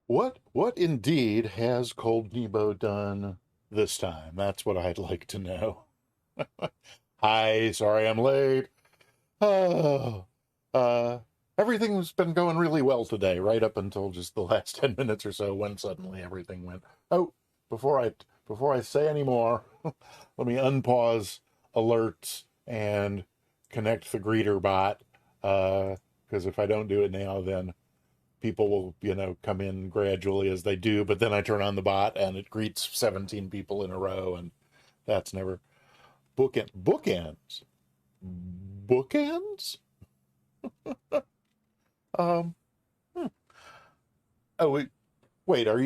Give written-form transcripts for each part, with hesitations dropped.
What indeed has Cold Nebo done this time? That's what I'd like to know. Hi, sorry I'm late. Oh, uh, everything's been going really well today, right up until just the last 10 minutes or so when suddenly everything went. Oh, before I say any more, let me unpause alerts and connect the greeter bot. Because if I don't do it now, then people will, come in gradually as they do, but then I turn on the bot and it greets 17 people in a row, and that's never bookends. Bookends? Um, hmm. Oh, wait, are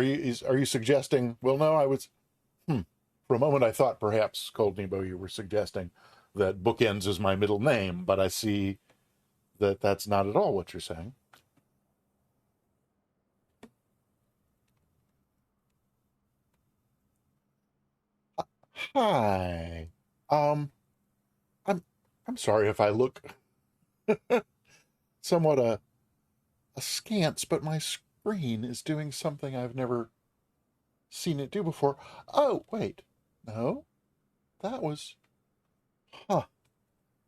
you suggesting, well, no, I was, hmm. For a moment I thought perhaps, Cold Nebo, you were suggesting that bookends is my middle name, but I see that that's not at all what you're saying. Hi. Um, I'm I'm sorry if I look somewhat askance, but my screen is doing something I've never seen it do before. Oh, wait. No, that was, huh.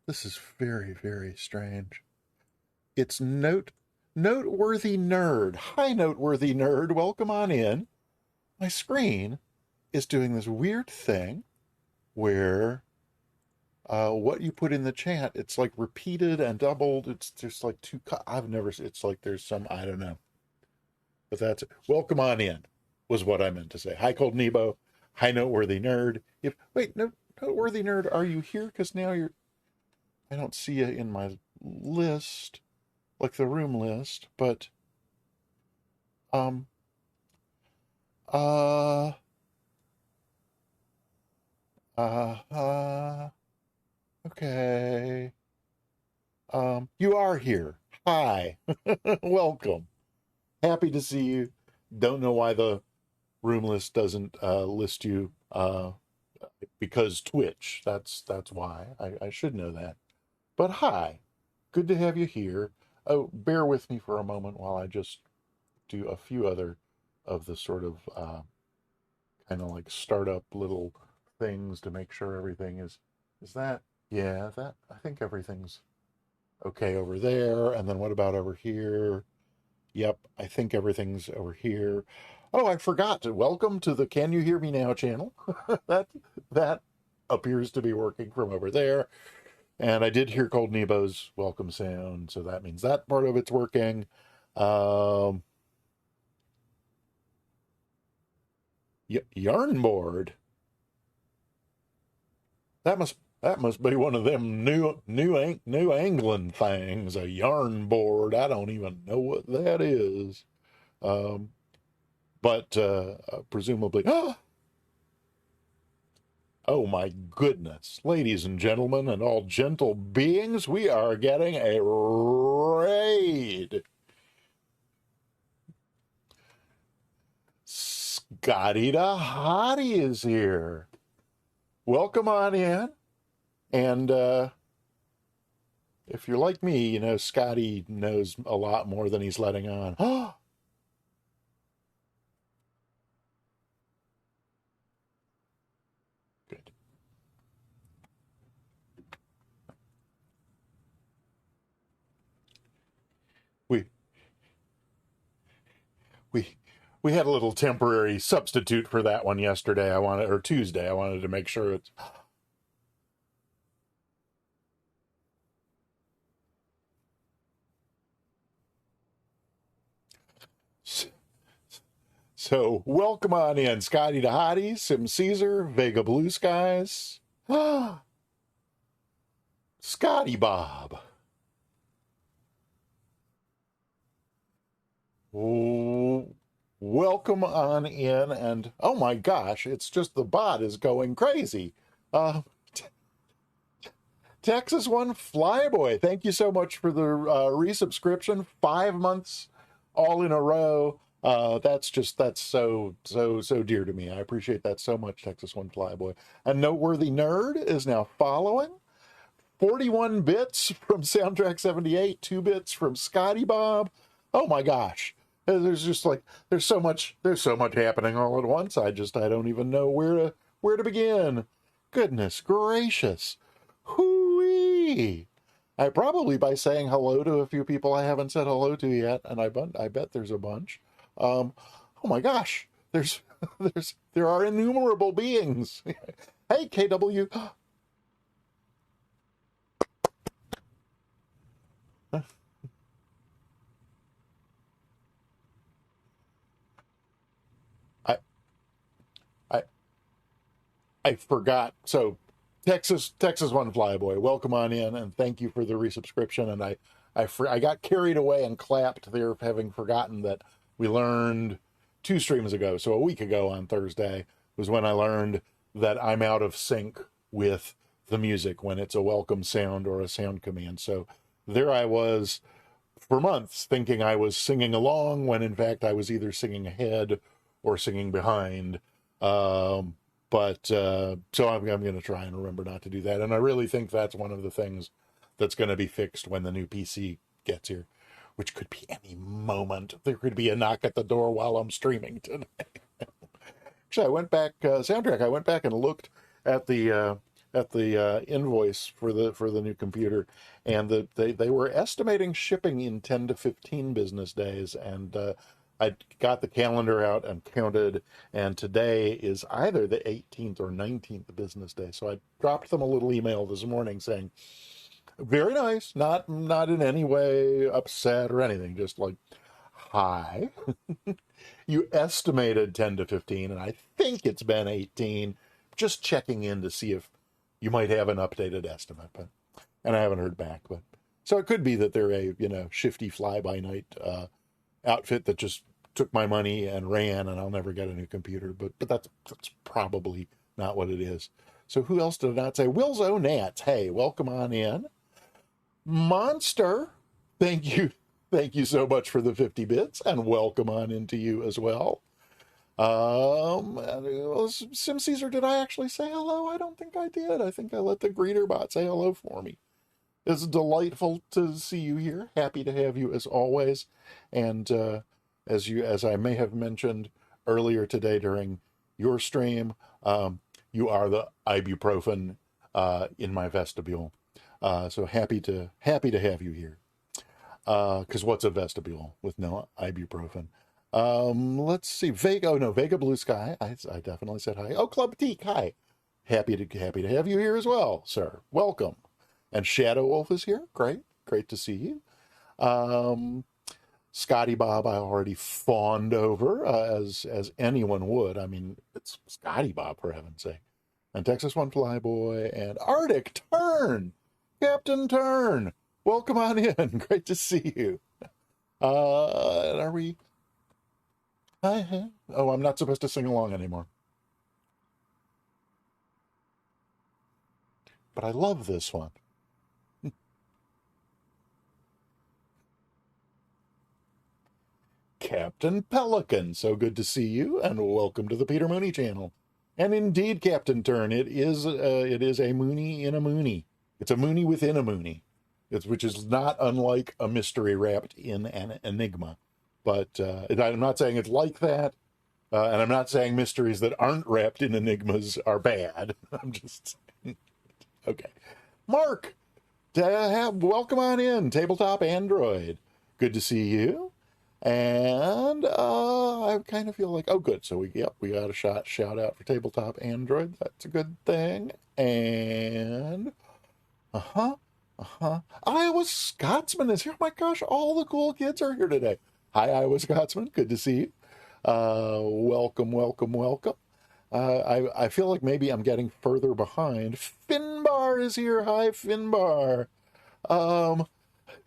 This is very, very strange. It's Noteworthy Nerd. Hi, Noteworthy Nerd. Welcome on in. My screen is doing this weird thing where what you put in the chat, it's like repeated and doubled. It's just like I've never, it's like there's some, I don't know. But that's it. Welcome on in, was what I meant to say. Hi, Cold Nebo. Hi, Noteworthy Nerd. Noteworthy Nerd, are you here? Because now I don't see you in my list, like the room list, but, um, uh, uh, okay. You are here. Hi. Welcome. Happy to see you. Don't know why the room list doesn't list you because Twitch. That's why. I should know that. But hi, good to have you here. Oh, bear with me for a moment while I just do a few other of the sort of kind of like startup little things to make sure everything is that, yeah, that, I think everything's okay over there. And then what about over here? Yep, I think everything's over here. Oh, I forgot to welcome to the Can You Hear Me Now channel. that that appears to be working from over there. And I did hear Cold Nebo's welcome sound, so that means that part of it's working. Um, Yarn board. That must be one of them New England things. A yarn board. I don't even know what that is. Um, but presumably, oh my goodness, ladies and gentlemen, and all gentle beings, we are getting a raid. Scotty the Hottie is here. Welcome on in. And if you're like me, you know, Scotty knows a lot more than he's letting on. Oh, good. We we we had a little temporary substitute for that one yesterday. Or Tuesday. I wanted to make sure it's so. Welcome on in, Scotty the Hottie, Sim Caesar, Vega Blue Skies, Scotty Bob. Oh, welcome on in, and oh my gosh, it's just the bot is going crazy. Uh, Texas One Flyboy, thank you so much for the resubscription. 5 months all in a row. That's so dear to me. I appreciate that so much, Texas One Flyboy. And Noteworthy Nerd is now following. 41 bits from Soundtrack 78, 2 bits from Scotty Bob. Oh my gosh. There's just like there's so much happening all at once. I don't even know where to begin. Goodness gracious. Hooey. I probably by saying hello to a few people I haven't said hello to yet, and I bet there's a bunch. Oh my gosh, there are innumerable beings. Hey KW. I I I forgot. So Texas One Flyboy, welcome on in, and thank you for the resubscription. And I got carried away and clapped there, having forgotten that we learned 2 streams ago, so a week ago on Thursday was when I learned that I'm out of sync with the music when it's a welcome sound or a sound command. So there I was for months thinking I was singing along when in fact I was either singing ahead or singing behind. So I'm going to try and remember not to do that. And I really think that's one of the things that's going to be fixed when the new PC gets here, which could be any moment. There could be a knock at the door while I'm streaming today. Actually, I went back, Soundtrack, I went back and looked at the invoice for the new computer, and they were estimating shipping in 10 to 15 business days, and I got the calendar out and counted, and today is either the 18th or 19th business day. So I dropped them a little email this morning saying, very nice, not in any way upset or anything, just like, hi. You estimated 10 to 15, and I think it's been 18. Just checking in to see if you might have an updated estimate, and I haven't heard back. But so it could be that they're a shifty fly-by-night outfit that just took my money and ran, and I'll never get a new computer. But that's probably not what it is. So who else did I not say? Will's own Nats. Hey, welcome on in. Monster, thank you so much for the 50 bits, and welcome on into you as well. Sim Caesar, did I actually say hello? I don't think I did. I think I let the greeter bot say hello for me. It's delightful to see you here. Happy to have you as always. And as I may have mentioned earlier today during your stream, you are the ibuprofen in my vestibule. So happy to have you here. Because what's a vestibule with no ibuprofen? Let's see. Vega Blue Sky. I definitely said hi. Oh, Club Teak, hi. Happy to have you here as well, sir. Welcome. And Shadow Wolf is here. Great to see you. Scotty Bob, I already fawned over, as anyone would. I mean, it's Scotty Bob, for heaven's sake. And Texas One Flyboy and Arctic Turn, Captain Turn. Welcome on in. Great to see you. Are we? Oh, I'm not supposed to sing along anymore. But I love this one. Captain Pelican, so good to see you, and welcome to the Peter Mooney channel. And indeed, Captain Turn, it is a Mooney in a Mooney. It's a Mooney within a Mooney. Which is not unlike a mystery wrapped in an enigma. But I'm not saying it's like that, and I'm not saying mysteries that aren't wrapped in enigmas are bad. I'm just okay. Mark, welcome on in, Tabletop Android. Good to see you. And I kind of feel like, oh, good. So we got a shout out for Tabletop Android. That's a good thing. And Iowa Scotsman is here. Oh my gosh, all the cool kids are here today. Hi, Iowa Scotsman. Good to see you. Welcome. I feel like maybe I'm getting further behind. Finbar is here. Hi, Finbar.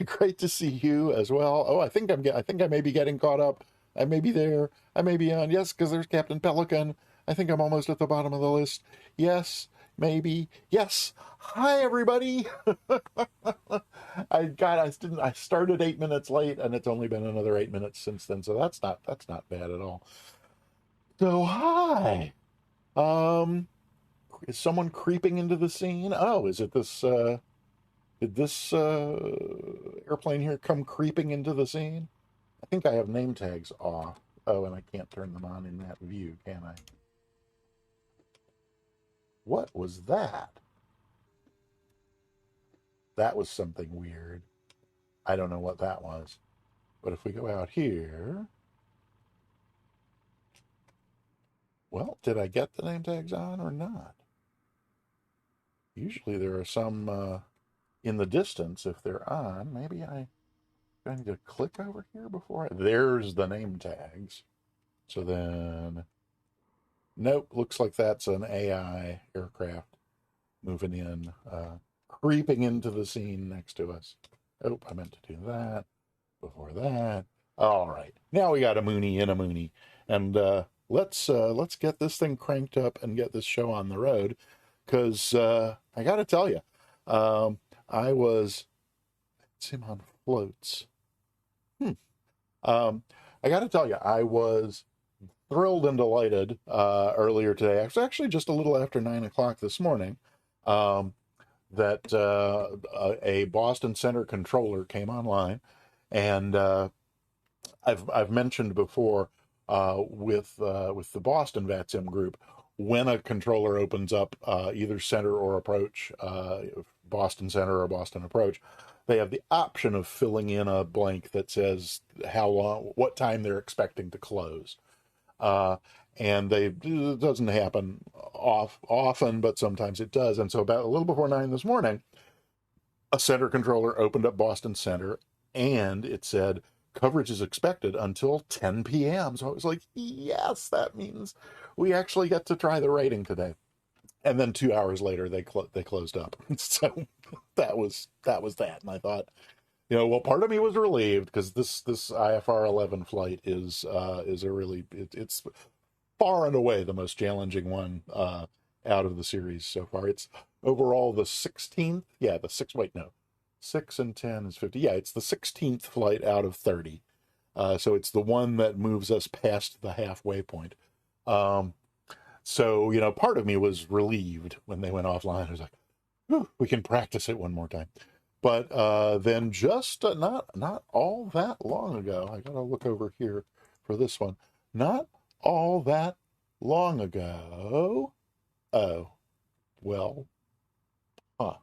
Great to see you as well. Oh, I think I may be getting caught up. I may be there. I may be on. Yes, because there's Captain Pelican. I think I'm almost at the bottom of the list. Yes, maybe. Yes. Hi, everybody. I started 8 minutes late, and it's only been another 8 minutes since then. So that's not bad at all. So hi. Is someone creeping into the scene? Oh, is it this? Did this airplane here come creeping into the scene? I think I have name tags off. Oh, and I can't turn them on in that view, can I? What was that? That was something weird. I don't know what that was. But if we go out here, well, did I get the name tags on or not? Usually there are some in the distance if they're on. Maybe I need to click over here before there's the name tags. So then, nope, looks like that's an AI aircraft moving in, creeping into the scene next to us. Oh, I meant to do that before that. All right, now we got a Mooney in a Mooney, and let's get this thing cranked up and get this show on the road, because I got to tell you, I was it's him on floats. Hmm. Um, I got to tell you, I was thrilled and delighted earlier today. It was actually just a little after 9 o'clock this morning. Um, that a Boston Center controller came online, and I've mentioned before with the Boston VATSIM group, when a controller opens up either center or approach, Boston Center or Boston Approach, they have the option of filling in a blank that says how long, what time they're expecting to close. Uh, and it doesn't happen often, but sometimes it does. And so about a little before 9 this morning, a center controller opened up Boston Center, and it said coverage is expected until 10 p.m. So I was like, yes, that means we actually get to try the rating today. And then 2 hours later, they closed up. So that, and I thought, well, part of me was relieved because this IFR 11 flight is a really it's far and away the most challenging one out of the series so far. It's overall the 16th. Yeah, the six. Wait, no, 6 and 10 is 50. Yeah, it's the 16th flight out of 30. So it's the one that moves us past the halfway point. Um, so part of me was relieved when they went offline. I was like, we can practice it one more time. But then just not all that long ago, I gotta look over here for this one. Not all that long ago. Oh, well, huh.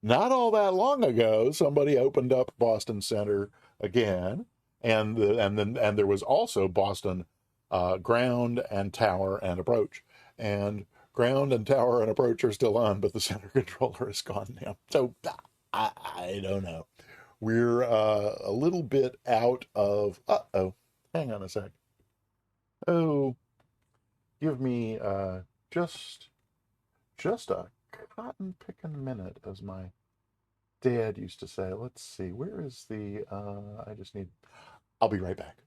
Not all that long ago, somebody opened up Boston Center again, and there was also Boston ground and tower and approach, and ground and tower and approach are still on, but the center controller is gone now. So I don't know. We're a little bit out of. Uh-oh, hang on a sec. Oh, give me just just a cotton picking minute, as my dad used to say. Let's see, where is the I just need I'll be right back.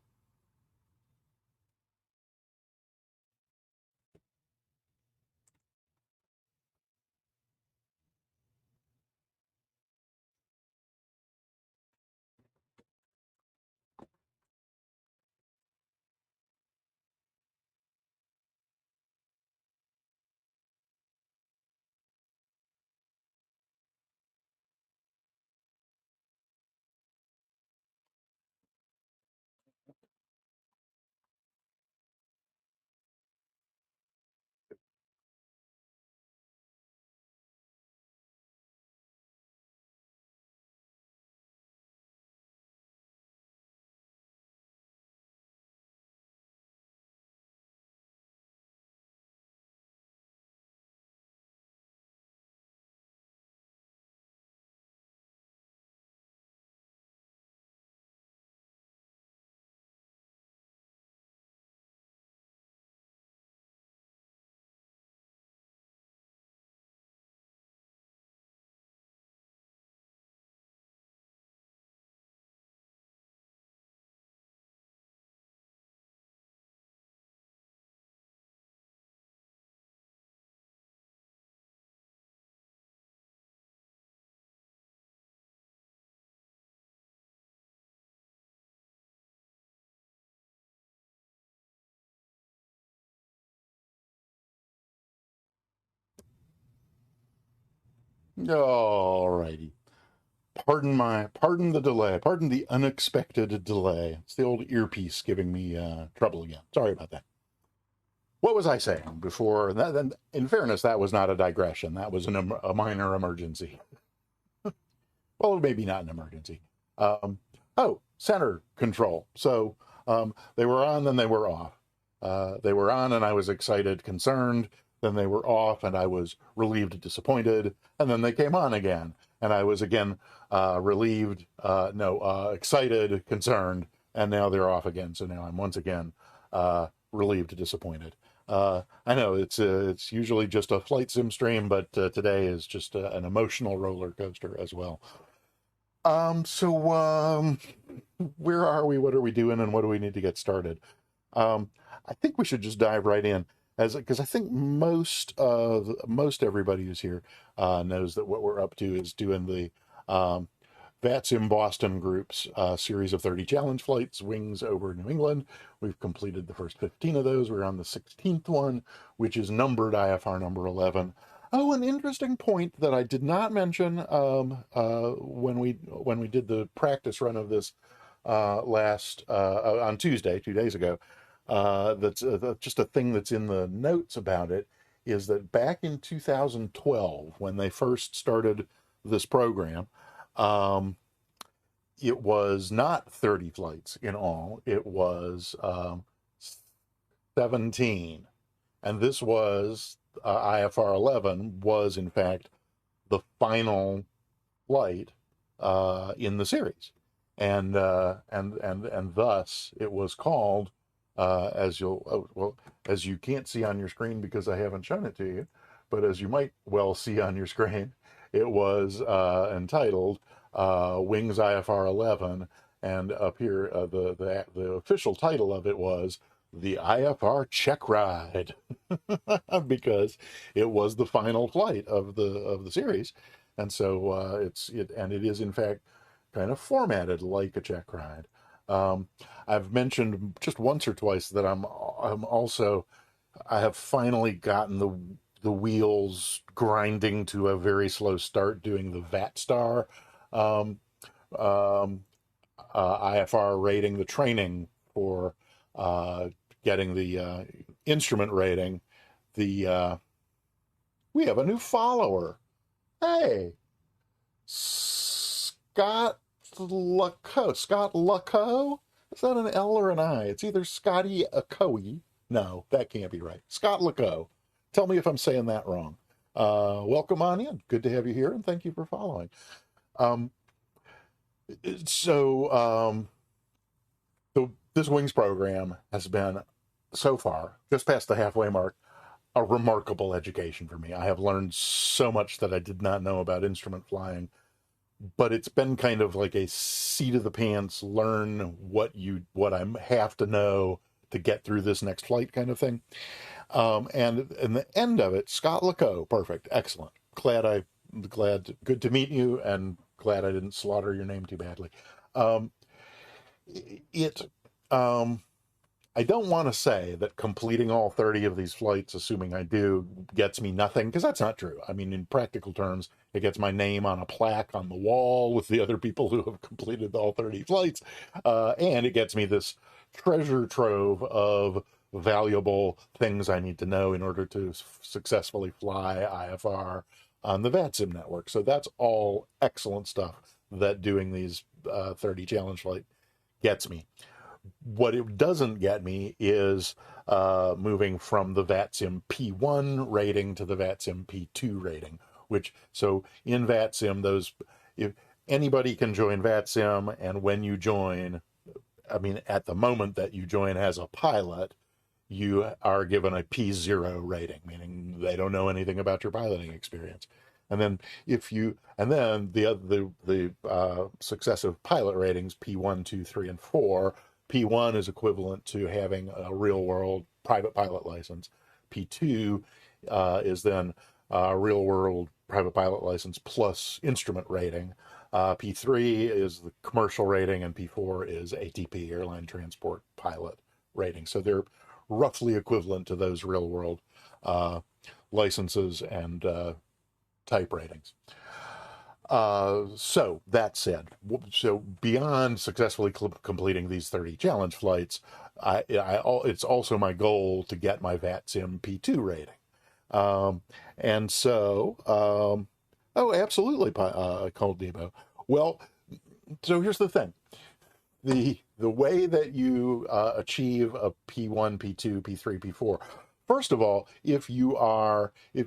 All righty. Pardon the delay. Pardon the unexpected delay. It's the old earpiece giving me trouble again. Sorry about that. What was I saying before? Then, in fairness, that was not a digression. That was a minor emergency. Well, maybe not an emergency. Center control. So they were on, then they were off. They were on, and I was excited, concerned. Then they were off, and I was relieved, disappointed. And then they came on again, and I was again relieved, excited, concerned. And now they're off again. So now I'm once again relieved, disappointed. I know it's usually just a flight sim stream, but today is just an emotional roller coaster as well. Where are we? What are we doing? And what do we need to get started? I think we should just dive right in, because I think most everybody who's here knows that what we're up to is doing the VATSIM Boston Group's series of 30 challenge flights, wings over New England. We've completed the first 15 of those. We're on the 16th one, which is numbered IFR number 11. Oh, an interesting point that I did not mention when we did the practice run of this on Tuesday, 2 days ago. That's just a thing that's in the notes about it, is that back in 2012, when they first started this program, it was not 30 flights in all. It was 17. And this was IFR 11 was, in fact, the final flight in the series. And thus it was called, as you can't see on your screen because I haven't shown it to you, but as you might well see on your screen, it was entitled Wings IFR 11, and up here the official title of it was the IFR Check Ride, because it was the final flight of the series, and so it is in fact kind of formatted like a check ride. I've mentioned just once or twice that I have finally gotten the wheels grinding to a very slow start doing the VATSTAR IFR rating, the training for getting the instrument rating. We have a new follower. Hey, Scott Lucco. Scott Lucco? Is that an L or an I? It's either Scotty Acoe. No, that can't be right. Scott Lucco. Tell me if I'm saying that wrong. Welcome on in. Good to have you here, and thank you for following. So this Wings program has been, so far, just past the halfway mark, a remarkable education for me. I have learned so much that I did not know about instrument flying, but it's been kind of like a seat of the pants, learn what I have to know to get through this next flight kind of thing. And in the end of it, Scott Lucco, perfect, excellent. Good to meet you, and glad I didn't slaughter your name too badly. I don't want to say that completing all 30 of these flights, assuming I do, gets me nothing, because that's not true. I mean, in practical terms, it gets my name on a plaque on the wall with the other people who have completed all 30 flights, and it gets me this treasure trove of valuable things I need to know in order to successfully fly IFR on the VATSIM network. So that's all excellent stuff that doing these 30 challenge flight gets me. What it doesn't get me is moving from the VATSIM P1 rating to the VATSIM P2 rating, so in VATSIM, if anybody can join VATSIM, and when you join, I mean, at the moment that you join as a pilot, you are given a P0 rating, meaning they don't know anything about your piloting experience. And then the successive pilot ratings, P1, 2, 3, and 4, P1 is equivalent to having a real-world private pilot license. P2 is then a real-world private pilot license plus instrument rating. P3 is the commercial rating, and P4 is ATP, airline transport pilot rating. So they're roughly equivalent to those real-world licenses and type ratings. So that said, so beyond successfully completing these 30 challenge flights, it's also my goal to get my VATSIM P2 rating. Um, and so, oh, absolutely, Cold Debo. Well, so here's the thing. The way that you achieve a P1, P2, P3, P4. First of all, if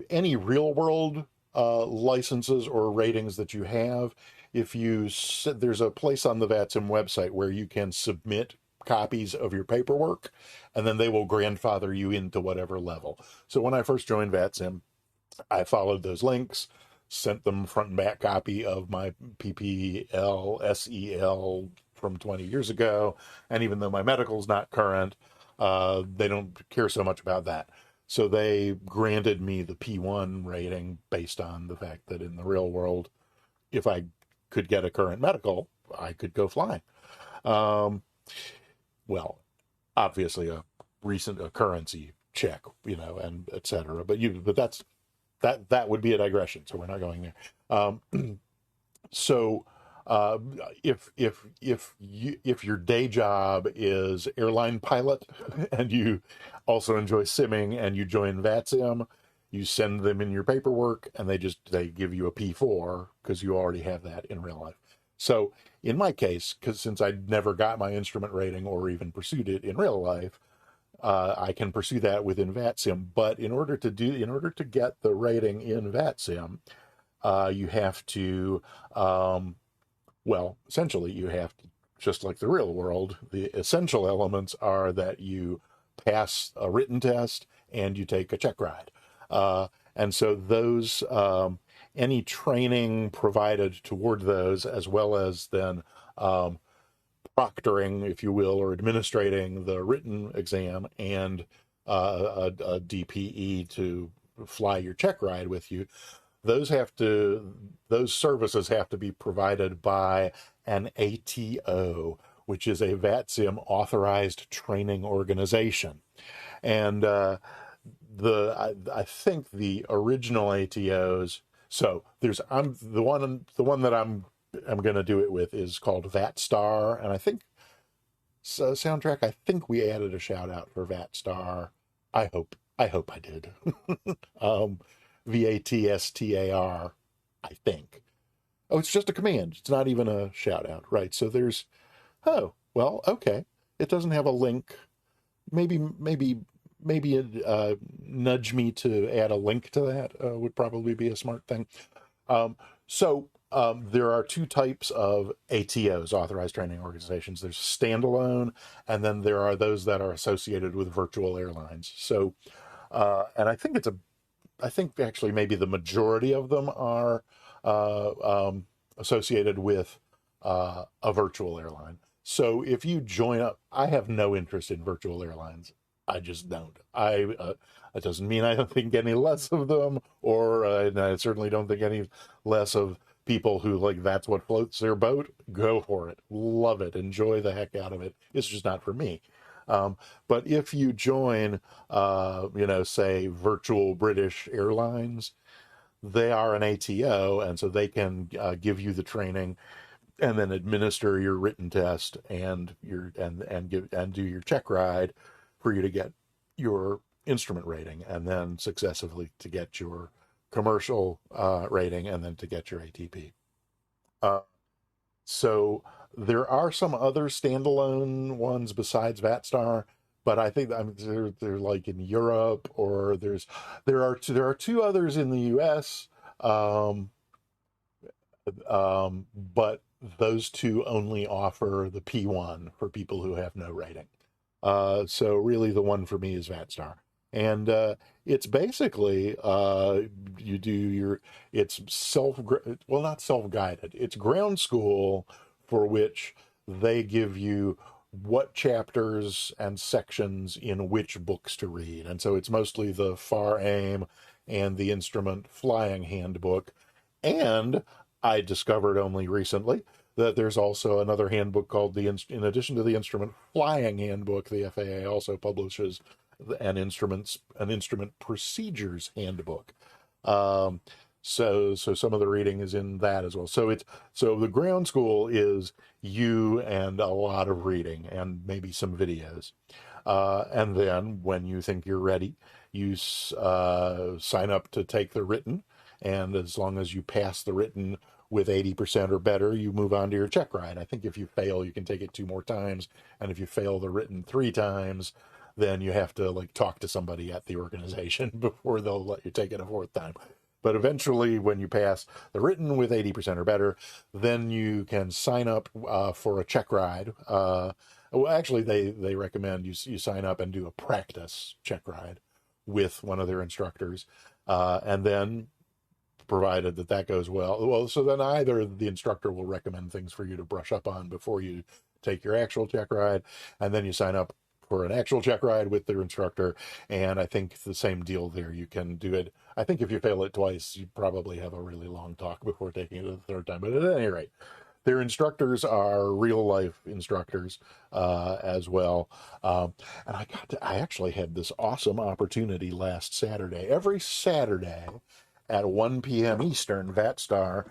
any real world licenses or ratings that you have, there's a place on the VATSIM website where you can submit copies of your paperwork, and then they will grandfather you into whatever level. So when I first joined VATSIM, I followed those links, sent them front and back copy of my PPL, SEL from 20 years ago. And even though my medical's not current, they don't care so much about that. So they granted me the P1 rating based on the fact that in the real world, if I could get a current medical, I could go flying. Um, well, obviously a recent occurrency check, and et cetera. But that would be a digression, so we're not going there. So uh, if your day job is airline pilot and you also enjoy simming and you join VATSIM, you send them in your paperwork and they give you a P4 because you already have that in real life. So in my case, because since I never got my instrument rating or even pursued it in real life, I can pursue that within VATSIM. But in order to get the rating in VATSIM, you have to, essentially, you have to, just like the real world, the essential elements are that you pass a written test and you take a check ride. And so any training provided toward those, as well as then proctoring, if you will, or administrating the written exam and a DPE to fly your check ride with you, those services have to be provided by an ATO, which is a VATSIM authorized training organization. And I think the original ATOs. So I'm the one that I'm going to do it with is called VATSTAR, and I think soundtrack. I think we added a shout out for VATSTAR. I hope I did. VATSTAR, I think. Oh, it's just a command. It's not even a shout out, right? So okay. It doesn't have a link. Maybe nudge me to add a link to that would probably be a smart thing. There are two types of ATOs, authorized training organizations. There's standalone, and then there are those that are associated with virtual airlines. So, and I think actually maybe the majority of them are associated with a virtual airline. So if you join up, I have no interest in virtual airlines. I just don't. It doesn't mean I don't think any less of them, or and I certainly don't think any less of people who that's what floats their boat. Go for it, love it, enjoy the heck out of it. It's just not for me. But if you join, say Virtual British Airlines, they are an ATO, and so they can give you the training and then administer your written test and do your check ride for you to get your instrument rating, and then successively to get your commercial rating, and then to get your ATP. So there are some other standalone ones besides VATSTAR, but I think they're like in Europe, or there are two others in the U.S. But those two only offer the P1 for people who have no rating. So really, the one for me is VATSTAR, and it's basically it's not self-guided. It's ground school for which they give you what chapters and sections in which books to read, and so it's mostly the FAR AIM and the Instrument Flying Handbook, and I discovered only recently that there's also another handbook called in addition to the Instrument Flying Handbook, the FAA also publishes an instrument procedures handbook. So some of the reading is in that as well. So the ground school is you and a lot of reading and maybe some videos. And then when you think you're ready, you sign up to take the written. And as long as you pass the written with 80% or better, you move on to your check ride. I think if you fail, you can take it 2 more times. And if you fail the written 3 times, then you have to like talk to somebody at the organization before they'll let you take it a 4th time. But eventually, when you pass the written with 80% or better, then you can sign up for a check ride. Well, actually, they recommend you sign up and do a practice check ride with one of their instructors, and then provided that that goes well, so then either the instructor will recommend things for you to brush up on before you take your actual check ride, and then you sign up for an actual check ride with their instructor. And I think the same deal there. You can do it. I think if you fail it twice, you probably have a really long talk before taking it the 3rd time. But at any rate, their instructors are real life instructors as well. And I actually had this awesome opportunity last Saturday. Every Saturday at 1 p.m. Eastern, VATSTAR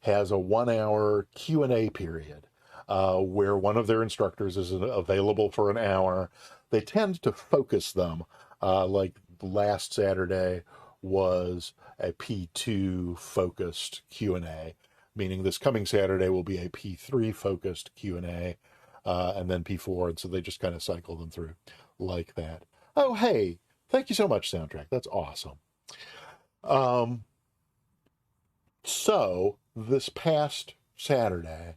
has a 1-hour Q&A period where one of their instructors is available for an hour. They tend to focus them. Like last Saturday was a P2 focused Q&A, meaning this coming Saturday will be a P3 focused Q&A, and then P4. And so they just kind of cycle them through like that. Oh, hey, thank you so much, Soundtrack. That's awesome. So this past Saturday,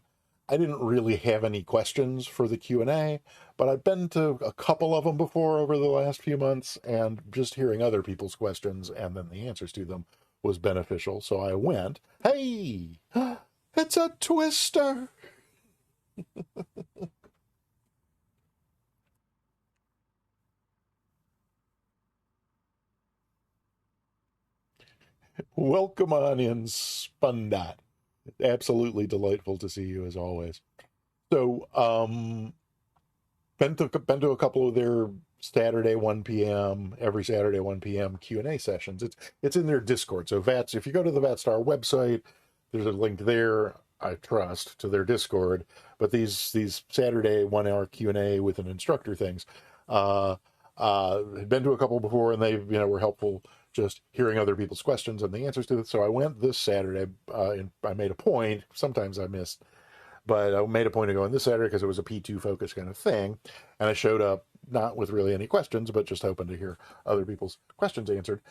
I didn't really have any questions for the Q&A, but I've been to a couple of them before over the last few months, and just hearing other people's questions and then the answers to them was beneficial. So I went, hey, it's a twister. Welcome on in, Spundot. Absolutely delightful to see you as always. So, been to a couple of their Saturday 1 p.m. every Saturday 1 p.m. Q&A sessions. It's in their Discord. So VATS, if you go to the VATSTAR website, there's a link there, I trust, to their Discord. But these Saturday 1-hour Q&A with an instructor things, had been to a couple before, and they were helpful just hearing other people's questions and the answers to it. So I went this Saturday, and I made a point. Sometimes I missed, but I made a point of going this Saturday because it was a P2 focus kind of thing. And I showed up not with really any questions, but just hoping to hear other people's questions answered.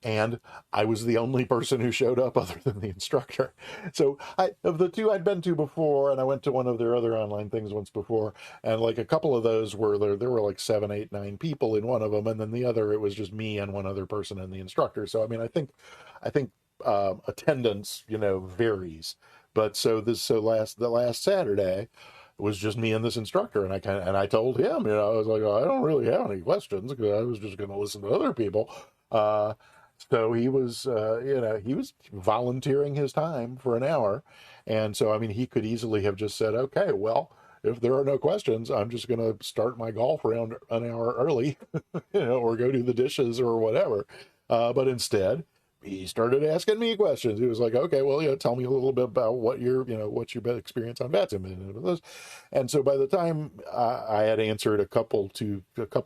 And I was the only person who showed up other than the instructor. So of the 2 I'd been to before, and I went to one of their other online things once before, and like a couple of those were there were like 7, 8, 9 people in one of them, and then the other, it was just me and one other person and the instructor. So I mean, I think attendance varies. But the last Saturday was just me and this instructor, and I told him, I was like, I don't really have any questions because I was just going to listen to other people. So he was volunteering his time for an hour, and so I mean he could easily have just said, okay, well, if there are no questions, I'm just going to start my golf round an hour early, or go do the dishes or whatever. But instead, he started asking me questions. He was like, okay, well, tell me a little bit about what's your experience on VATSIM. And so by the time I had answered a couple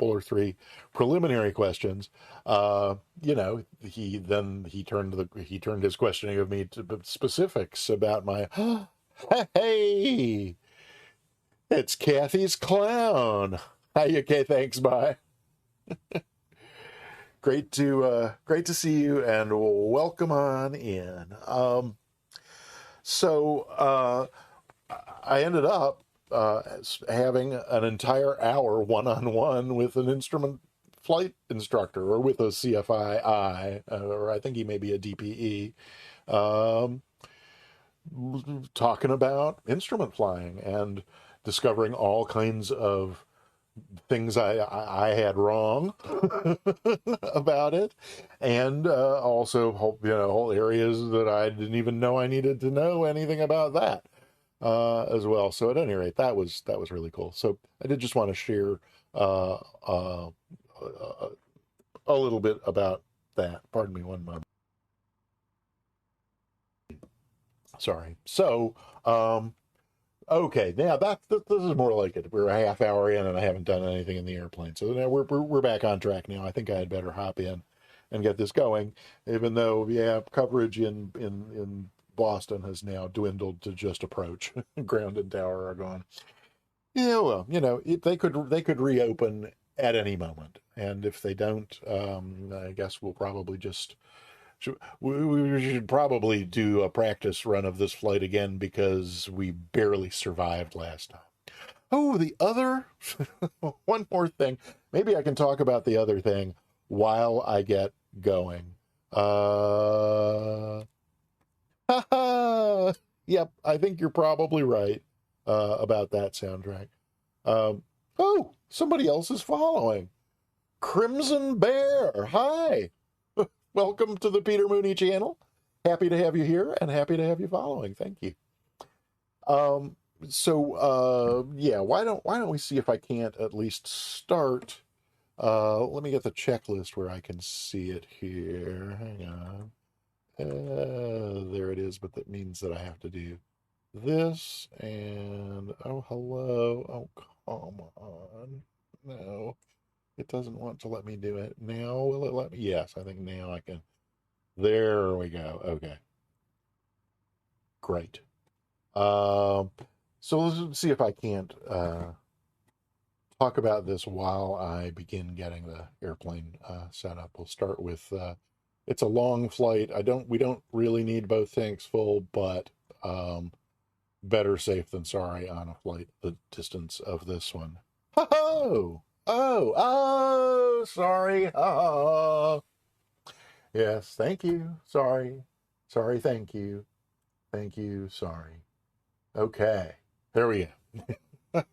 or 3 preliminary questions, he turned his questioning of me to specifics about my, hey, it's Kathy's clown. Hi, okay, thanks, bye. Great to see you, and welcome on in. So I ended up having an entire hour one-on-one with an instrument flight instructor, or with a CFI, or I think he may be a DPE, talking about instrument flying and discovering all kinds of things I had wrong about it, and also whole areas that I didn't even know I needed to know anything about that as well. So at any rate, that was really cool. So I did just want to share a little bit about that. Pardon me one moment. sorry. So, okay, now this is more like it. We're a half hour in, and I haven't done anything in the airplane, so now we're back on track now. I think I had better hop in and get this going, even though coverage in Boston has now dwindled to just approach. Ground and tower are gone. Yeah, well, they could reopen at any moment, and if they don't, I guess we'll probably just we should probably do a practice run of this flight again because we barely survived last time. Oh, the other one more thing. Maybe I can talk about the other thing while I get going. Uh, yep, I think you're probably right about that soundtrack. Um, oh, somebody else is following. Crimson Bear. Hi. Welcome to the Peter Mooney channel. Happy to have you here and happy to have you following. Thank you. Yeah, why don't we see if I can't at least start. Let me get the checklist where I can see it here. Hang on. There it is, but that means that I have to do this and oh hello. Oh come on. No. It doesn't want to let me do it. Now will it let me? Yes, I think now I can. There we go. Okay. Great. Um, so let's see if I can't talk about this while I begin getting the airplane set up. We'll start with it's a long flight. We don't really need both tanks full, but better safe than sorry on a flight the distance of this one. Ho oh, sorry. Yes, thank you. Sorry. Sorry, thank you. Thank you, sorry. Okay. There we go.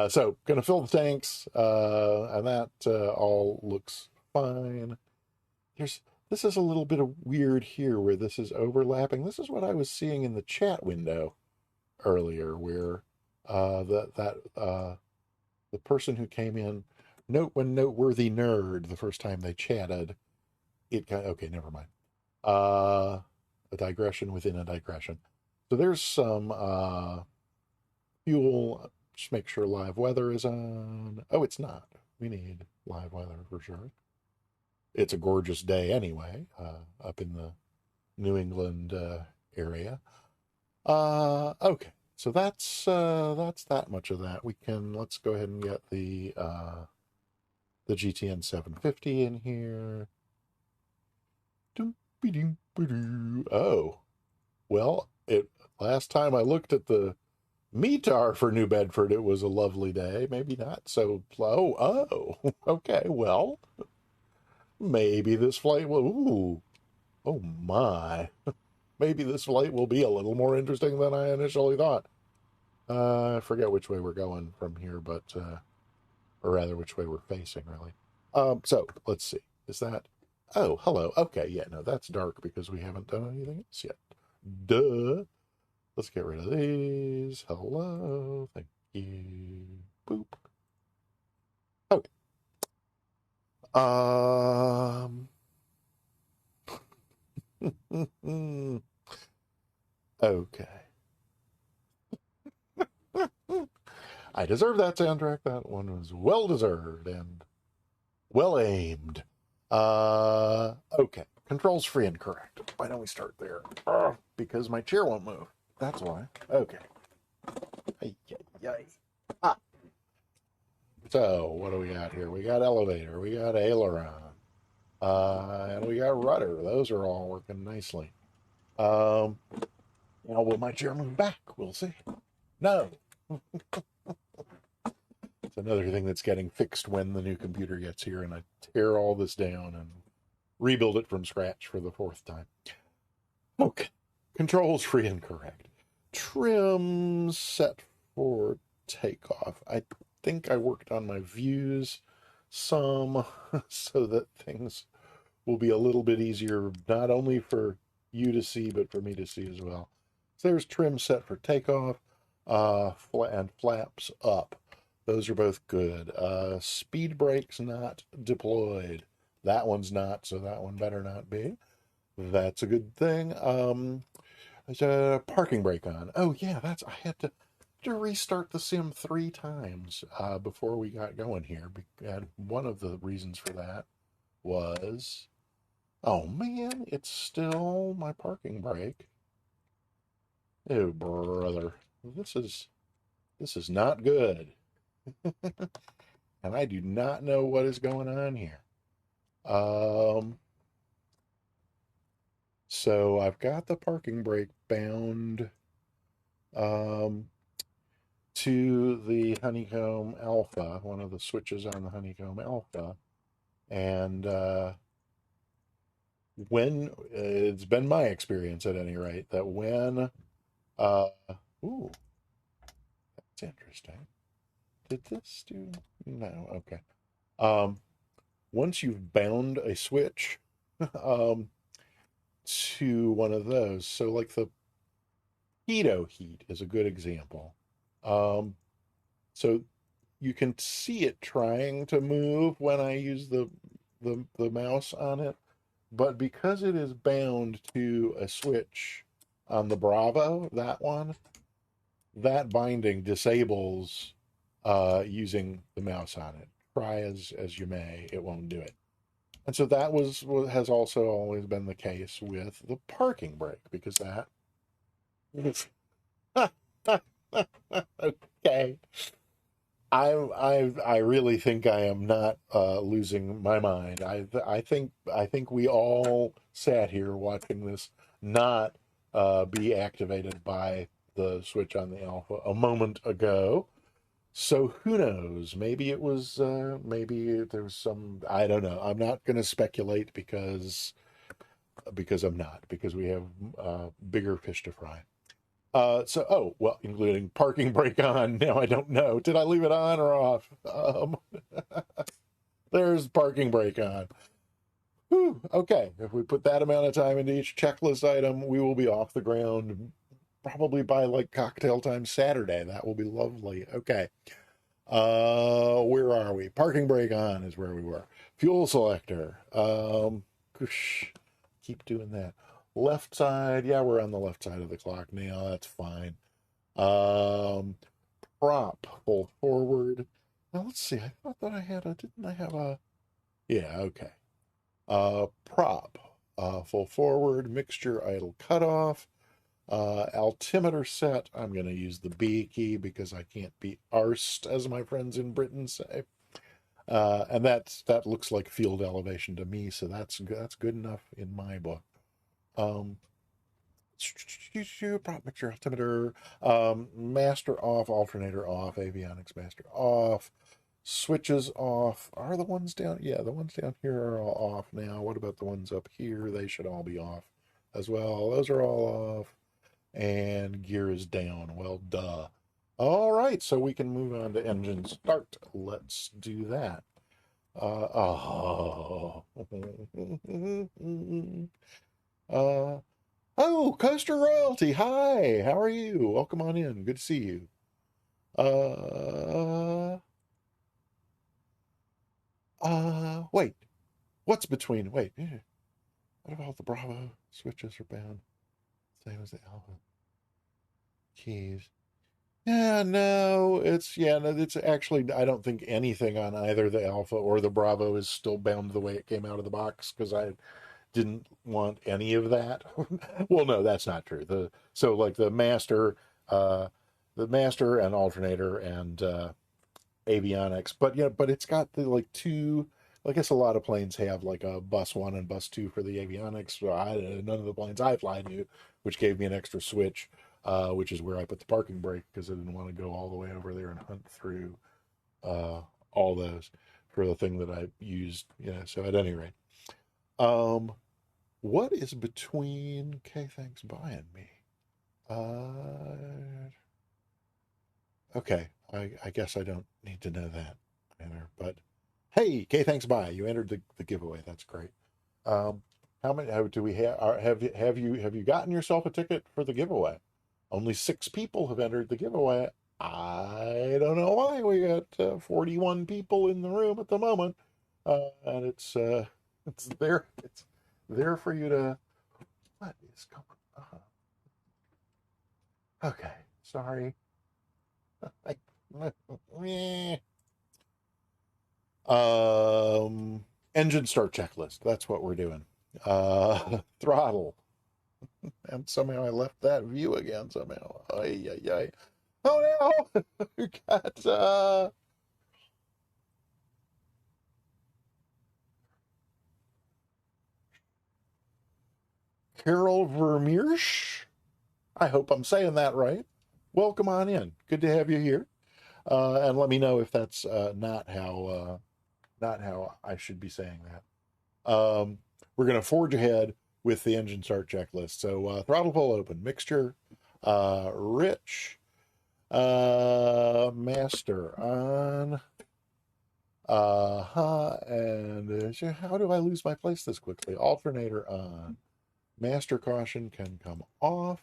So gonna fill the tanks, and that all looks fine. This is a little bit of weird here where this is overlapping. This is what I was seeing in the chat window earlier, where the person who came in, noteworthy nerd, the first time they chatted, okay, never mind. A digression within a digression. So there's some fuel. Just make sure live weather is on. Oh, it's not. We need live weather for sure. It's a gorgeous day anyway, up in the New England area. Okay, so that's that much of that. Let's go ahead and get the GTN 750 in here. Oh, well, last time I looked at the METAR for New Bedford, it was a lovely day. Maybe not so. Oh, okay. Well, maybe this flight will. Ooh, oh my. Maybe this flight will be a little more interesting than I initially thought. I forget which way we're going from here, but or rather, which way we're facing, really. So let's see. Is that? Oh, hello. Okay, yeah, no, that's dark because we haven't done anything else yet. Duh. Let's get rid of these. Hello. Thank you. Boop. Okay. Okay. I deserve that soundtrack. That one was well deserved and well aimed. Okay. Controls free and correct. Why don't we start there? Because my chair won't move. That's why. Okay. Ah. So, what do we got here? We got elevator, we got aileron, and we got rudder. Those are all working nicely. Now, will my chair move back? We'll see. No. It's another thing that's getting fixed when the new computer gets here and I tear all this down and rebuild it from scratch for the fourth time. Okay. Controls free and correct. Trim set for takeoff. I think I worked on my views some so that things will be a little bit easier, not only for you to see, but for me to see as well. So there's trim set for takeoff, and flaps up. Those are both good. Speed brakes not deployed. That one's not, so that one better not be. That's a good thing. There's a parking brake on. Oh yeah, I had to restart the sim 3 times before we got going here. And one of the reasons for that was, oh man, it's still my parking brake. Oh brother, this is not good, and I do not know what is going on here. So I've got the parking brake bound um, to the Honeycomb Alpha, one of the switches on the Honeycomb Alpha, and when it's been my experience at any rate that when uh, ooh, that's interesting. Did this do no? Okay. Um, Once you've bound a switch um, to one of those, so like the pitot heat is a good example. Um, so you can see it trying to move when I use the mouse on it, but because it is bound to a switch on the Bravo, that one, that binding disables using the mouse on it. Try as you may, it won't do it. And so that has also always been the case with the parking brake because that okay. I really think I am not losing my mind. I think we all sat here watching this not be activated by the switch on the Alpha a moment ago. So who knows? Maybe it was maybe there was some I don't know. I'm not going to speculate because I'm not because we have bigger fish to fry. Oh, well, including parking brake on. Now I don't know. Did I leave it on or off? There's parking brake on. Whew, okay, if we put that amount of time into each checklist item, we will be off the ground probably by like cocktail time Saturday. That will be lovely. Okay. Where are we? Parking brake on is where we were. Fuel selector. Keep doing that. Left side. Yeah, we're on the left side of the clock now. That's fine. Um, Prop, pull forward. Now let's see. I thought that didn't I have a, yeah, okay. Prop, full forward, mixture idle cutoff, altimeter set. I'm going to use the B key because I can't be arsed, as my friends in Britain say. And that looks like field elevation to me, so that's good enough in my book. Prop mixture altimeter, master off, alternator off, avionics master off, switches off. Are the ones down? Yeah, the ones down here are all off now. What about the ones up here? They should all be off as well. Those are all off. And gear is down. Well, duh. All right, so we can move on to engine start. Let's do that. Oh. uh, oh, Coaster Royalty. Hi, how are you? Welcome on in. Good to see you. Uh, wait. What's between? Wait. What about the Bravo? Switches are bound. Same as the Alpha. Keys. Yeah, no, it's actually, I don't think anything on either the Alpha or the Bravo is still bound the way it came out of the box because I didn't want any of that. Well, no, that's not true. So like the master and alternator and avionics, but yeah, but it's got the like two. I guess a lot of planes have like a bus one and bus two for the avionics. So none of the planes I fly do, which gave me an extra switch, which is where I put the parking brake because I didn't want to go all the way over there and hunt through uh, all those for the thing that I used. So at any rate, um, what is between K Thanks Bye and me? Okay, I guess I don't need to know that, but hey, K Thanks Bye. You entered the giveaway. That's great. Um, how many do we have? Have you gotten yourself a ticket for the giveaway? Only 6 people have entered the giveaway. I don't know why. We got 41 people in the room at the moment, and it's there. It's there for you to. What is going on? Okay, sorry. um, engine start checklist. That's what we're doing. Throttle. And somehow I left that view again somehow. Ay, ay, ay. Oh no! We got Carol Vermeersch. I hope I'm saying that right. Welcome on in. Good to have you here. And let me know if that's not how I should be saying that. We're going to forge ahead with the engine start checklist. So throttle pull open, mixture, rich, master on. And how do I lose my place this quickly? Alternator on. Master caution can come off.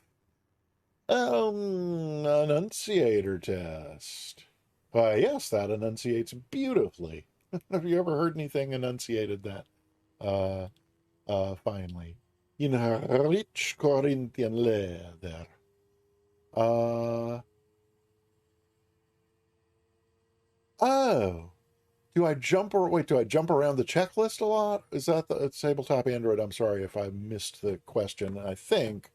Enunciator test. Why, yes, that enunciates beautifully. Have you ever heard anything enunciated that uh finally? In her rich Corinthian leather. Uh oh. Do I jump around the checklist a lot? Is that the it's tabletop Android? I'm sorry if I missed the question. I think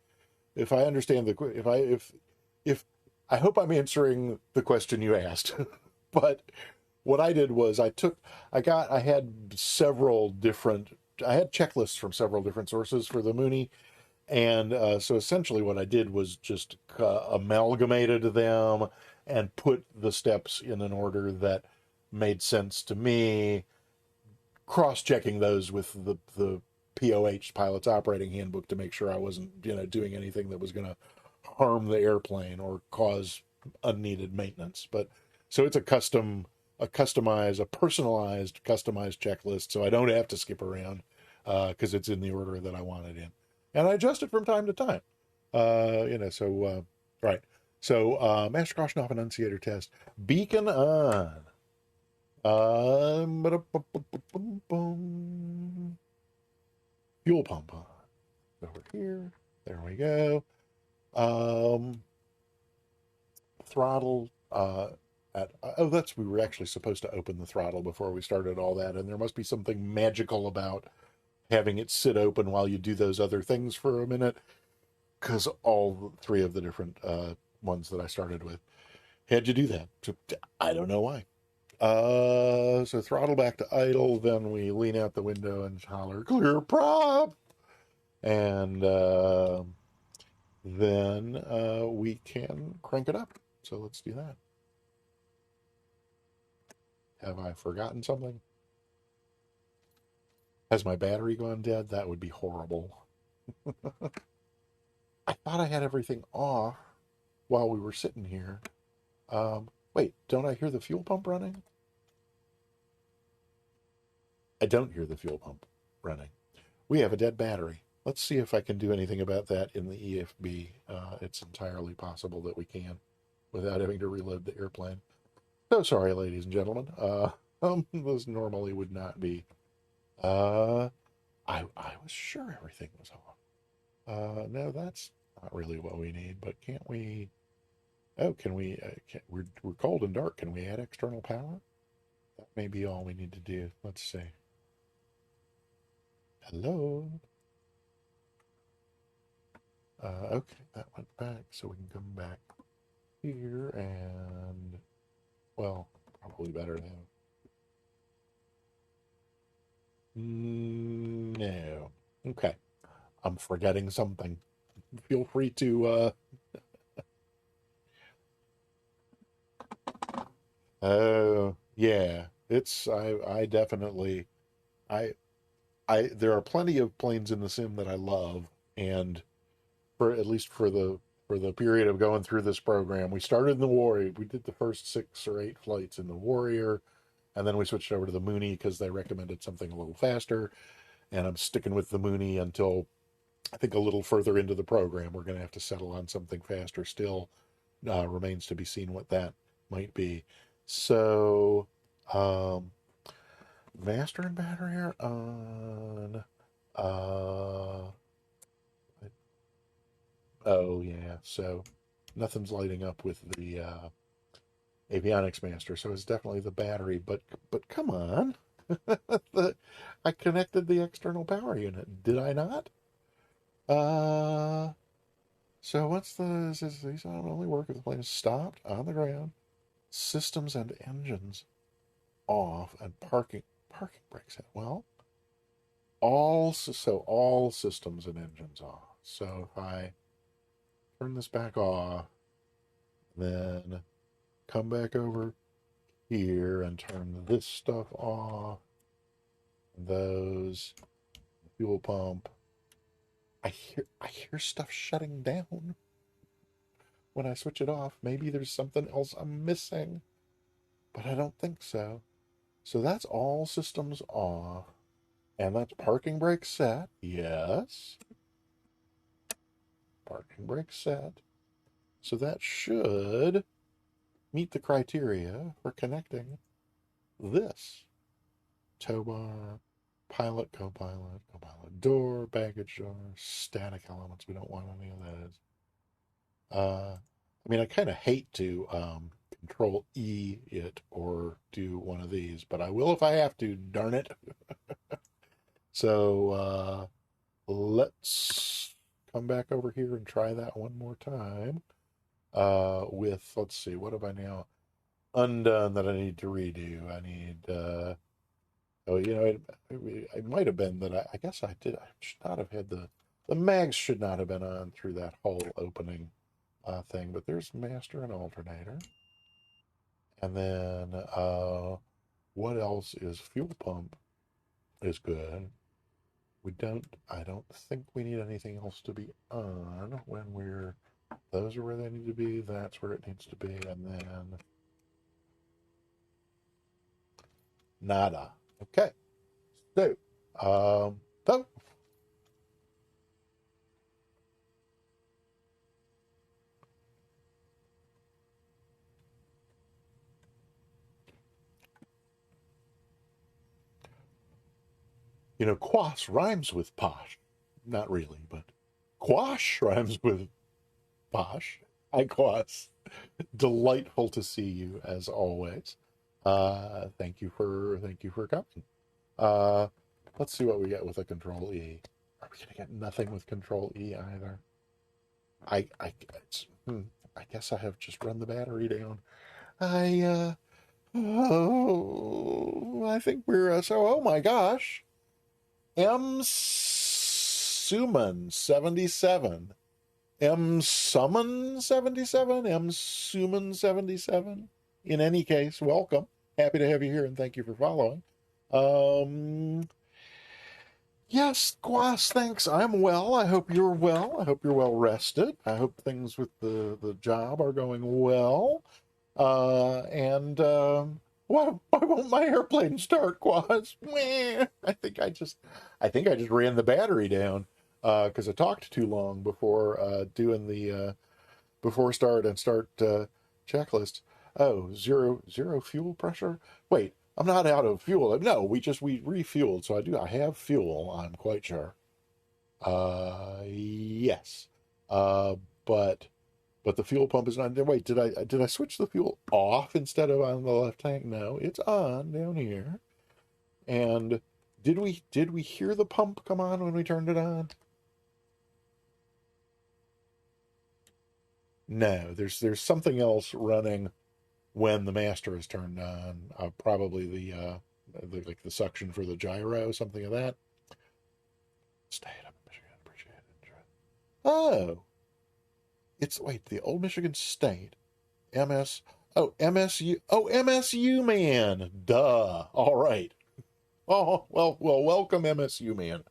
if I understand if I hope I'm answering the question you asked. But what I did was I had several different I had checklists from several different sources for the Mooney, and so essentially what I did was just amalgamated them and put the steps in an order that made sense to me, cross-checking those with the POH Pilot's Operating Handbook to make sure I wasn't doing anything that was going to harm the airplane or cause unneeded maintenance. But so it's a personalized, customized checklist, so I don't have to skip around because it's in the order that I want it in, and I adjust it from time to time. Right. So Master Caution off enunciator test. Beacon on. Fuel pump on. Over here. There we go. Um, Throttle we were actually supposed to open the throttle before we started all that, and there must be something magical about having it sit open while you do those other things for a minute, because all three of the different ones that I started with had you do that. So I don't know why. So throttle back to idle, then we lean out the window and holler, clear prop! And then we can crank it up. So let's do that. Have I forgotten something? Has my battery gone dead? That would be horrible. I thought I had everything off while we were sitting here. Wait, don't I hear the fuel pump running? I don't hear the fuel pump running. We have a dead battery. Let's see if I can do anything about that in the EFB. It's entirely possible that we can without having to reload the airplane. So sorry, ladies and gentlemen. This normally would not be. I was sure everything was off. No, that's not really what we need. But can't we? Oh, can we? We're cold and dark. Can we add external power? That may be all we need to do. Let's see. Hello. Okay, that went back, so we can come back here and well, probably better now. No. Okay. I'm forgetting something. Feel free to oh yeah. It's I definitely I there are plenty of planes in the sim that I love, and for at least for the period of going through this program, we started in the Warrior. We did the first 6 or 8 flights in the Warrior, and then we switched over to the Mooney because they recommended something a little faster. And I'm sticking with the Mooney until I think a little further into the program. We're going to have to settle on something faster still. Remains to be seen what that might be. So, um, master and battery are on. Uh, oh yeah. So, nothing's lighting up with the avionics master, so it's definitely the battery. But come on, I connected the external power unit, did I not? Uh, so what's the? These don't only work if the plane is stopped on the ground, systems and engines off, and parking brakes in. Well, all systems and engines off. So if I turn this back off, then come back over here and turn this stuff off. Those fuel pump. I hear stuff shutting down when I switch it off. Maybe there's something else I'm missing, but I don't think so. So that's all systems off. And that's parking brake set. Yes. Parking brake set. So that should meet the criteria for connecting this. Tow bar, pilot, co-pilot, co-pilot door, baggage door, static elements. We don't want any of those. I mean, I kind of hate to control E it or do one of these, but I will if I have to, darn it. So let's come back over here and try that one more time. With, let's see, what have I now undone that I need to redo? I need, it might have been that I guess I should not have had the mags should not have been on through that whole opening thing, but there's master and alternator. And then what else is fuel pump is good. I don't think we need anything else to be on when those are where they need to be, that's where it needs to be, and then nada. Okay. So, so quash rhymes with posh. Not really, but quash rhymes with posh. Hi, quash. Delightful to see you as always. Thank you for coming. Uh, let's see what we get with a control E. Are we gonna get nothing with control E either? I I I guess I have just run the battery down. I think we're oh my gosh. M Suman 77. M Summon 77? M Suman 77? In any case, welcome. Happy to have you here and thank you for following. Yes, Guas, thanks. I'm well. I hope you're well. I hope you're well rested. I hope things with the job are going well. And why won't my airplane start, Guas? I think I just ran the battery down because I talked too long before doing the before start checklist. Oh, zero fuel pressure. Wait, I'm not out of fuel. No, we refueled, so I have fuel, I'm quite sure. Yes. But the fuel pump is not there. Wait, did I switch the fuel off instead of on the left tank? No, it's on down here. And did we hear the pump come on when we turned it on? No, there's something else running when the master is turned on. Probably the suction for the gyro, something of that. State of Michigan, appreciate it. Oh, wait, the old Michigan State, MS. Oh, MSU. Oh, MSU man. Duh. All right. Oh, well, welcome MSU man.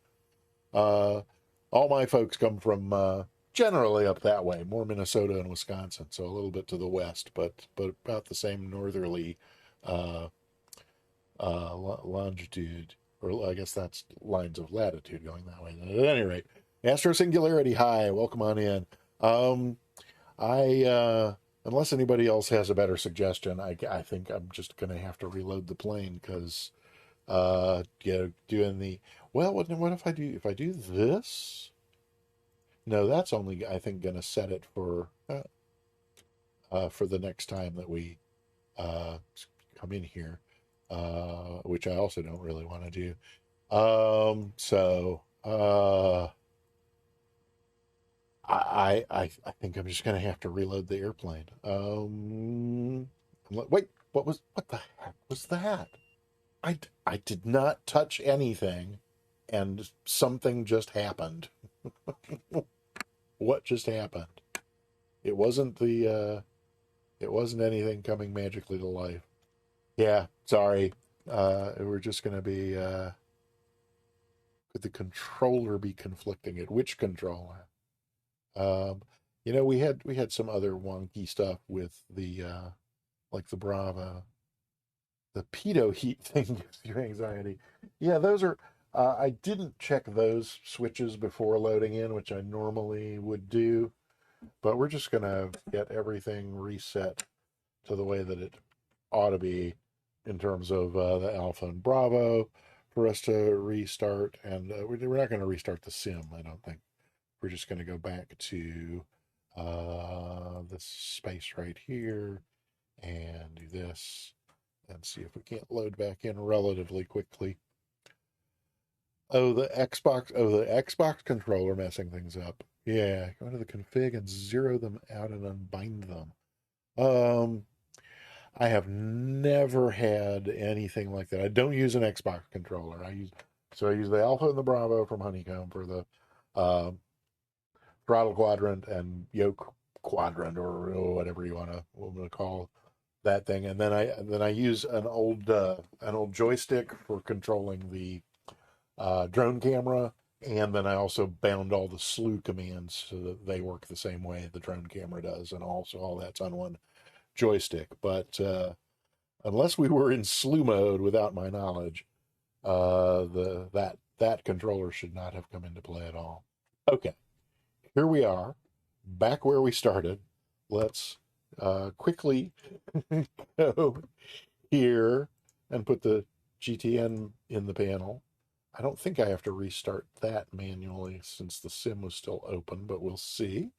All my folks come from generally up that way, more Minnesota and Wisconsin, so a little bit to the west, but about the same northerly longitude, or I guess that's lines of latitude going that way. At any rate, Astro Singularity, hi, welcome on in. Unless anybody else has a better suggestion, I think I'm just going to have to reload the plane because doing the what if I do this? No, that's only I think going to set it for for the next time that we come in here, which I also don't really want to do. I think I'm just gonna have to reload the airplane. Wait, what the heck was that? I did not touch anything, and something just happened. What just happened? It wasn't it wasn't anything coming magically to life. Yeah, sorry. We're just gonna be could the controller be conflicting it? Which controller? Um, we had some other wonky stuff with the like the Bravo. The pitot heat thing gives you anxiety. Yeah, those are. I didn't check those switches before loading in, which I normally would do, but we're just gonna get everything reset to the way that it ought to be in terms of the Alpha and Bravo for us to restart. And we're not going to restart the sim, I don't think. We're just going to go back to this space right here and do this and see if we can't load back in relatively quickly. Oh, the Xbox controller messing things up. Yeah, go to the config and zero them out and unbind them. I have never had anything like that. I don't use an Xbox controller. I use the Alpha and the Bravo from Honeycomb for the uh, throttle quadrant and yoke quadrant or whatever you want to call that thing. And then I use an old joystick for controlling the drone camera. And then I also bound all the slew commands so that they work the same way the drone camera does, and also all that's on one joystick. But unless we were in slew mode without my knowledge, that controller should not have come into play at all. Okay, here we are, back where we started. Let's quickly go here and put the GTN in the panel. I don't think I have to restart that manually since the sim was still open, but we'll see.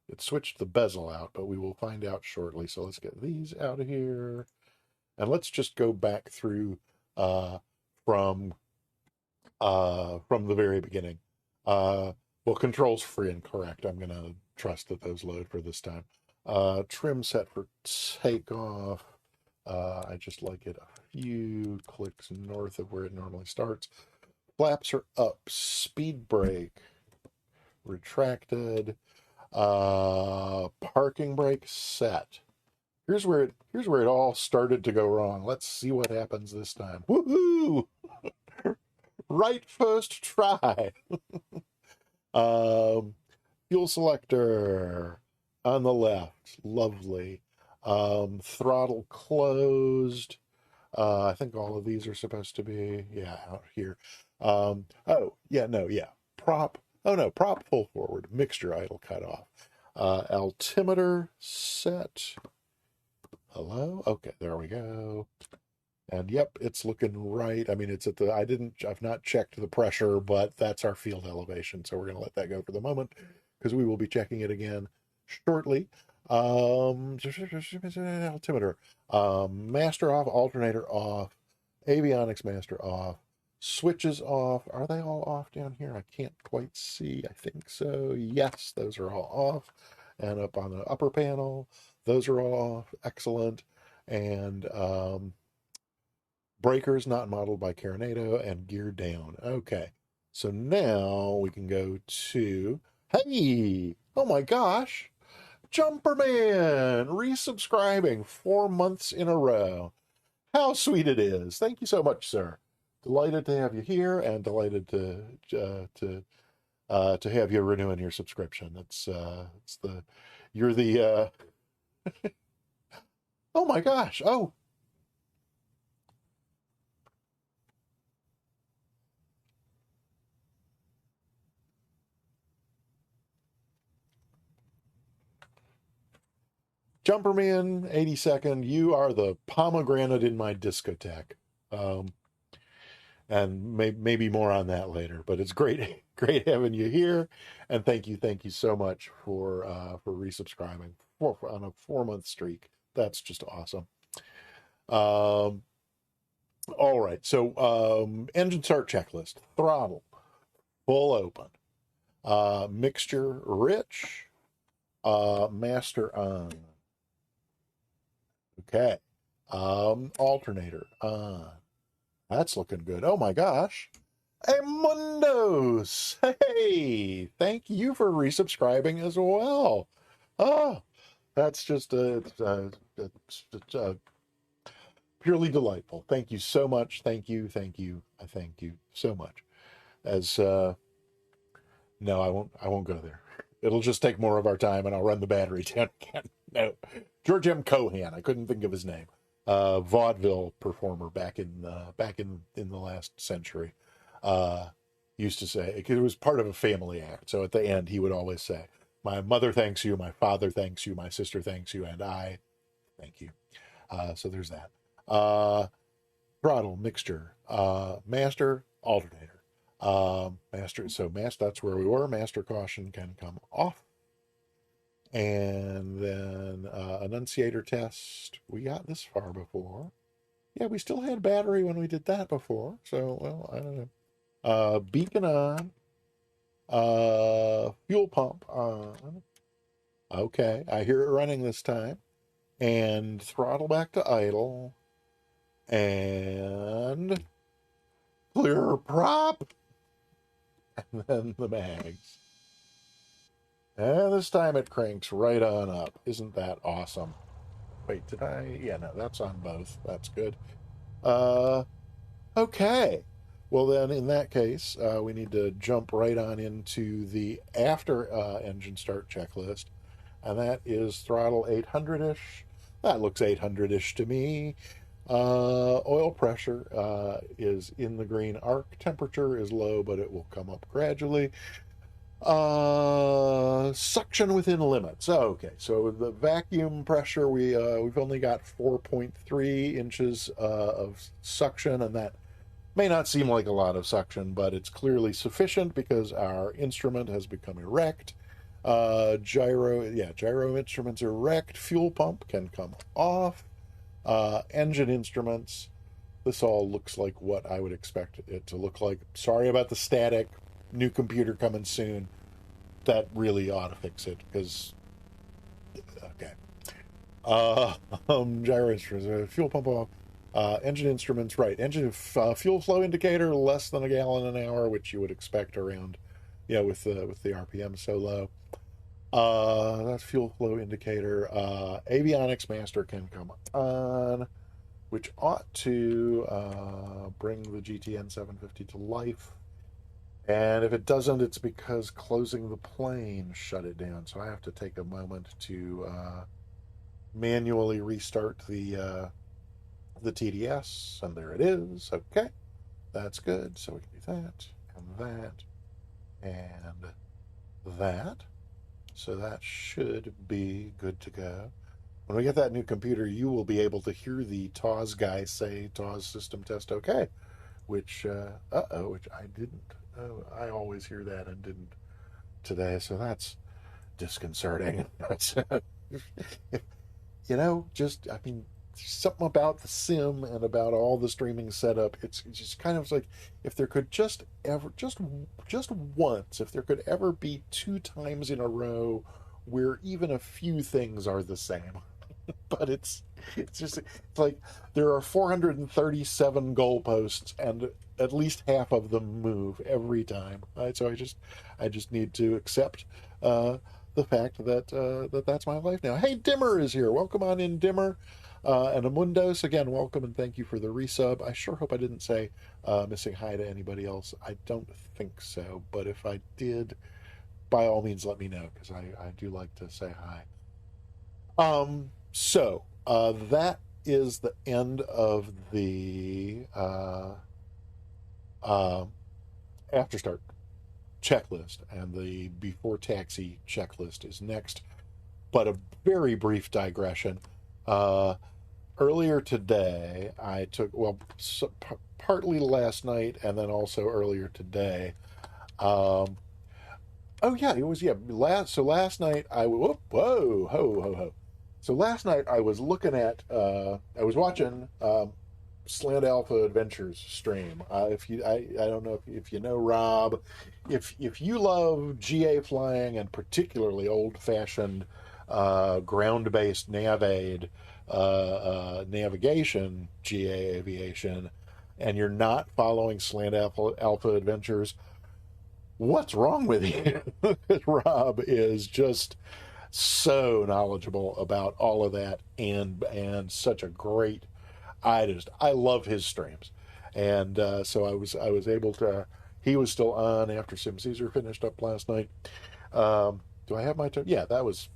It switched the bezel out, but we will find out shortly. So let's get these out of here. And let's just go back through uh, from from the very beginning. Well, controls free and correct. I'm going to trust that those load for this time. Trim set for takeoff. I just like it a few clicks north of where it normally starts. Flaps are up. Speed brake retracted. Parking brake set. Here's where it all started to go wrong. Let's see what happens this time. Woohoo! Right first try. Fuel selector on the left. Lovely. Throttle closed. I think all of these are supposed to be, yeah, out here. Oh, yeah, no, yeah. Prop. Oh, no, prop full forward. Mixture idle cut off. Altimeter set. Hello? Okay, there we go. And yep, it's looking right. I mean, it's at the, I've not checked the pressure, but that's our field elevation. So we're going to let that go for the moment because we will be checking it again shortly. Altimeter, master off, alternator off, avionics master off, switches off. Are they all off down here? I can't quite see. I think so. Yes, those are all off. And up on the upper panel, those are all off. Excellent. And breakers not modeled by Carinado and gear down. Okay. So now we can go to, hey, oh my gosh, Jumperman resubscribing 4 months in a row. How sweet it is. Thank you so much, sir. Delighted to have you here and delighted to have you renewing your subscription. You're the oh my gosh. Oh, Jumperman 82nd, you are the pomegranate in my discotheque. and maybe more on that later. But it's great, great having you here, and thank you so much for resubscribing on a 4 month streak. That's just awesome. Um, all right, so engine start checklist: throttle full open, mixture rich, master on. Okay, alternator on. That's looking good. Oh my gosh. Hey, Mundos. Hey, thank you for resubscribing as well. Oh, that's just purely delightful. Thank you so much. Thank you. I thank you so much. As no, I won't go there. It'll just take more of our time, and I'll run the battery down again. No, George M. Cohan. I couldn't think of his name. Vaudeville performer back in the last century. Used to say it was part of a family act. So at the end, he would always say, "My mother thanks you, my father thanks you, my sister thanks you, and I thank you." So there's that. Throttle mixture, master alternator, master. So master. That's where we were. Master caution can come off, and then annunciator test. We got this far before. Yeah, we still had battery when we did that before. So well, I don't know. Beacon on. Fuel pump on. Okay, I hear it running this time. And throttle back to idle. And clear prop. And then the mags. And this time it cranks right on up. Isn't that awesome? Wait, did I? Yeah, no, that's on both. That's good. Okay. Well, then, in that case, we need to jump right on into the after engine start checklist, and that is throttle 800-ish. That looks 800-ish to me. Oil pressure is in the green arc. Temperature is low, but it will come up gradually. Suction within limits. Okay, so the vacuum pressure, we've only got 4.3 inches of suction, and that may not seem like a lot of suction, but it's clearly sufficient because our instrument has become erect. Gyro instruments erect. Fuel pump can come off. Engine instruments. This all looks like what I would expect it to look like. Sorry about the static. New computer coming soon. That really ought to fix it because okay. Gyro instruments, fuel pump off. Engine instruments, right? Engine fuel flow indicator less than a gallon an hour, which you would expect around, with the RPM so low. That's fuel flow indicator. Avionics master can come on, which ought to bring the GTN 750 to life. And if it doesn't, it's because closing the plane shut it down. So I have to take a moment to manually restart the TDS, and there it is. Okay, that's good. So we can do that and that and that. So that should be good to go. When we get that new computer, you will be able to hear the TAWS guy say TAWS system test okay, which which I didn't. I always hear that and didn't today, so that's disconcerting. I mean, something about the sim and about all the streaming setup. It's just kind of like if there could just once, if there could ever be 2 times in a row where even a few things are the same. But it's like there are 437 goalposts and at least half of them move every time. Right? So I just need to accept the fact that that's my life now. Hey, Dimmer is here. Welcome on in, Dimmer. And Amundos, again, welcome and thank you for the resub. I sure hope I didn't say missing hi to anybody else. I don't think so, but if I did, by all means let me know, because I do like to say hi. So that is the end of the after start checklist, and the before taxi checklist is next. But a very brief digression. earlier today, I took, well, partly last night and then also earlier today. Um, oh yeah, it was, yeah. Last night whoa, ho, ho, ho. So last night I was looking at, I was watching Slant Alpha Adventures stream. If you, I don't know if you know Rob, if you love GA flying and particularly old fashioned ground based navigation GA aviation, and you're not following Slant Alpha Adventures, what's wrong with you? Rob is just so knowledgeable about all of that, and such a great. I love his streams, and so I was able to. He was still on after Sim Caesar finished up last night. Do I have my turn? Yeah, that was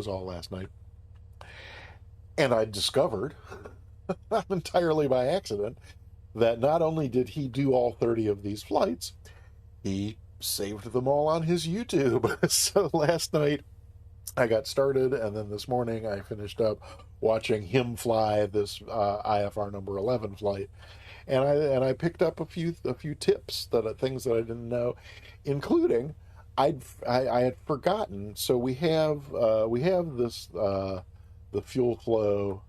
all last night, and I discovered entirely by accident that not only did he do all 30 of these flights, he saved them all on his YouTube. So last night I got started, and then this morning I finished up watching him fly this IFR number 11 flight, and I picked up a few tips things that I didn't know, including I had forgotten. So we have this the fuel flow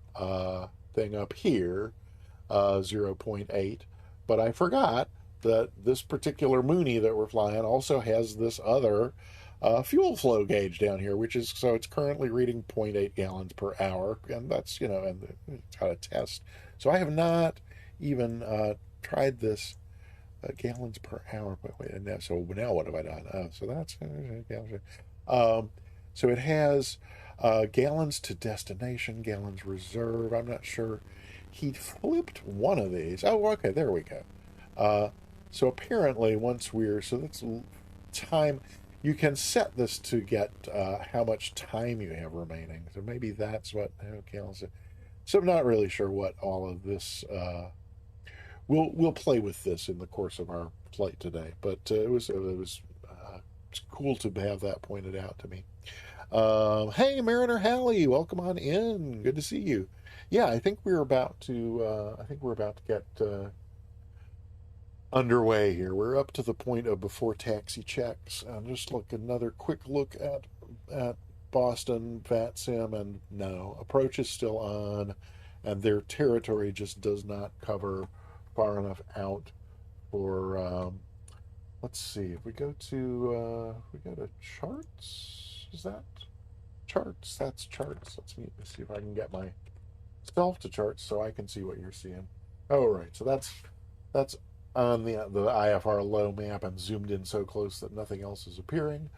thing up here, 0.8, but I forgot that this particular Mooney that we're flying also has this other fuel flow gauge down here, which is, so it's currently reading zero point 0.8 gallons per hour, and that's, and it's got a test. So I have not even tried this gallons per hour. But wait, so now what have I done? So that's so it has gallons to destination, gallons reserve. I'm not sure. He flipped one of these. Oh, okay, there we go. So apparently, so that's time. You can set this to get how much time you have remaining. So maybe that's what. Okay, so I'm not really sure what all of this. We'll play with this in the course of our flight today, but it was cool to have that pointed out to me. Hey, Mariner Hallie, welcome on in. Good to see you. Yeah, I think we're about to. I think we're about to get underway here. We're up to the point of before taxi checks. Just another quick look at Boston VATSIM, and no, approach is still on, and their territory just does not cover far enough out for. Let's see if we go to charts. Is that charts? That's charts. Let's see if I can get myself to charts so I can see what you're seeing. Oh, right. So that's on the IFR low map and zoomed in so close that nothing else is appearing.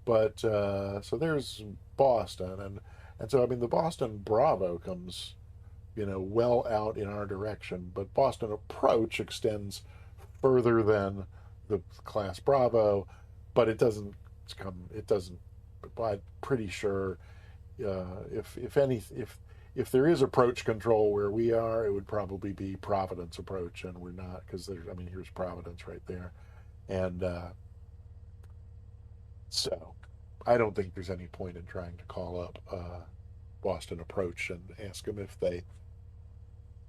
But so there's Boston, and so I mean the Boston Bravo comes, well out in our direction, but Boston approach extends further than the class Bravo, but it doesn't come. It doesn't. I'm pretty sure if there is approach control where we are, it would probably be Providence approach, and we're not, because here's Providence right there, and so I don't think there's any point in trying to call up Boston approach and ask them if they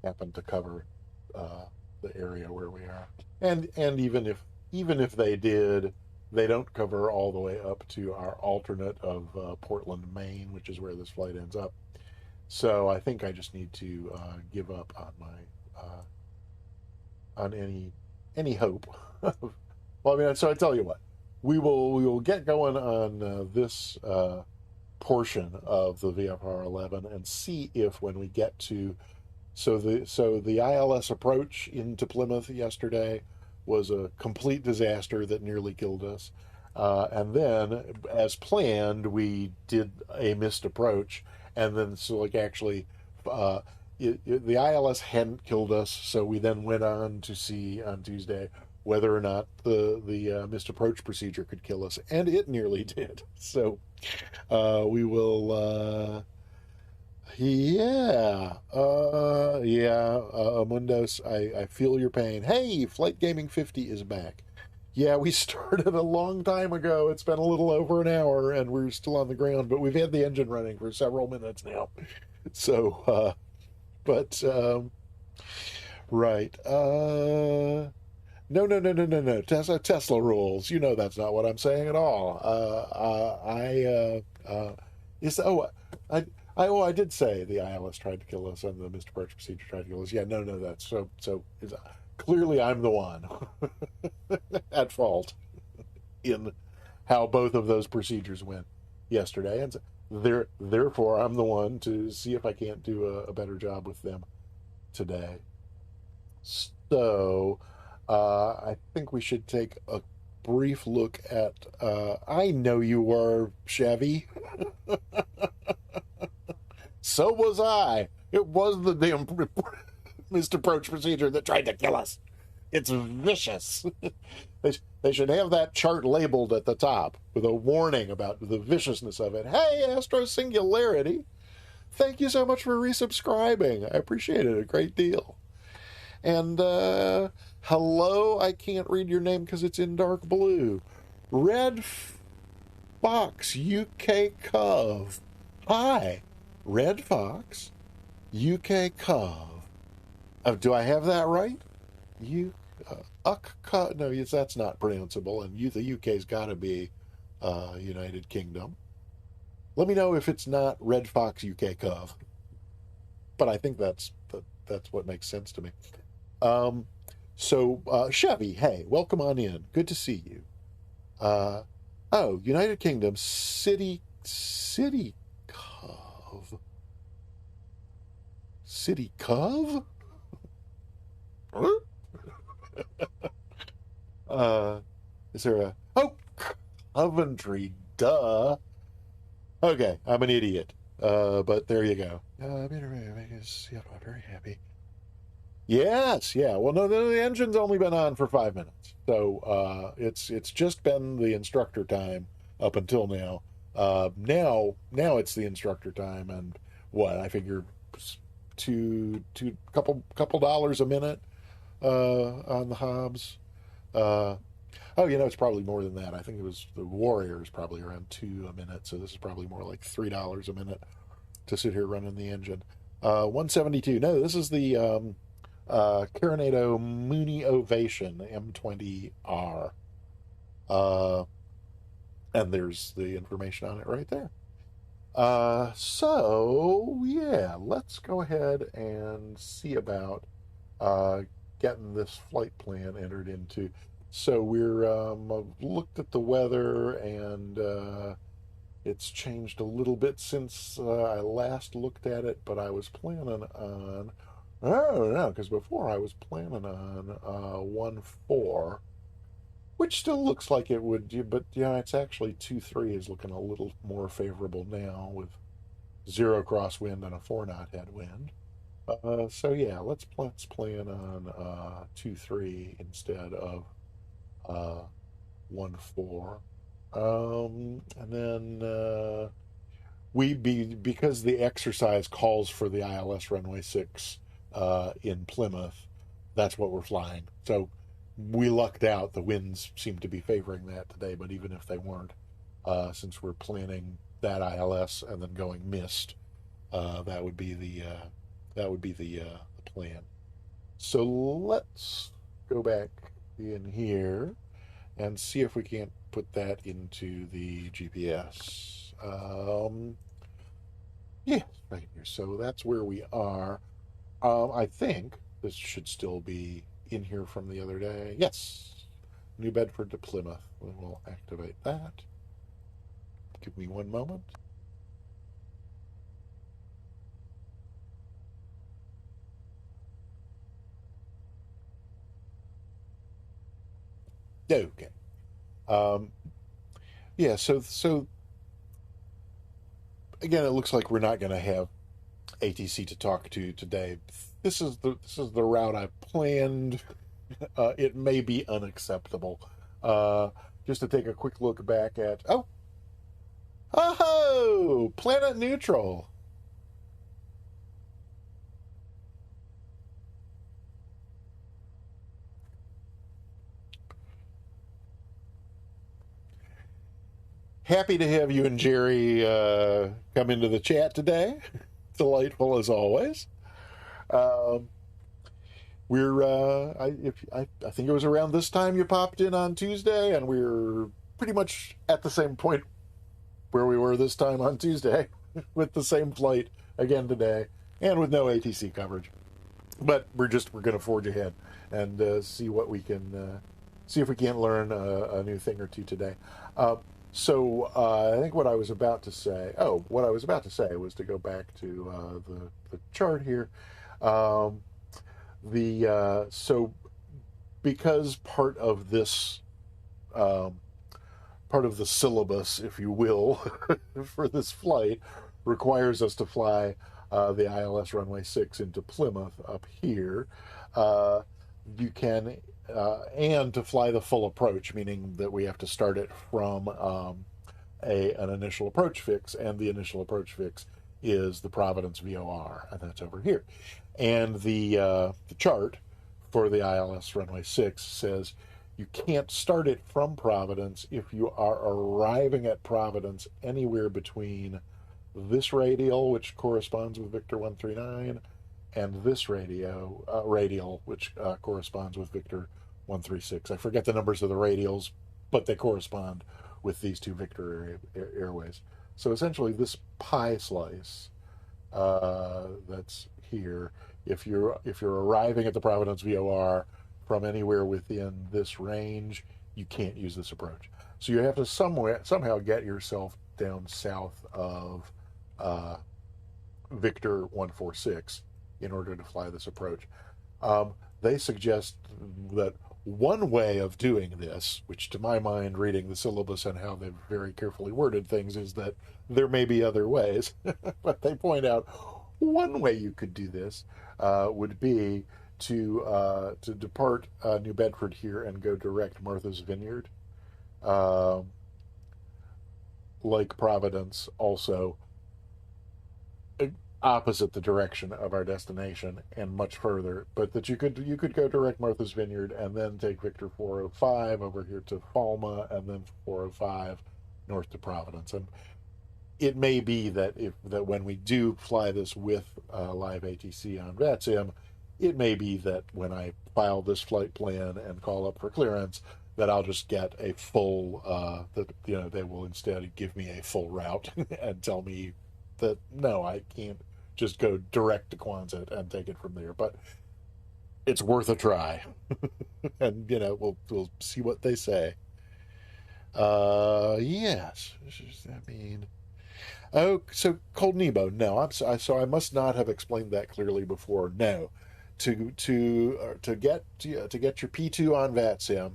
happen to cover the area where we are, and even if they did, they don't cover all the way up to our alternate of Portland, Maine, which is where this flight ends up. So I think I just need to give up on my on any hope. Well, so I tell you what, we will get going on this portion of the VFR 11 and see if when we get to the ILS approach into Plymouth yesterday was a complete disaster that nearly killed us. And then, as planned, we did a missed approach. And then, actually, the ILS hadn't killed us. So we then went on to see on Tuesday whether or not the missed approach procedure could kill us. And it nearly did. So we will. Yeah, Mundos, I feel your pain. Hey, Flight Gaming 50 is back. Yeah, we started a long time ago. It's been a little over an hour, and we're still on the ground, but we've had the engine running for several minutes now. So, But right. No. Tesla rules. You know that's not what I'm saying at all. Yes. I. I did say the ILS tried to kill us and the Mr. Birch procedure tried to kill us. Yeah. No. That's so. Clearly, I'm the one at fault in how both of those procedures went yesterday, and therefore I'm the one to see if I can't do a better job with them today. So I think we should take a brief look at. I know you were, Chevy. So was I. It was the damn Mr. Approach procedure that tried to kill us. It's vicious. They should have that chart labeled at the top with a warning about the viciousness of it. Hey, Astro Singularity, thank you so much for resubscribing. I appreciate it a great deal. And hello, I can't read your name because it's in dark blue. Red Fox UK Cove. Hi, Red Fox UK Cove. Do I have that right? No, that's not pronounceable, and the UK's got to be United Kingdom. Let me know if it's not Red Fox UK Cove, but I think that's what makes sense to me. Chevy, hey, welcome on in. Good to see you. United Kingdom City Cove. City Cove? Huh? Is there a Coventry? Duh. Okay, I'm an idiot. But there you go. Very happy. Yes, yeah. Well, no, the engine's only been on for 5 minutes, so it's just been the instructor time up until now. Now it's the instructor time, and what I figure couple dollars a minute on the Hobbs. It's probably more than that. I think it was the Warriors probably around $2 a minute, so this is probably more like $3 a minute to sit here running the engine. 172. No, this is the Carinado Mooney Ovation M20R. And there's the information on it right there. Let's go ahead and see about getting this flight plan entered into. So we're looked at the weather, and it's changed a little bit since I last looked at it, but I was planning on, because before I was planning on 1-4, which still looks like it would, but it's actually 2-3 is looking a little more favorable now with 0 crosswind and a 4-knot headwind. Let's plan on 2-3 instead of 1-4. And then because the exercise calls for the ILS runway 6 in Plymouth, that's what we're flying. So we lucked out. The winds seem to be favoring that today, but even if they weren't, since we're planning that ILS and then going missed, that would be the plan. So let's go back in here and see if we can't put that into the GPS. Right here. So that's where we are. I think this should still be in here from the other day. Yes. New Bedford to Plymouth. We'll activate that. Give me one moment. Okay. So again, it looks like we're not going to have ATC to talk to today. This is the route I planned. It may be unacceptable. Just to take a quick look back at planet neutral. Happy to have you and Jerry come into the chat today. Delightful as always. Um, I think it was around this time you popped in on Tuesday, and we're pretty much at the same point where we were this time on Tuesday with the same flight again today, and with no ATC coverage. But we're going to forge ahead and see what we can see if we can't learn a new thing or two today. I think what I was about to say. Oh, what I was about to say was to go back to the chart here. Um, so because um, part of the syllabus, if you will, for this flight requires us to fly the ILS runway 6 into Plymouth up here. You can, and to fly the full approach, meaning that we have to start it from an initial approach fix, and the initial approach fix is the Providence VOR, and that's over here. And the chart for the ILS runway 6 says you can't start it from Providence if you are arriving at Providence anywhere between this radial, which corresponds with Victor 139, and this radial, which corresponds with Victor 136. I forget the numbers of the radials, but they correspond with these two Victor airways. So essentially, this pie slice that's here, if you're arriving at the Providence VOR from anywhere within this range, you can't use this approach. So you have to somehow get yourself down south of Victor 146 in order to fly this approach. They suggest that one way of doing this, which to my mind, reading the syllabus and how they've very carefully worded things, is that there may be other ways. But they point out one way you could do this would be to depart New Bedford here and go direct Martha's Vineyard. Lake Providence also opposite the direction of our destination and much further, but that you could go direct Martha's Vineyard and then take Victor 405 over here to Falma, and then 405 north to Providence. And it may be that when we do fly this with live ATC on VATSIM, it may be that when I file this flight plan and call up for clearance, that I'll just get a full they will instead give me a full route and tell me that no, I can't just go direct to Quonset and take it from there. But it's worth a try, and we'll see what they say. Yes, I mean, oh, so Cold Nebo. No, so I must not have explained that clearly before. No, to get your P2 on VATSIM,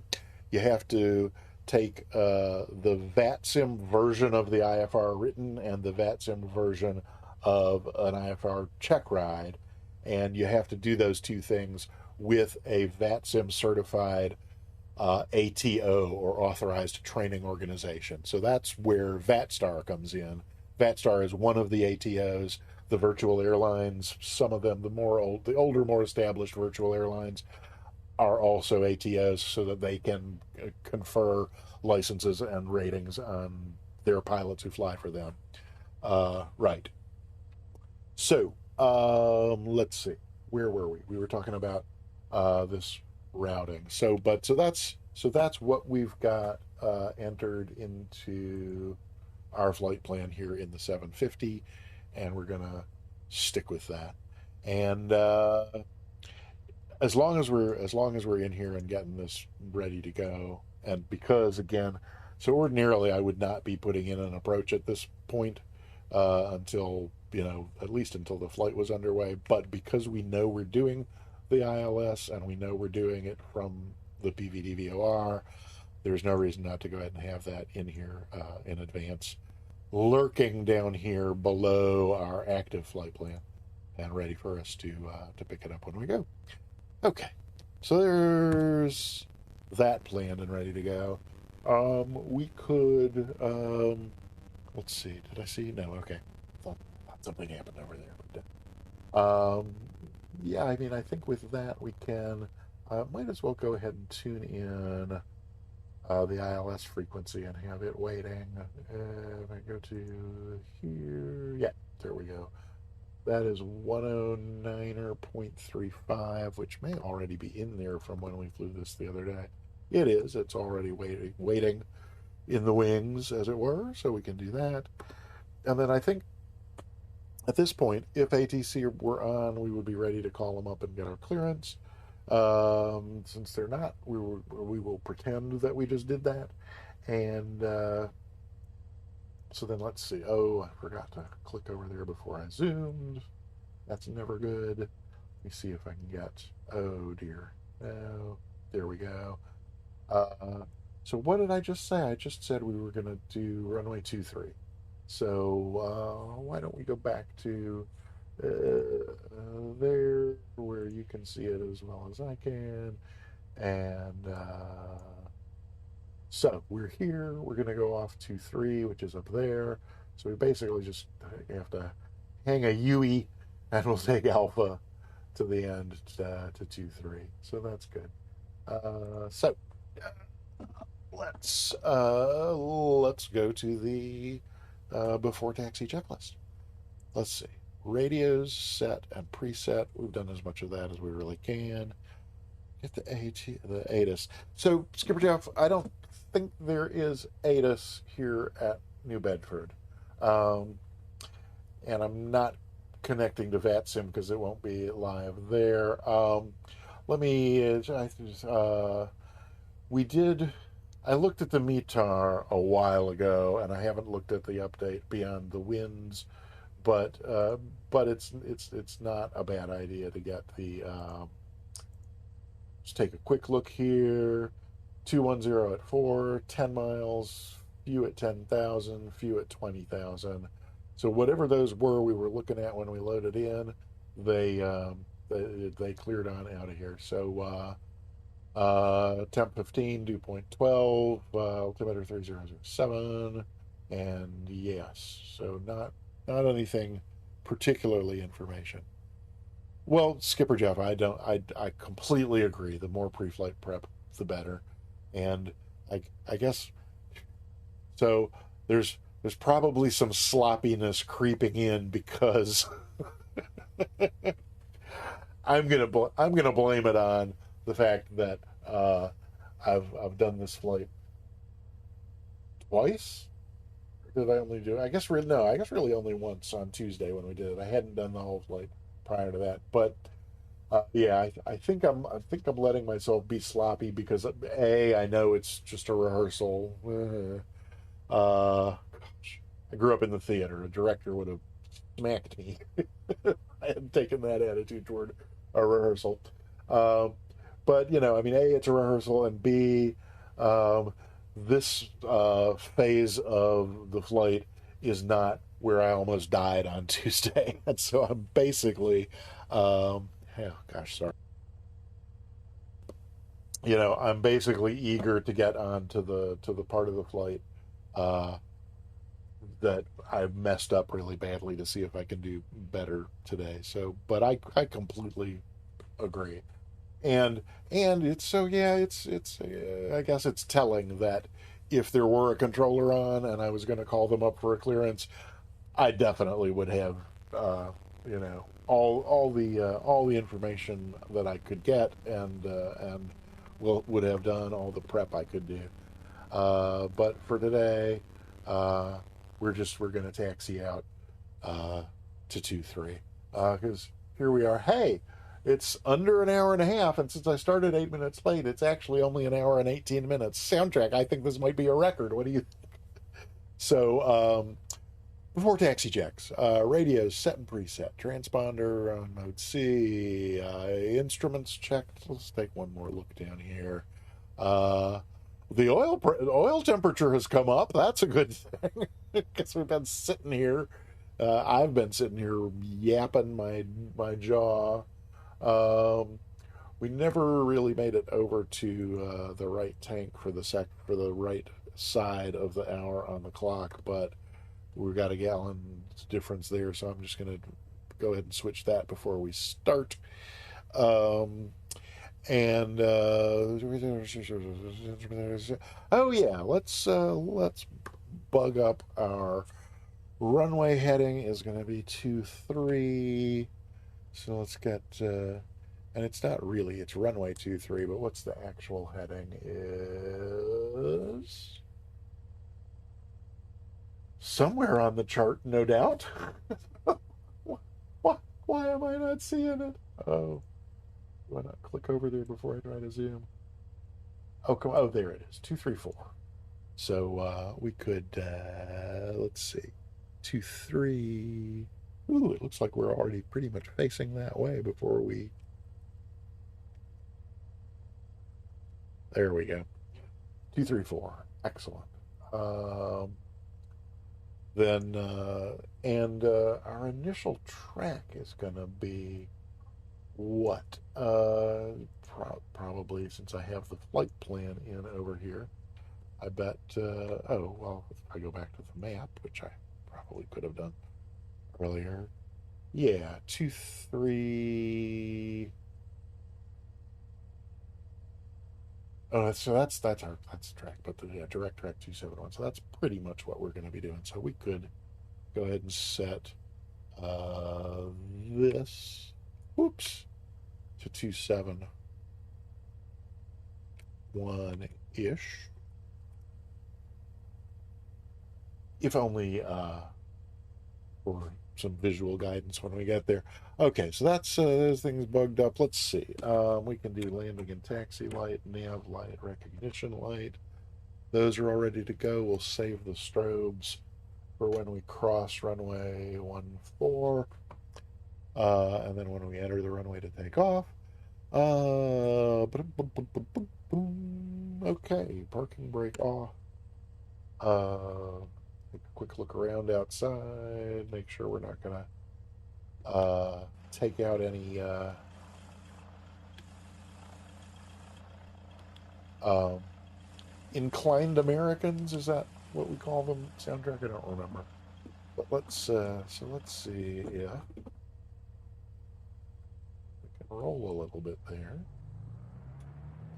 you have to take the VATSIM version of the IFR written and the VATSIM version of an IFR check ride, and you have to do those two things with a VATSIM certified ATO, or authorized training organization. So that's where VATSTAR comes in. VATSTAR is one of the ATOs. The virtual airlines, some of them, the older, more established virtual airlines, are also ATOs, so that they can confer licenses and ratings on their pilots who fly for them. Right. So let's see. Where were we? We were talking about this routing. So that's what we've got entered into our flight plan here in the 750, and we're gonna stick with that. And as long as we're in here and getting this ready to go, and because again, so ordinarily I would not be putting in an approach at this point until at least until the flight was underway. But because we know we're doing the ILS and we know we're doing it from the PVD VOR, there's no reason not to go ahead and have that in here in advance, lurking down here below our active flight plan and ready for us to pick it up when we go. Okay, so there's that planned and ready to go. We could, let's see, did I see? No, okay. Thought something happened over there. But, yeah, I mean, I think with that we can, might as well go ahead and tune in the ILS frequency and have it waiting. I go to here. Yeah, there we go. That is 109.35, which may already be in there from when we flew this the other day. It is. It's already waiting in the wings, as it were, so we can do that. And then I think at this point, if ATC were on, we would be ready to call them up and get our clearance. Since they're not, we will pretend that we just did that. And so then let's see. Oh, I forgot to click over there before I zoomed. That's never good. Let me see if I can get. Oh dear. No. There we go. So what did I just say? I just said we were going to do runway 23. So why don't we go back to there where you can see it as well as I can. And so we're here. We're going to go off 23, which is up there. So we basically just have to hang a UE and we'll take alpha to the end to 23. So that's good. So let's go to the before taxi checklist. Let's see. Radios set and preset. We've done as much of that as we really can. Get the ATIS. So Skipper Jeff, I don't think there is ATIS here at New Bedford, and I'm not connecting to VATSIM because it won't be live there. Let me. We did. I looked at the METAR a while ago, and I haven't looked at the update beyond the winds, but it's not a bad idea to get the. Let's take a quick look here. 210 at 4, 10 miles, few at 10,000, few at 20,000. So whatever those were we were looking at when we loaded in, they cleared on out of here. So temp 15, dew point 12, altimeter 3007, and yes, so not anything particularly information. Well, Skipper Jeff, I completely agree. The more pre-flight prep, the better. And I guess so. There's probably some sloppiness creeping in because I'm gonna blame it on the fact that I've done this flight twice. Or did I only do? I guess no. I guess really only once on Tuesday when we did it. I hadn't done the whole flight prior to that, but yeah, I think I'm letting myself be sloppy because I know it's just a rehearsal. Gosh, I grew up in the theater. A director would have smacked me. I hadn't taken that attitude toward a rehearsal. Um, but I mean, A, it's a rehearsal, and B, this phase of the flight is not where I almost died on Tuesday, and so I'm basically, oh gosh, sorry. I'm basically eager to get on to the part of the flight uh, that I've messed up really badly to see if I can do better today. So, but I completely agree, and it's so yeah, it's I guess it's telling that if there were a controller on and I was going to call them up for a clearance, I definitely would have all the information that I could get and would have done all the prep I could do. But for today, uh, we're going to taxi out to 2-3 because here we are. Hey, it's under an hour and a half, and since I started 8 minutes late, it's actually only an hour and 18 minutes. Soundtrack, I think this might be a record. What do you? So before taxi checks, radios set and preset, transponder on mode C, instruments checked. Let's take one more look down here. Uh, the oil temperature has come up. That's a good thing because we've been sitting here. I've been sitting here yapping my jaw. Um, we never really made it over to the right tank for the right side of the hour on the clock, but we've got a gallon difference there, so I'm just going to go ahead and switch that before we start. Um, and oh yeah, let's bug up our runway heading is going to be 23. So let's get, and it's not really, it's runway 23, but what's the actual heading is somewhere on the chart, no doubt. Why am I not seeing it? Oh, why not click over there before I try to zoom? Oh, come on. Oh, there it is, 234. So we could, let's see, 23. Ooh, it looks like we're already pretty much facing that way before we. There we go. 234. Excellent. Then, and our initial track is going to be what? Probably, since I have the flight plan in over here, I bet, oh, well, if I go back to the map, which I probably could have done earlier. Yeah, 23. Oh, so that's track, but the direct track 271. So that's pretty much what we're going to be doing. So we could go ahead and set this, whoops, to 271 ish. If only for some visual guidance when we get there. Okay, so that's those things bugged up. Let's see. We can do landing and taxi light, nav light, recognition light. Those are all ready to go. We'll save the strobes for when we cross runway 14, and then when we enter the runway to take off. Okay, parking brake off. Take a quick look around outside, make sure we're not gonna take out any inclined Americans. Is that what we call them? Soundtrack? I don't remember. But let's so let's see if we can roll a little bit there,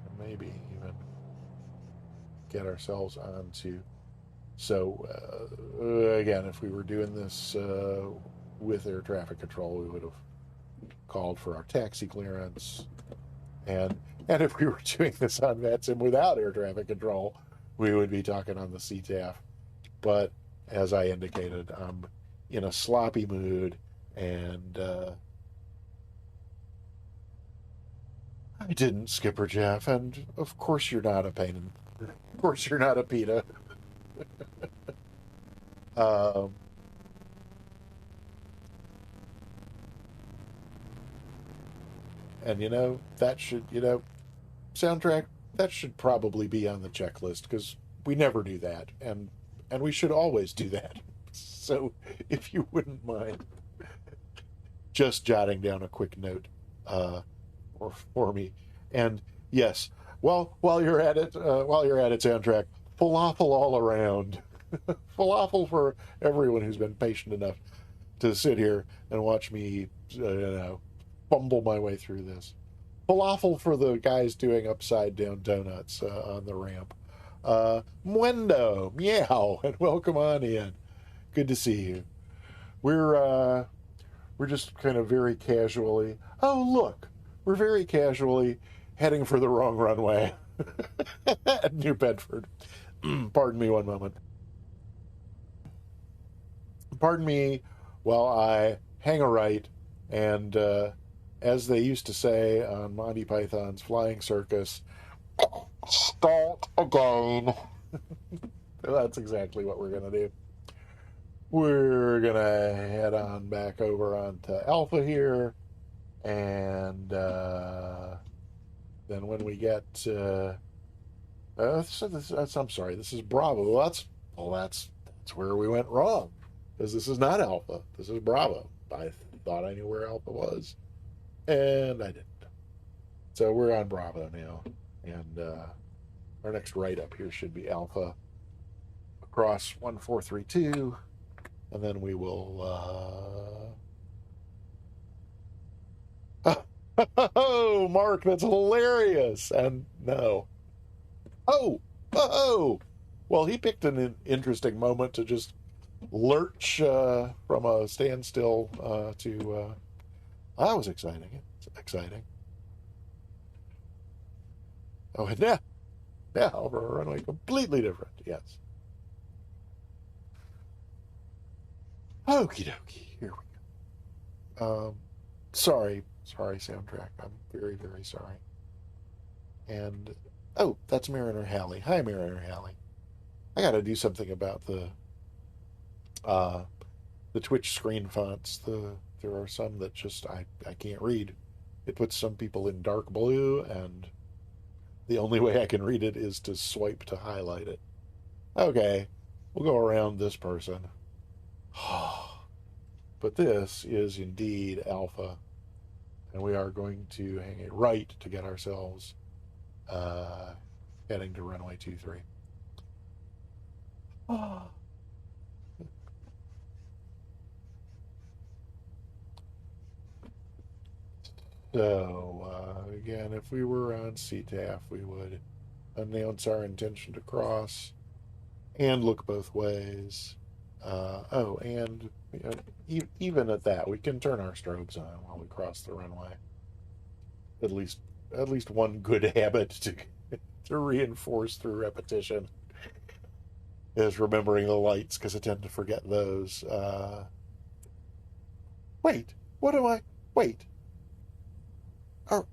and maybe even get ourselves onto. So again, if we were doing this with air traffic control, we would have called for our taxi clearance, and if we were doing this on VATSIM without air traffic control, we would be talking on the CTAF. But as I indicated, I'm in a sloppy mood, and I didn't, Skipper Jeff, and of course you're not a pain. Of course you're not a PETA. Um, and that should, soundtrack, that should probably be on the checklist because we never do that, and we should always do that. So if you wouldn't mind just jotting down a quick note for me. And yes, well, while you're at it, soundtrack, falafel all around. Falafel for everyone who's been patient enough to sit here and watch me, fumble my way through this. Falafel for the guys doing upside down donuts on the ramp. Muendo, meow, and welcome on in. Good to see you. We're just kind of very casually. Oh, look, we're very casually heading for the wrong runway at New Bedford. Pardon me one moment. Pardon me while I hang a right and, as they used to say on Monty Python's Flying Circus, start again. That's exactly what we're going to do. We're going to head on back over onto Alpha here, and then when we get I'm sorry, this is Bravo. That's where we went wrong, because this is not Alpha. This is Bravo. I thought I knew where Alpha was, and I didn't. So we're on Bravo now, and our next right up here should be Alpha across 1432, and then we will. Oh, Mark, that's hilarious. And no. Oh. Well, he picked an interesting moment to just lurch from a standstill to that was exciting. It's exciting. Oh, and now over a runway completely different. Yes. Okie dokie. Here we go. Sorry, soundtrack. I'm very, very sorry. And oh, that's Mariner Halley. Hi, Mariner Halley. I got to do something about uh, the Twitch screen fonts. There are some that just I can't read. It puts some people in dark blue, and the only way I can read it is to swipe to highlight it. Okay, we'll go around this person. But this is indeed Alpha, and we are going to hang a right to get ourselves heading to runway 23. So, again, if we were on CTAF, we would announce our intention to cross and look both ways. And you know, even at that, we can turn our strobes on while we cross the runway. At least one good habit to reinforce through repetition is remembering the lights, because I tend to forget those. Wait, what am I? Wait. Are,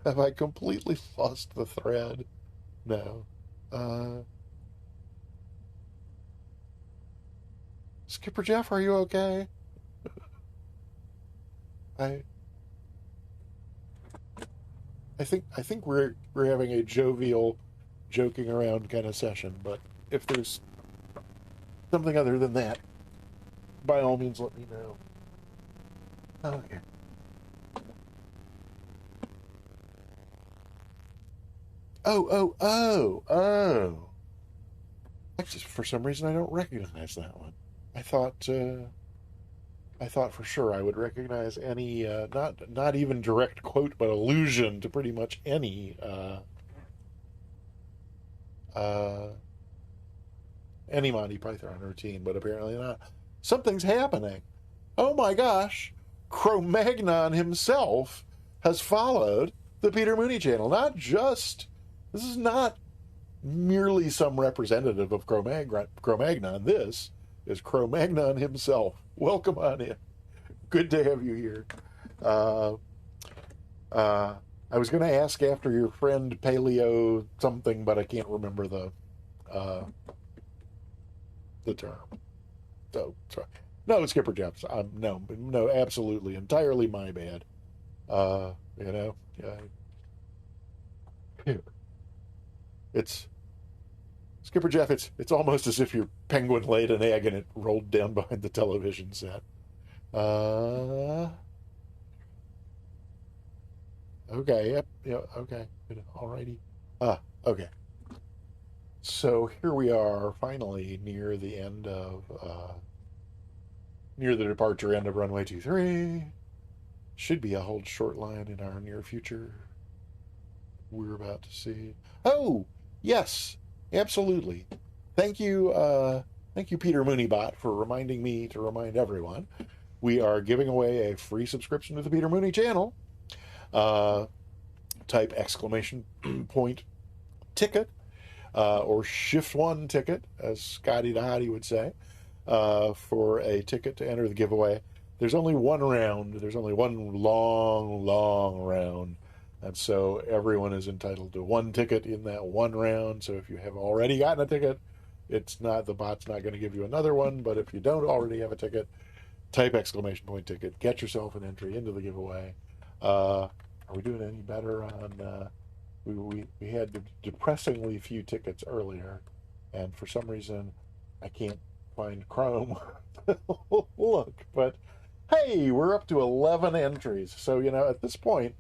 have I completely lost the thread? No. Uh, Skipper Jeff, are you okay? I I think we're having a jovial, joking around kind of session, but if there's something other than that, by all means, let me know. Okay. Oh. I just, for some reason, I don't recognize that one. I thought I thought for sure I would recognize any not even direct quote, but allusion to pretty much uh, any Monty Python routine, but apparently not. Something's happening. Oh my gosh! Cro-Magnon himself has followed the Peter Mooney channel. Not just this is not merely some representative of Cro-Magnon. This is Cro-Magnon himself. Welcome on in. Good to have you here. Uh, uh, I was going to ask after your friend Paleo something, but I can't remember uh, the term. So sorry. No, Skipper Jeff. No, absolutely, entirely my bad. You know, it's Skipper Jeff. It's almost as if your penguin laid an egg and it rolled down behind the television set. Uh, okay, yep, yeah, okay, alrighty. Okay. So here we are, finally near the end of near the departure end of runway 23. Should be a hold short line in our near future. We're about to see. Oh, yes, absolutely. Thank you, Peter Mooney-bot, for reminding me to remind everyone. We are giving away a free subscription to the Peter Mooney channel. Type exclamation point ticket or shift one ticket, as Scotty Dottie would say, for a ticket to enter the giveaway. There's only one round. There's only one long round. And so everyone is entitled to one ticket in that one round. So if you have already gotten a ticket, the bot's not going to give you another one. But if you don't already have a ticket, type exclamation point ticket, get yourself an entry into the giveaway. Are we doing any better on, we had depressingly few tickets earlier, and for some reason I can't find Chrome. Look, but hey, we're up to 11 entries. So, at this point,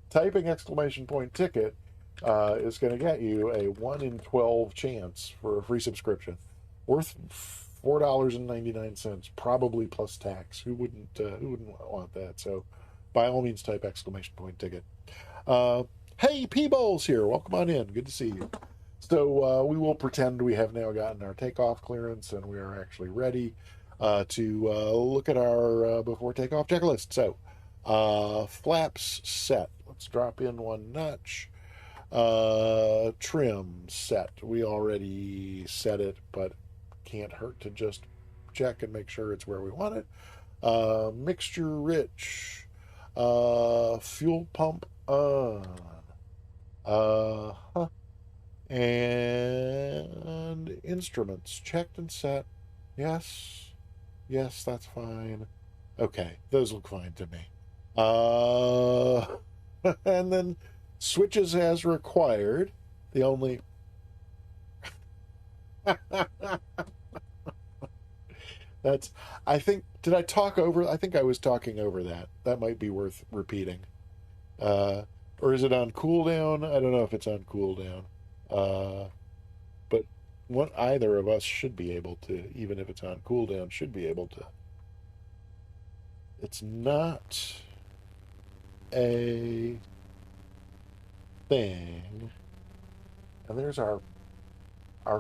typing exclamation point ticket is going to get you a 1 in 12 chance for a free subscription worth $4.99, probably plus tax. Who wouldn't want that? So by all means, type exclamation point ticket. Hey, P-Bowl's here. Welcome on in. Good to see you. So we will pretend we have now gotten our takeoff clearance and we are actually ready to look at our before takeoff checklist. So flaps set. Let's drop in one notch. Trim set. We already set it, but can't hurt to just check and make sure it's where we want it. Mixture rich. Fuel pump on. Uh, and instruments checked and set. Yes. Yes, that's fine. Okay, those look fine to me. And then switches as required. The only that's I think did I talk over I think I was talking over that. That might be worth repeating. Uh or is it on cooldown? I don't know if it's on cooldown. But what either of us should be able to, even if it's on cooldown, should be able to. It's not a thing. And there's our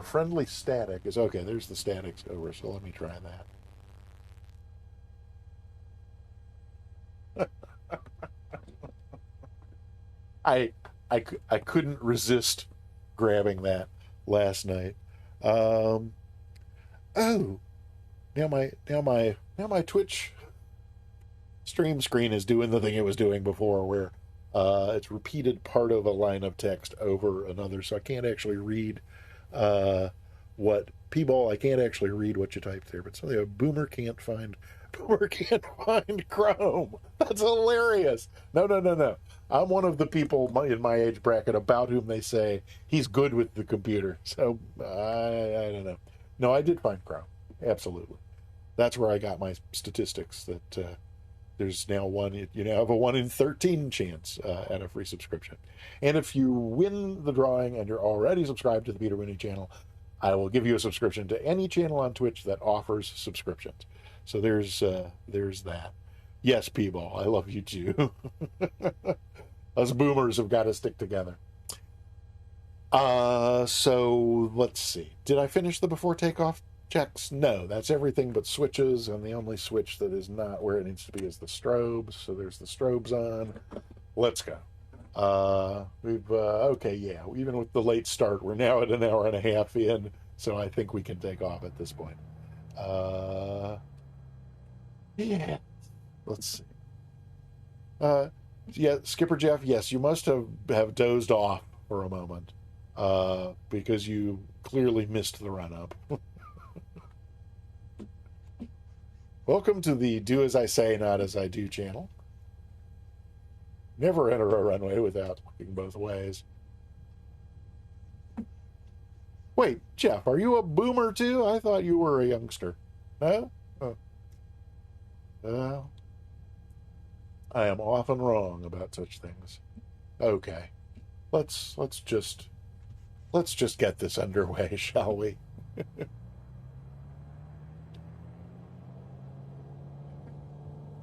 friendly static is okay. There's the statics over. So let me try that. I couldn't resist grabbing that last night. Um, oh, now my Twitch stream screen is doing the thing it was doing before, where it's repeated part of a line of text over another, so I can't actually read uh, what P-Ball. I can't actually read what you typed there, but something Boomer can't find. Boomer can't find Chrome. That's hilarious. No, no, no, no. I'm one of the people in my age bracket about whom they say he's good with the computer. So I don't know. No, I did find Chrome. Absolutely. That's where I got my statistics that there's now you now have a 1 in 13 chance at a free subscription. And if you win the drawing and you're already subscribed to the Peter Mooney channel, I will give you a subscription to any channel on Twitch that offers subscriptions. So there's that. Yes, P-Ball, I love you too. Us boomers have got to stick together. So let's see. Did I finish the before takeoff checks? No, that's everything but switches, and the only switch that is not where it needs to be is the strobes. So there's the strobes on. Let's go. Okay, yeah. Even with the late start, we're now at an hour and a half in, so I think we can take off at this point. Yeah. Let's see. Yeah, Skipper Jeff. Yes, you must have dozed off for a moment, because you clearly missed the run up. Welcome to the Do As I Say, Not As I Do channel. Never enter a runway without looking both ways. Wait, Jeff, are you a boomer too? I thought you were a youngster. No? Oh. Well, I am often wrong about such things. Okay. Let's just get this underway, shall we?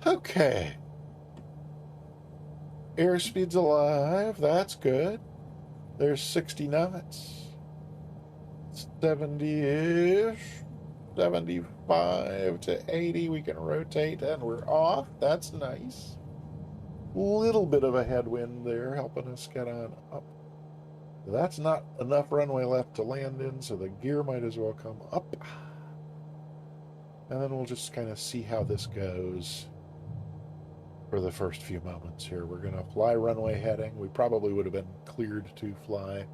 Okay. Airspeed's alive. That's good. There's 60 knots. 70-ish. 75 to 80. We can rotate and we're off. That's nice. Little bit of a headwind there helping us get on up. That's not enough runway left to land in, so the gear might as well come up. And then we'll just kind of see how this goes for the first few moments here. We're going to fly runway heading. We probably would have been cleared to fly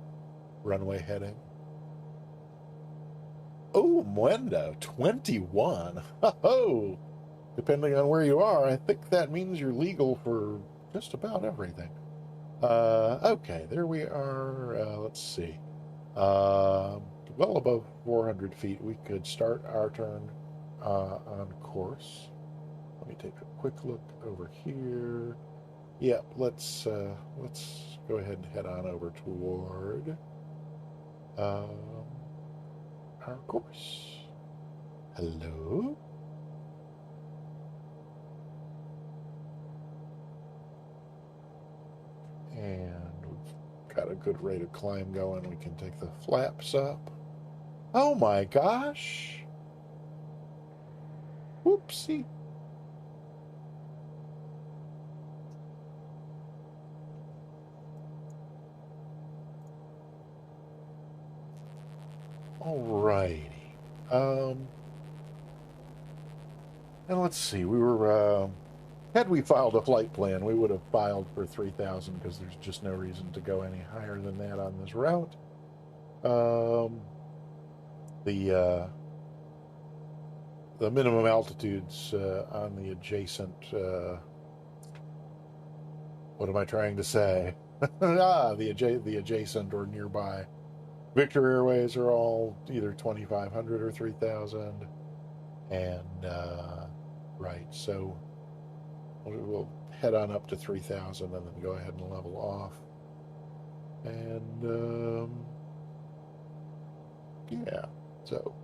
runway heading. Oh, Muendo, 21. Oh, depending on where you are, I think that means you're legal for just about everything. Okay, there we are. Let's see. Well above 400 feet, we could start our turn on course. Let me take a quick look over here. Yep, let's go ahead and head on over toward our course. Hello? And we've got a good rate of climb going. We can take the flaps up. Oh my gosh. Whoopsie. Alrighty. And let's see, we were, had we filed a flight plan, we would have filed for 3,000 because there's just no reason to go any higher than that on this route. The minimum altitudes on the adjacent, what am I trying to say? The adjacent or nearby Victor Airways are all either 2,500 or 3,000. And, right, so we'll head on up to 3,000 and then go ahead and level off. And, yeah, so,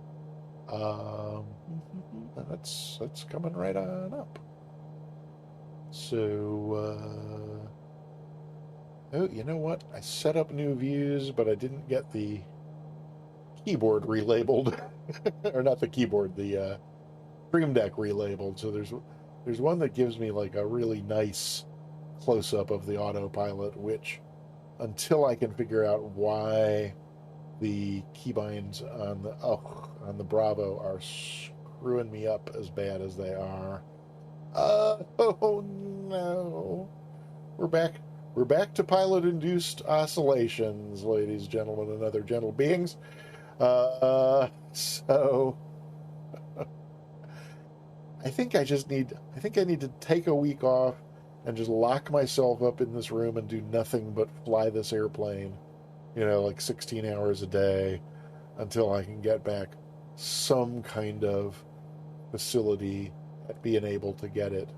that's coming right on up. So, oh, you know what? I set up new views, but I didn't get the keyboard relabeled. Or not the keyboard, the Stream Deck relabeled. So there's one that gives me like a really nice close-up of the autopilot, which until I can figure out why the keybinds on the Bravo are screwing me up as bad as they are. Oh no. We're back to pilot-induced oscillations, ladies, gentlemen, and other gentle beings. So I think I need to take a week off and just lock myself up in this room and do nothing but fly this airplane, like 16 hours a day until I can get back some kind of facility at being able to get it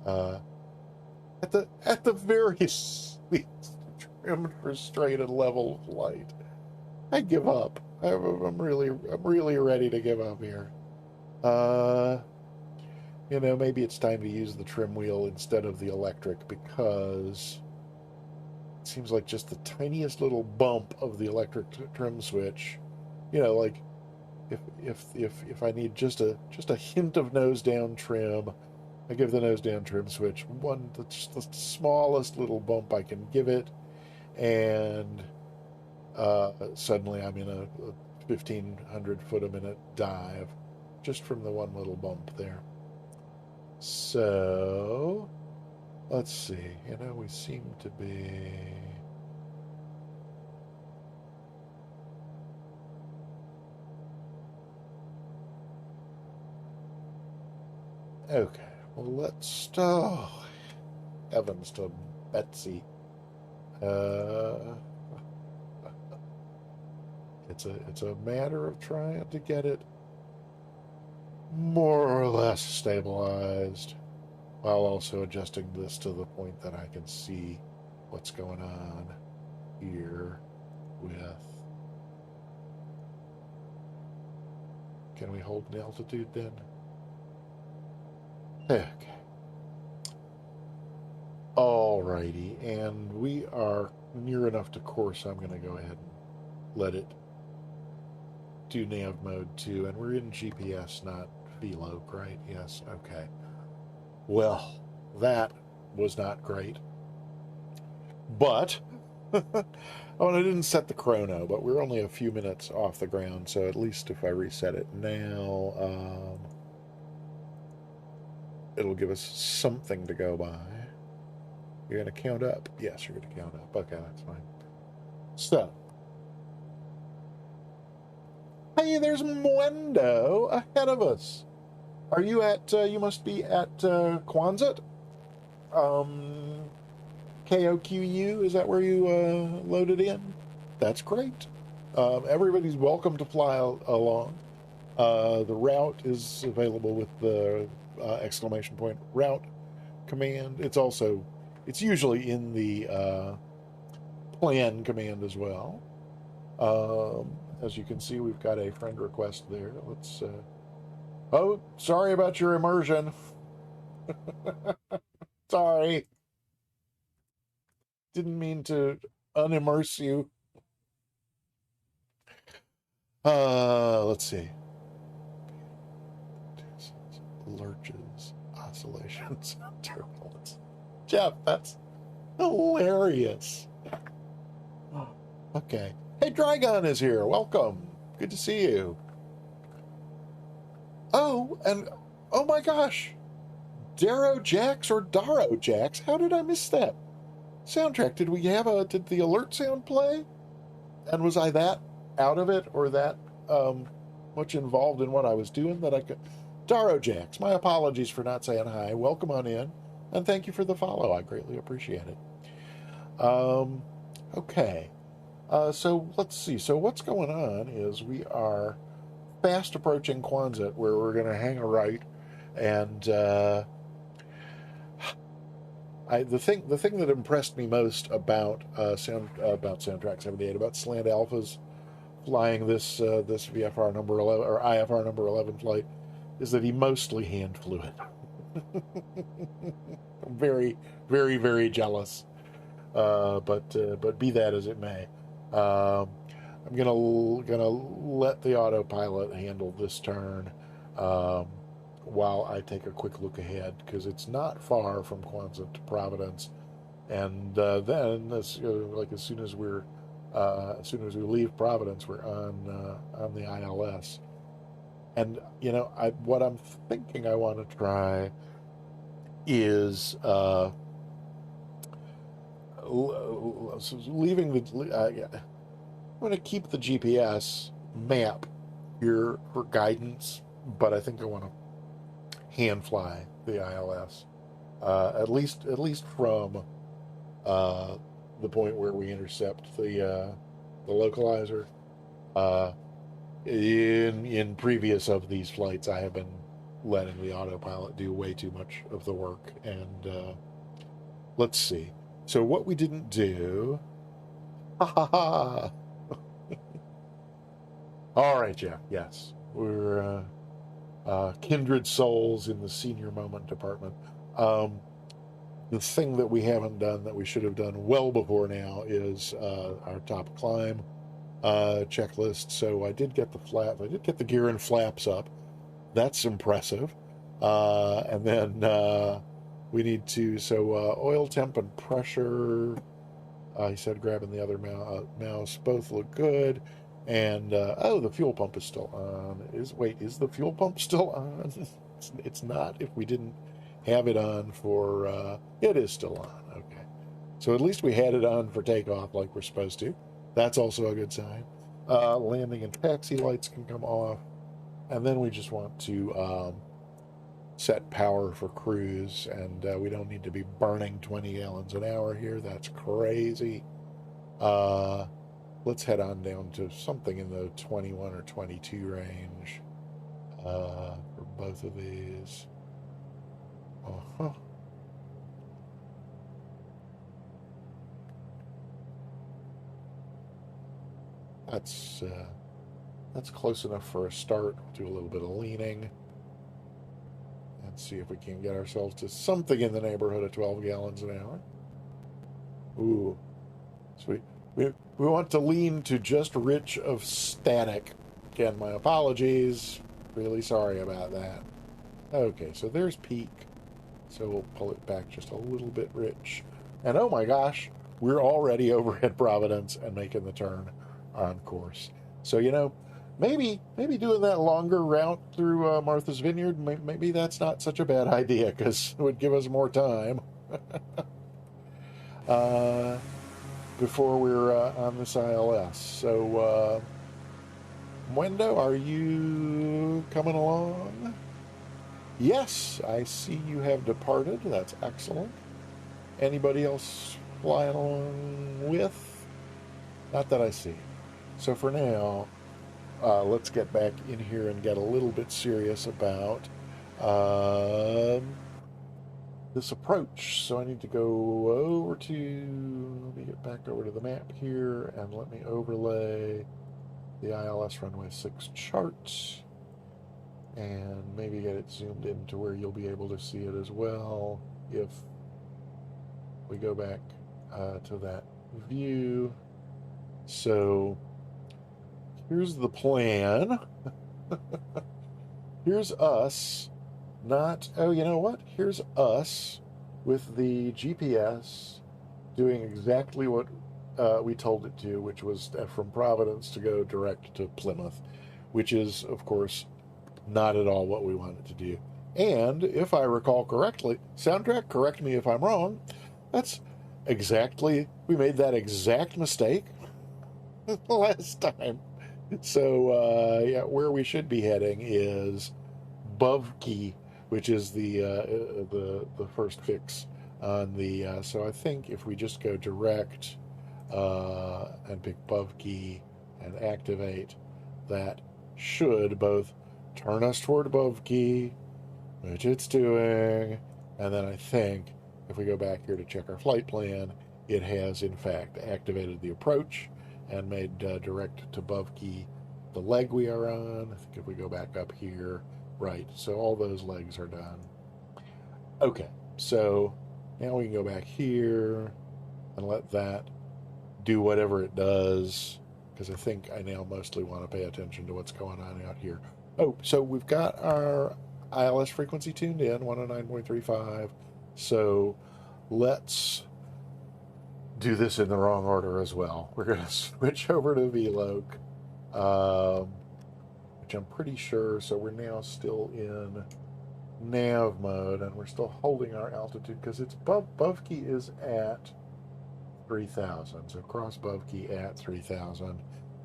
at the very least trimmed for straight and level flight. I give up. I'm really ready to give up here. Maybe it's time to use the trim wheel instead of the electric because it seems like just the tiniest little bump of the electric trim switch, like if I need just a hint of nose down trim, I give the nose down trim switch the smallest little bump I can give it, and suddenly I'm in a 1,500 foot a minute dive just from the one little bump there. So, let's see. We seem to be... Okay, well, let's... Oh, heavens to Betsy. It's a matter of trying to get it more or less stabilized while also adjusting this to the point that I can see what's going on here with... Can we hold an altitude then? Okay. Alrighty, and we are near enough to course. I'm going to go ahead and let it do nav mode too, and we're in GPS, not VLOC, right? Yes, okay. Well, that was not great. But, oh, and I didn't set the chrono, but we're only a few minutes off the ground, so at least if I reset it now, it'll give us something to go by. You're going to count up? Yes, you're going to count up. Okay, that's fine. So, hey, there's Mwendo ahead of us. Are you you must be at Quonset? KOQU, is that where you loaded in? That's great. Everybody's welcome to fly along. The route is available with the exclamation point route command. It's usually in the plan command as well. As you can see, we've got a friend request there. Let's, oh, sorry about your immersion. Sorry. Didn't mean to unimmerse you. Let's see. Lurches, oscillations, turbulence. Jeff, that's hilarious. Okay. Hey, Dragon is here. Welcome. Good to see you. Oh, and oh my gosh. Darrow Jax or Darrow Jax? How did I miss that soundtrack? Did the alert sound play? And was I that out of it or that much involved in what I was doing that I could? Darrow Jax, my apologies for not saying hi. Welcome on in, and thank you for the follow. I greatly appreciate it. Okay. So let's see. So what's going on is we are fast approaching Quonset, where we're going to hang a right, and the thing that impressed me most about Soundtrack 78, about Slant Alpha's flying this VFR number 11 or IFR number 11 flight, is that he mostly hand flew it. I'm very, very, very jealous. But be that as it may, I'm gonna let the autopilot handle this turn, while I take a quick look ahead, because it's not far from Quonset to Providence, and then as soon as we leave Providence, we're on the ILS, and what I'm thinking I want to try is leaving I'm going to keep the GPS map here for guidance, but I think I want to hand fly the ILS, at least from the point where we intercept the localizer. In previous of these flights, I have been letting the autopilot do way too much of the work, and let's see. So what we didn't do. Ha ha ha. All right, Jeff. Yes, we're kindred souls in the senior moment department. The thing that we haven't done that we should have done well before now is our top climb checklist. So I did get the gear and flaps up. That's impressive. And then we need to, oil temp and pressure. He said grabbing the other mouse. Both look good. And, the fuel pump is still on. Is the fuel pump still on? It's not if we didn't have it on for, it is still on. Okay. So at least we had it on for takeoff like we're supposed to. That's also a good sign. Landing and taxi lights can come off. And then we just want to set power for cruise, and we don't need to be burning 20 gallons an hour here. That's crazy. Let's head on down to something in the 21 or 22 range for both of these. Uh-huh. That's close enough for a start. We'll do a little bit of leaning and see if we can get ourselves to something in the neighborhood of 12 gallons an hour. Ooh. So we want to lean to just rich of static. Again, my apologies. Really sorry about that. Okay, so there's peak. So we'll pull it back just a little bit rich. And oh my gosh, we're already over at Providence and making the turn on course. So, maybe doing that longer route through Martha's Vineyard, maybe that's not such a bad idea, because it would give us more time before we're on this ILS. So, Mwendo, are you coming along? Yes, I see you have departed. That's excellent. Anybody else flying along with? Not that I see. So for now, let's get back in here and get a little bit serious about this approach. So I need to go let me get back over to the map here, and let me overlay the ILS runway 6 chart, and maybe get it zoomed in to where you'll be able to see it as well if we go back to that view. So here's the plan. Here's us. Not, oh, you know what? Here's us with the GPS doing exactly what we told it to, which was from Providence to go direct to Plymouth, which is, of course, not at all what we wanted to do. And if I recall correctly, soundtrack, correct me if I'm wrong, that's exactly, we made that exact mistake last time. So, yeah, where we should be heading is Bovkey, which is the first fix on the. So I think if we just go direct and pick Bovkey and activate, that should both turn us toward Bovkey, which it's doing, and then I think if we go back here to check our flight plan, it has in fact activated the approach and made direct to Bovkey the leg we are on. I think if we go back up here, right, so all those legs are done. Okay, so now we can go back here and let that do whatever it does, because I think I now mostly want to pay attention to what's going on out here. Oh, so we've got our ILS frequency tuned in, 109.35. So let's do this in the wrong order as well. We're going to switch over to VLOC, which I'm pretty sure, so we're now still in nav mode, and we're still holding our altitude because it's Bovkey is at 3,000, so cross Bovkey at 3,000.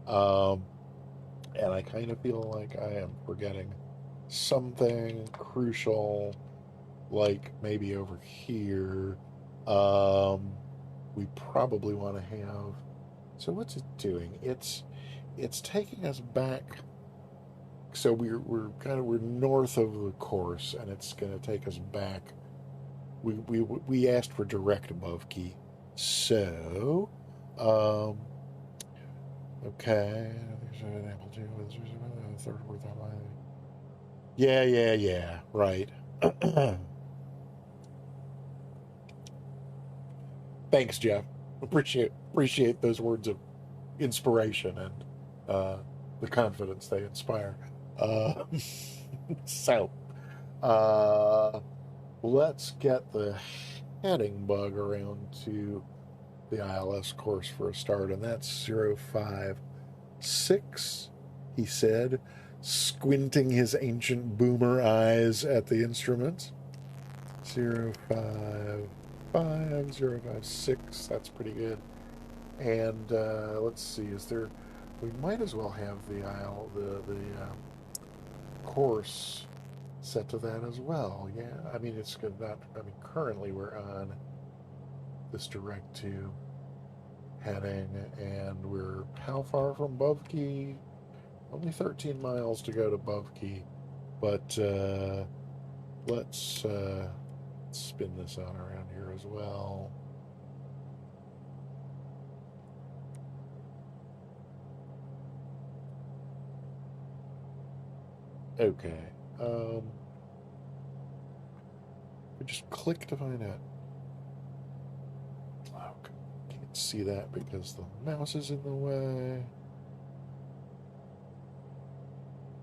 And I kind of feel like I am forgetting something crucial, like maybe over here. We probably want to have. So what's it doing? It's taking us back. So we're north of the course, and it's going to take us back. We asked for direct Bovkey, so okay. Yeah, right. Thanks, Jeff. Appreciate those words of inspiration and the confidence they inspire. Uh, so, uh, let's get the heading bug around to the ILS course for a start, and that's 056, he said, squinting his ancient boomer eyes at the instruments. 055056, that's pretty good. And let's see, is there, we might as well have the course set to that as well. Yeah, I mean, it's good. Not, I mean, currently we're on this direct to heading, and we're how far from Bovkey? Only 13 miles to go to Bovkey, but let's spin this on around here as well. Okay. We just click to find out. Oh, can't see that because the mouse is in the way.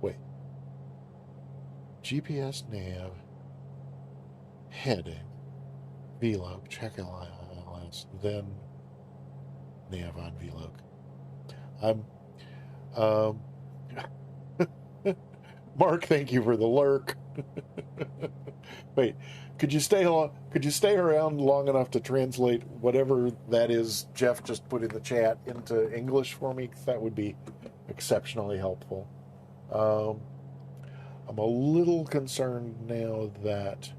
Wait. GPS nav. Heading. VLOC. Check LS. Then nav on VLOC. I'm Mark, thank you for the lurk. Wait, could you stay around long enough to translate whatever that is Jeff just put in the chat into English for me? That would be exceptionally helpful. I'm a little concerned now that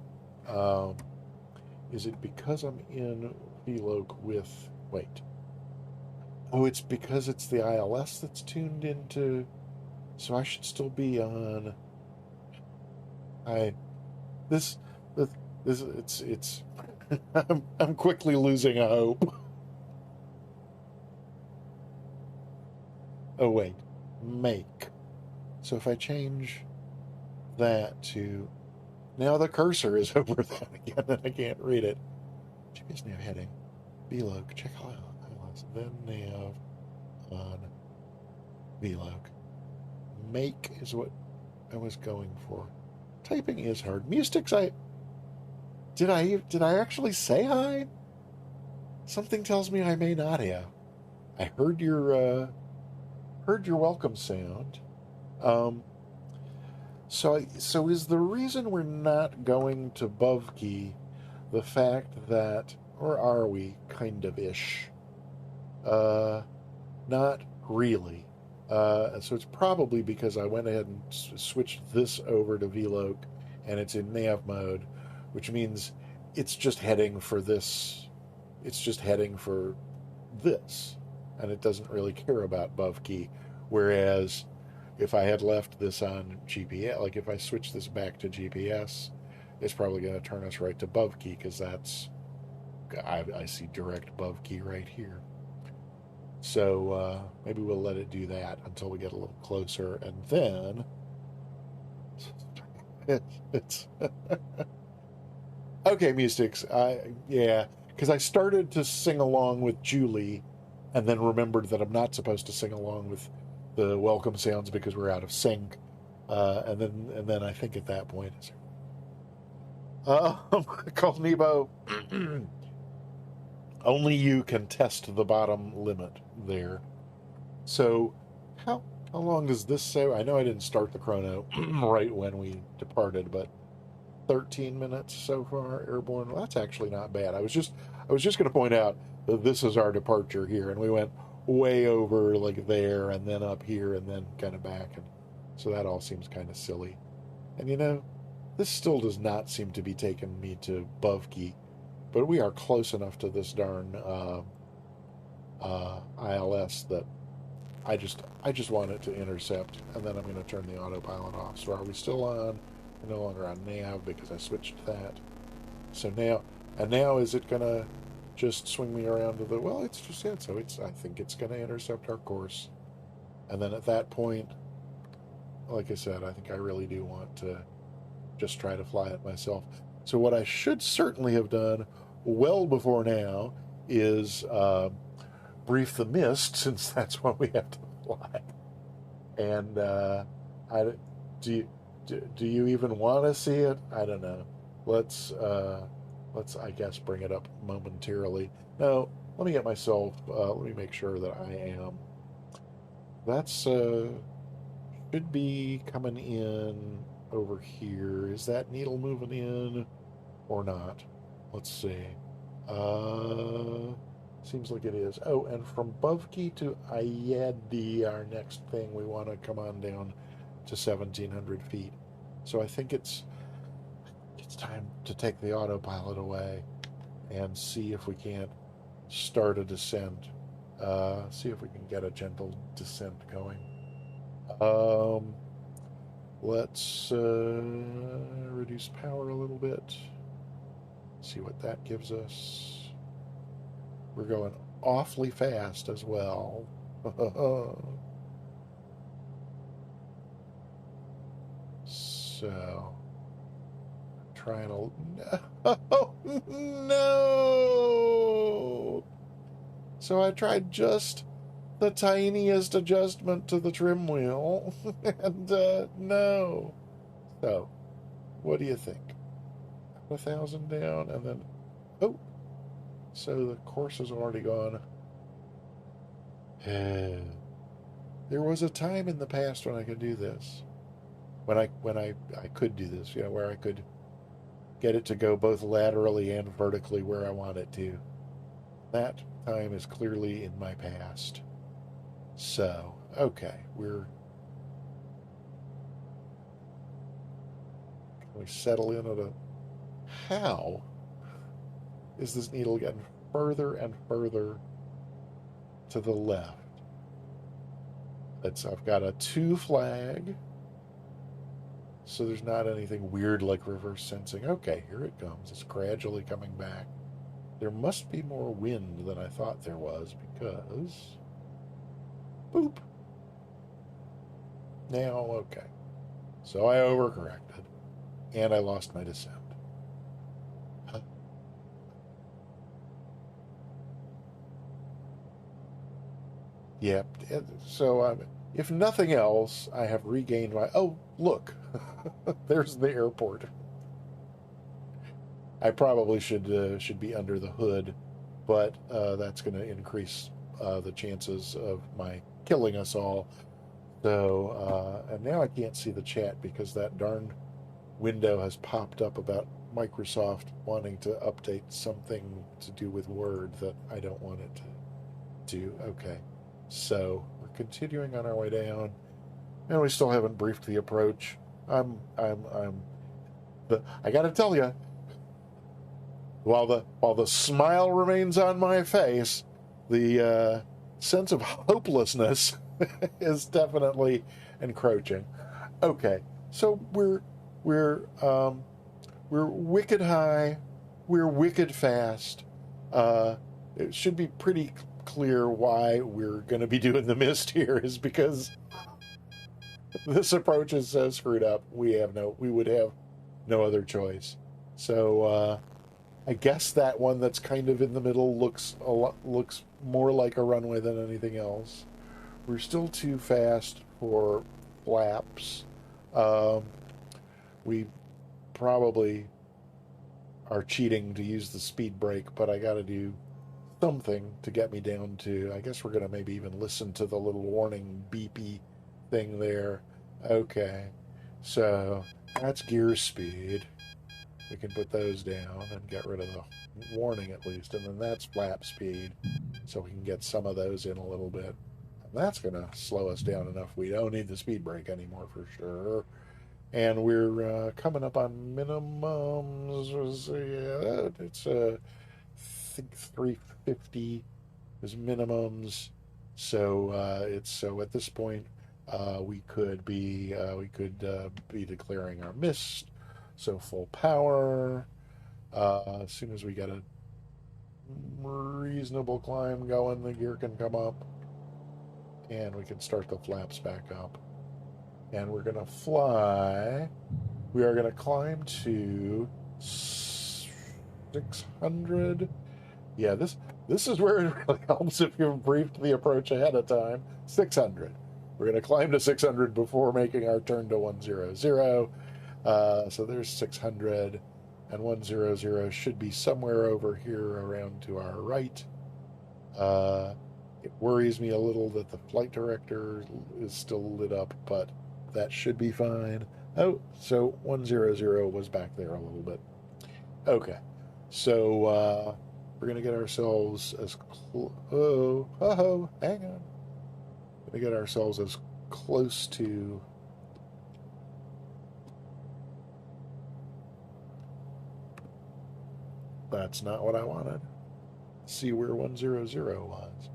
is it because I'm in VLOC with wait. Oh, it's because it's the ILS that's tuned into. So I should still be on. It's I'm quickly losing hope. Oh wait, make. So if I change that to now the cursor is over that again and I can't read it. GPS nav heading. VLOC, check out then nav on vlog. Make is what I was going for. Typing is hard. Mystics, did I actually say hi? Something tells me I may not have. I heard your welcome sound. So is the reason we're not going to Bovkey the fact that, or are we kind of ish? Not really. So it's probably because I went ahead and switched this over to VLOC, and it's in nav mode, which means it's just heading for this. It's just heading for this, and it doesn't really care about Bovkey. Whereas if I had left this on GPS, like if I switch this back to GPS, it's probably going to turn us right to Bovkey because I see direct Bovkey right here. So maybe we'll let it do that until we get a little closer, and then it's okay, Mystics. Yeah, because I started to sing along with Julie, and then remembered that I'm not supposed to sing along with the welcome sounds because we're out of sync. And then I think at that point, called Nebo. Only you can test the bottom limit there. So, how long does this say? I know I didn't start the chrono right when we departed, but 13 minutes so far airborne. Well, that's actually not bad. I was just going to point out that this is our departure here, and we went way over like there, and then up here, and then kind of back, and so that all seems kind of silly. And this still does not seem to be taking me to Bovkey, but we are close enough to this darn ILS that I just want it to intercept, and then I'm going to turn the autopilot off. So are we still on? We're no longer on nav because I switched that. So now is it going to just swing me around to the? Well, it's just it. So I think it's going to intercept our course, and then at that point, like I said, I think I really do want to just try to fly it myself. So what I should certainly have done well before now is brief the mist, since that's what we have to fly. And do you even want to see it? I don't know. Let's I guess bring it up momentarily. No, let me get myself. Let me make sure that I am. That's should be coming in over here. Is that needle moving in or not? Let's see. Seems like it is. Oh, and from Bovkey to Ayedi, our next thing, we want to come on down to 1,700 feet. So I think it's time to take the autopilot away and see if we can't start a descent. See if we can get a gentle descent going. Let's reduce power a little bit. See what that gives us. We're going awfully fast as well. So, trying to. Oh, no! So I tried just the tiniest adjustment to the trim wheel, and no. So, what do you think? 1,000 down, and then oh, so the course is already gone. There was a time in the past when I could do this, when I could do this, where I could get it to go both laterally and vertically where I want it to. That time is clearly in my past. So, okay, we settle in at a. How is this needle getting further and further to the left? I've got a 2 flag, so there's not anything weird like reverse sensing. Okay, here it comes. It's gradually coming back. There must be more wind than I thought there was, because boop. Now, okay. So I overcorrected, and I lost my descent. Yeah. So, if nothing else, I have regained my. Oh, look, there's the airport. I probably should be under the hood, but that's going to increase the chances of my killing us all. So, and now I can't see the chat because that darn window has popped up about Microsoft wanting to update something to do with Word that I don't want it to do. Okay, so we're continuing on our way down, and we still haven't briefed the approach. I'm. I got to tell you, while the smile remains on my face, the sense of hopelessness is definitely encroaching. Okay, so we're wicked high, we're wicked fast. It should be pretty clear why we're going to be doing the mist here is because this approach is so screwed up. We would have no other choice. So I guess that one that's kind of in the middle looks more like a runway than anything else. We're still too fast for flaps. Um, we probably are cheating to use the speed brake, but I got to do something to get me down to. I guess we're going to maybe even listen to the little warning beepy thing there. Okay, so that's gear speed. We can put those down and get rid of the warning at least, and then that's flap speed, so we can get some of those in a little bit. And that's going to slow us down enough. We don't need the speed brake anymore for sure. And we're coming up on minimums. Yeah, it's I think 350 is minimums. So at this point we could be declaring our mist. So full power. As soon as we get a reasonable climb going, the gear can come up, and we can start the flaps back up. And we're gonna fly. We are gonna climb to 600. Yeah, this is where it really helps if you've briefed the approach ahead of time. 600. We're going to climb to 600 before making our turn to 100. So there's 600, and 100 should be somewhere over here around to our right. It worries me a little that the flight director is still lit up, but that should be fine. Oh, so 100 was back there a little bit. Okay, so we're going to get ourselves as hang on. Going to get ourselves as close to that's not what I wanted. See where 100 was.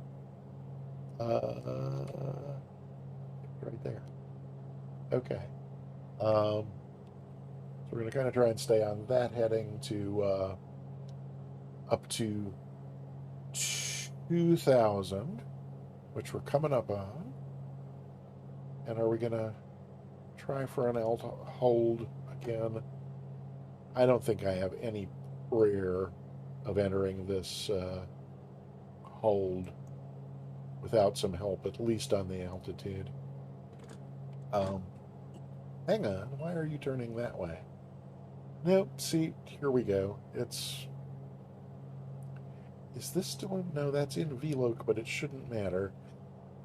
Right there. Okay. So we're going to kind of try and stay on that heading to up to 2,000, which we're coming up on. And are we going to try for an alt hold again? I don't think I have any prayer of entering this hold without some help, at least on the altitude. Hang on, why are you turning that way? Nope, see, here we go. Is this still in? No, that's in VLOC, but it shouldn't matter.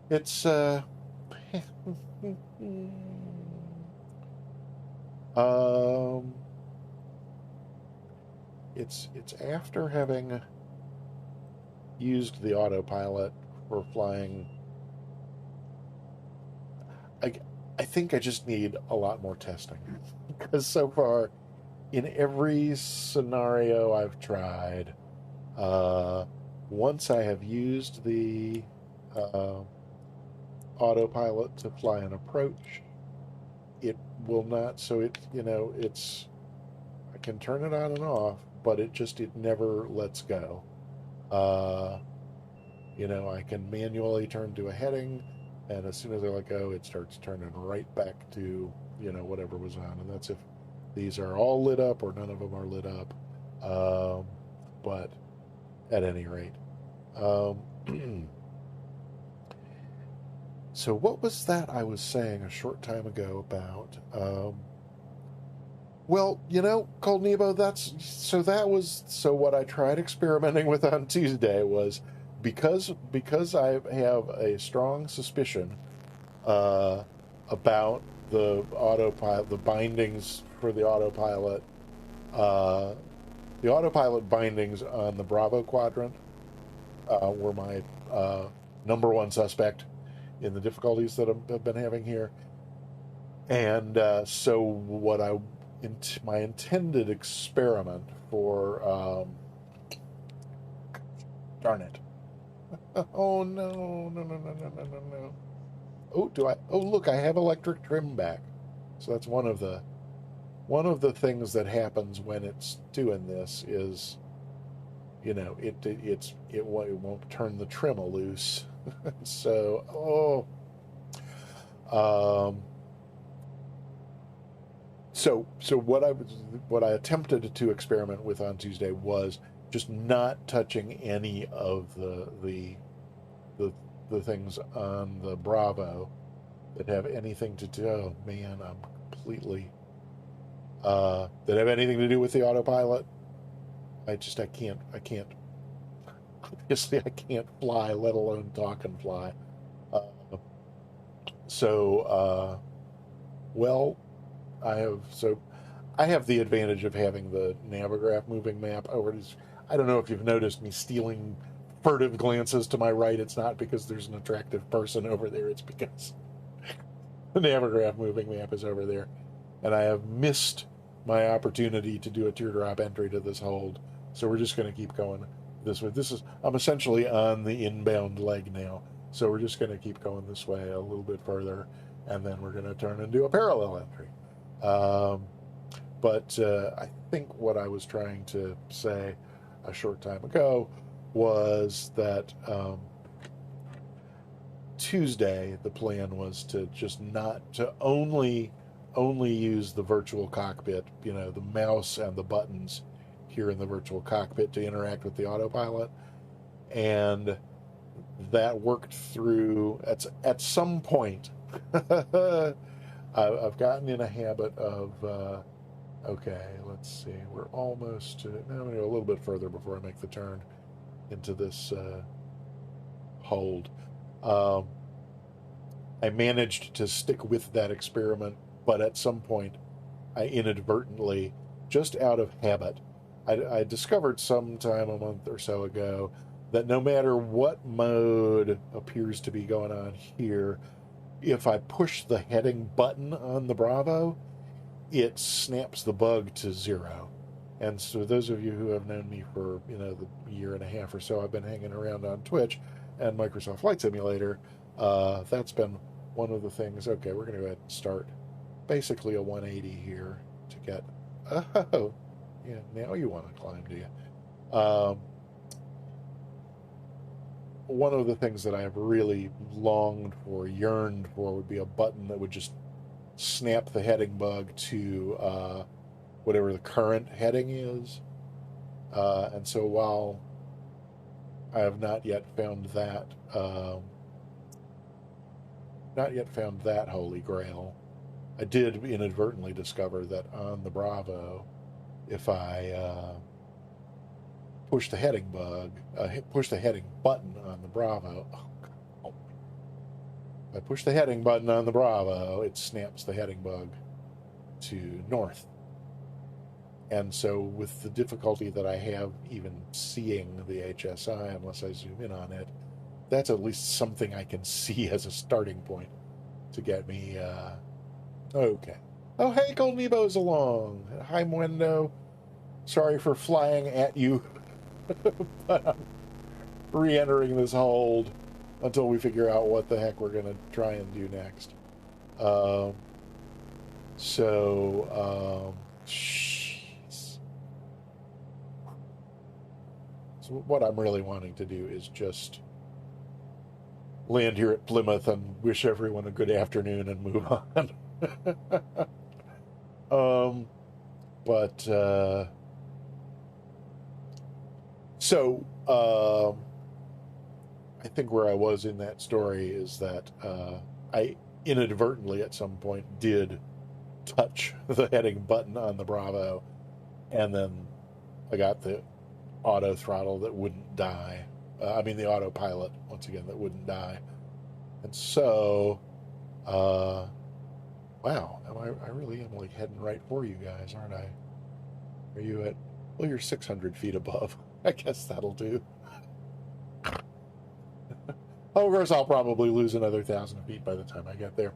It's, it's after having used the autopilot for flying. I think I just need a lot more testing because so far, in every scenario I've tried, once I have used the autopilot to fly an approach, it will not. So it's I can turn it on and off, but it never lets go. I can manually turn to a heading, and as soon as I let go, it starts turning right back to whatever was on, and that's if these are all lit up or none of them are lit up. But at any rate, So what was that I was saying a short time ago about? Well, Cold Nebo, so what I tried experimenting with on Tuesday was because I have a strong suspicion uh, about the autopilot, the bindings for uh, the autopilot bindings on the Bravo quadrant were my number one suspect in the difficulties that I've been having here. And so, my intended experiment for, darn it. Oh no, no, no, no, no, no, no, no. Oh, look, I have electric trim back. So that's one of the things that happens when it's doing this is, it won't turn the trim loose. So, um, so what I attempted to experiment with on Tuesday was just not touching any of the the things on the Bravo that have anything to do. Oh man, I'm completely that have anything to do with the autopilot. I can't. Obviously, I can't fly, let alone talk and fly. Uh, so, well, I have the advantage of having the Navigraph moving map over. I don't know if you've noticed me stealing furtive glances to my right. It's not because there's an attractive person over there. It's because the Navigraph moving map is over there. And I have missed my opportunity to do a teardrop entry to this hold. So we're just going to keep going this way. I'm essentially on the inbound leg now. So we're just going to keep going this way a little bit further. And then we're going to turn and do a parallel entry. But I think what I was trying to say a short time ago was that Tuesday the plan was to just not to only use the virtual cockpit, the mouse and the buttons here in the virtual cockpit to interact with the autopilot, and that worked through at some point. I've gotten in a habit of okay, let's see, we're almost to, now I'm going to go a little bit further before I make the turn into this hold. I managed to stick with that experiment, but at some point I inadvertently, just out of habit, I discovered sometime a month or so ago that no matter what mode appears to be going on here, if I push the heading button on the Bravo, it snaps the bug to 0. And so those of you who have known me for, the year and a half or so I've been hanging around on Twitch and Microsoft Flight Simulator, that's been one of the things. Okay, we're going to go ahead and start basically a 180 here to get, oh, yeah, now you want to climb, do you? One of the things that I have really longed for, yearned for, would be a button that would just snap the heading bug to whatever the current heading is. And so while I have not yet found that holy grail, I did inadvertently discover that on the Bravo, if I push the heading button on the Bravo, if I push the heading button on the Bravo, it snaps the heading bug to north. And so with the difficulty that I have even seeing the HSI unless I zoom in on it, that's at least something I can see as a starting point to get me, okay. Oh, hey, Gold Nebo's along. Hi, Mwendo. Sorry for flying at you, but I'm re-entering this hold until we figure out what the heck we're going to try and do next. Jeez. So what I'm really wanting to do is just land here at Plymouth and wish everyone a good afternoon and move on. But I I think where I was in that story is that I inadvertently at some point did touch the heading button on the Bravo, and then I got the auto throttle that wouldn't die. I mean, the autopilot, once again, that wouldn't die. And so, wow, I really am like heading right for you guys, aren't I? Are you at, well, you're 600 feet above. I guess that'll do. Oh, of course, I'll probably lose another 1,000 feet by the time I get there.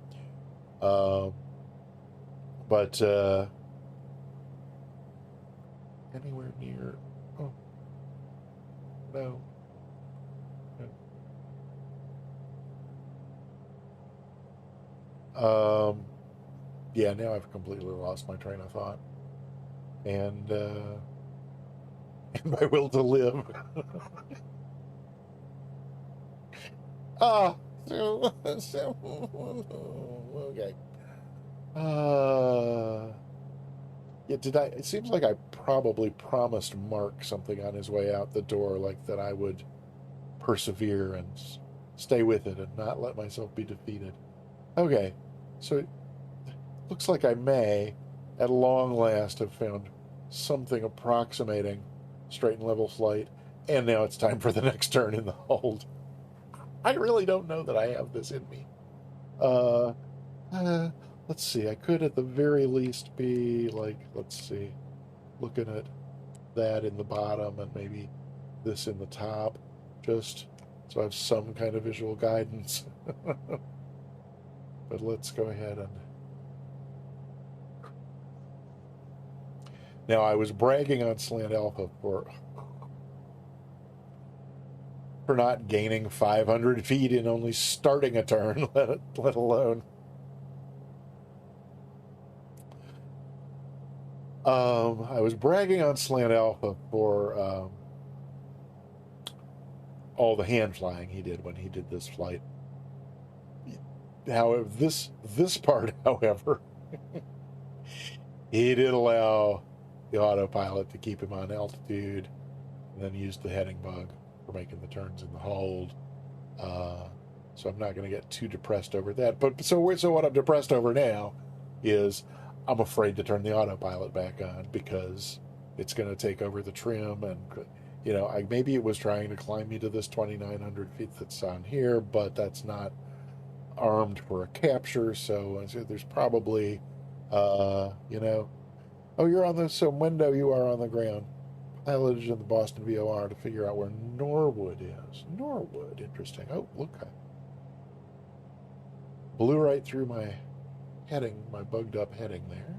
But anywhere near, oh, no. Yeah, now I've completely lost my train of thought. And, and my will to live. Ah, okay. Yeah, did I? It seems like I probably promised Mark something on his way out the door, like that I would persevere and stay with it and not let myself be defeated. Okay, so it looks like I may, at long last, have found something approximating straight and level flight, and now it's time for the next turn in the hold. I really don't know that I have this in me. Uh, uh, let's see. I could at the very least be like, let's see, looking at that in the bottom and maybe this in the top, just so I have some kind of visual guidance. But let's go ahead and. Now, I was bragging on Slant Alpha for not gaining 500 feet in only starting a turn, let alone. I was bragging on Slant Alpha for all the hand flying he did when he did this flight. However, this part, however, he did allow the autopilot to keep him on altitude, and then used the heading bug for making the turns in the hold. So I'm not going to get too depressed over that. But so what I'm depressed over now is I'm afraid to turn the autopilot back on because it's going to take over the trim, and maybe it was trying to climb me to this 2,900 feet that's on here, but that's not armed for a capture. So there's probably, oh, you're on the window. You are on the ground. Piloted in the Boston VOR to figure out where Norwood is. Norwood, interesting. Oh, look, I blew right through my heading, my bugged up heading there.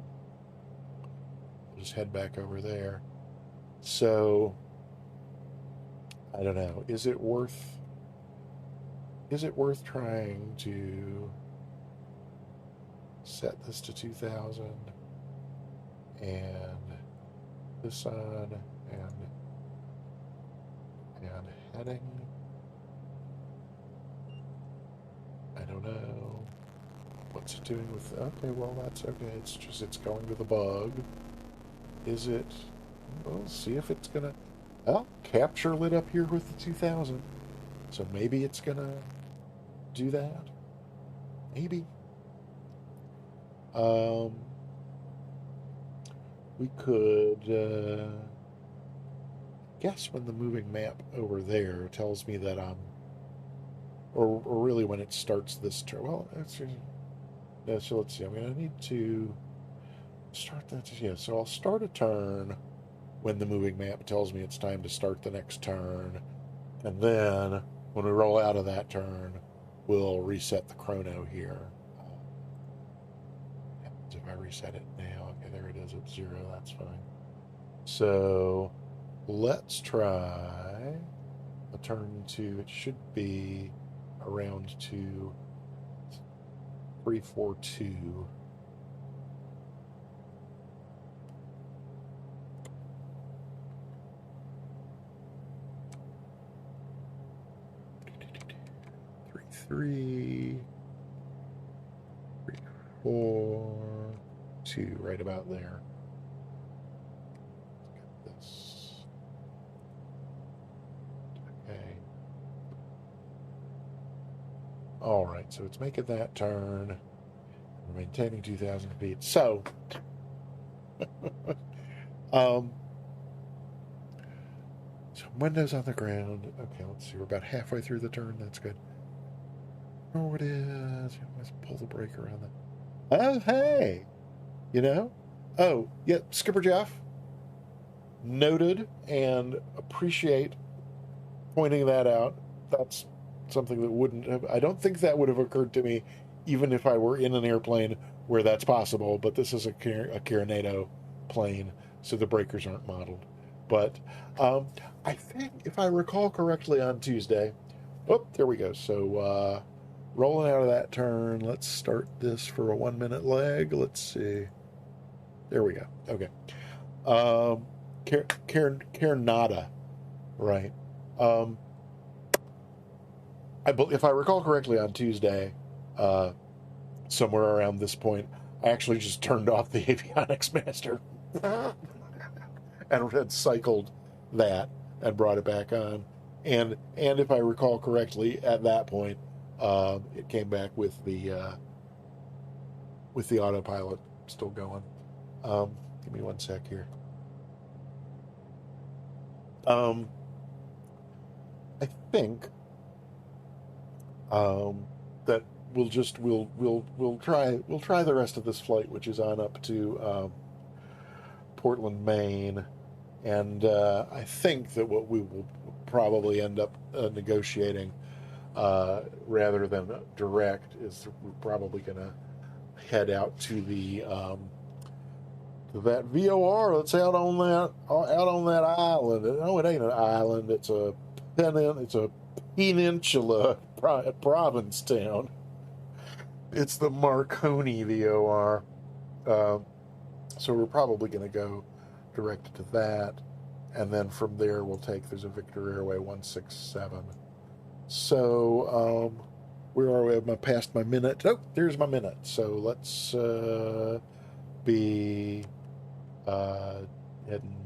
I'll just head back over there. So, I don't know. Is it worth trying to set this to 2,000 and this on and heading? I don't know. What's it doing with... Okay, well, that's okay. It's going to the bug. Is it... We'll see if it's gonna... Oh, capture lit up here with the 2,000. So maybe it's gonna do that. Maybe. We could... guess when the moving map over there tells me that I'm... Or really when it starts this turn. Well, yeah, so let's see. I'm going to need to start that. Yeah, so I'll start a turn when the moving map tells me it's time to start the next turn. And then when we roll out of that turn, we'll reset the chrono here. If I reset it now, okay, there it is at 0. That's fine. So let's try a turn to, it should be around to 342. Three, 4, 2, right about there. Let's get this. Okay. so it's making that turn. We're maintaining 2,000 feet. So, um, so windows on the ground. Okay, let's see. We're about halfway through the turn. That's good. Oh, it is. Let's pull the brake around that. Oh, hey. You know? Oh, yeah, Skipper Jeff. Noted and appreciate pointing that out. That's something that wouldn't have, I don't think that would have occurred to me even if I were in an airplane where that's possible, but this is a Carinado plane, so the breakers aren't modeled. But I think, if I recall correctly, on Tuesday, oh, there we go. So rolling out of that turn, let's start this for a 1 minute leg. Let's see. There we go. Okay. Carinada, right? If I recall correctly, on Tuesday, somewhere around this point, I actually just turned off the avionics master and had cycled that and brought it back on. And if I recall correctly, at that point, it came back with the autopilot still going. Give me 1 sec here. I think that we'll try the rest of this flight, which is on up to Portland, Maine, and I think that what we will probably end up negotiating, rather than direct, is we're probably going to head out to that VOR that's out on that island. No, it ain't an island. It's a peninsula province town. It's the Marconi VOR. So we're probably going to go direct to that, and then from there there's a Victor Airway 167. So where are we? Am I past my minute? Oh, there's my minute. So let's be heading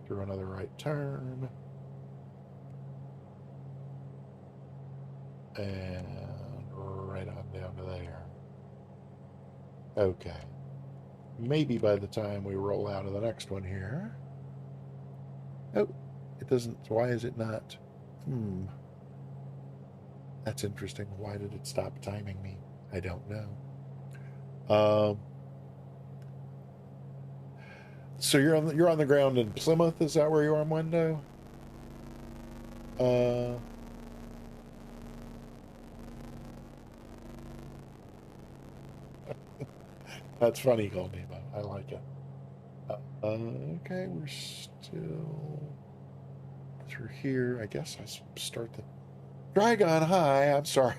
through another right turn. And right on down to there. Okay. Maybe by the time we roll out of the next one here. Oh, it doesn't. Why is it not? That's interesting. Why did it stop timing me? I don't know. So you're on the ground in Plymouth. Is that where you are, Wendo? That's funny, Goldneva. I like it. Okay, we're still through here. I guess I start the Dragon. Hi, I'm sorry.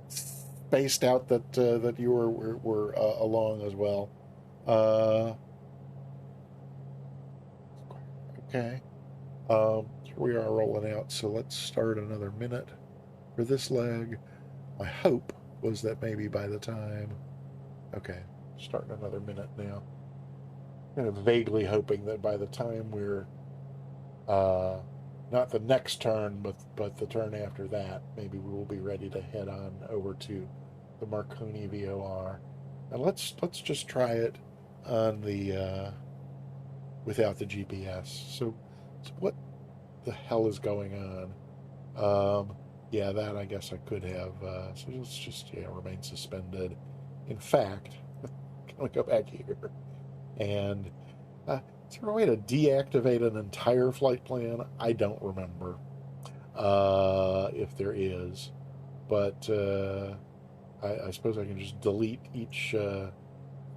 Spaced out that you were along as well. Okay. Here we are rolling out. So let's start another minute for this leg. My hope was that maybe by the time. Okay, starting another minute now. Kind of vaguely hoping that by the time we're not the next turn, but the turn after that, maybe we will be ready to head on over to the Marconi VOR. And let's just try it on the without the GPS. So what the hell is going on? Yeah, that I guess I could have. So let's just remain suspended. In fact, can we go back here? And is there a way to deactivate an entire flight plan? I don't remember if there is, but I suppose I can just delete each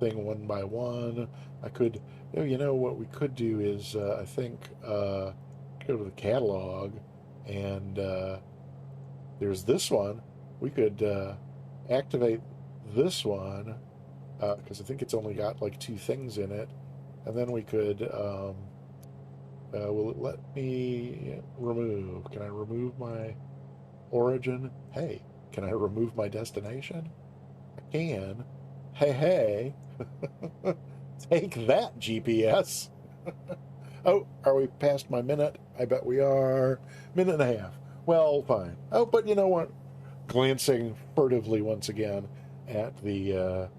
thing one by one. I could, what we could do is I think go to the catalog, and there's this one. We could activate this one because I think it's only got like 2 things in it, and then we could will it let me remove? Can I remove my origin? Hey, can I remove my destination? I can. Hey. Take that, GPS. Oh, are we past my minute? I bet we are. Minute and a half. Well, fine. Oh, but you know what? glancing furtively once again at the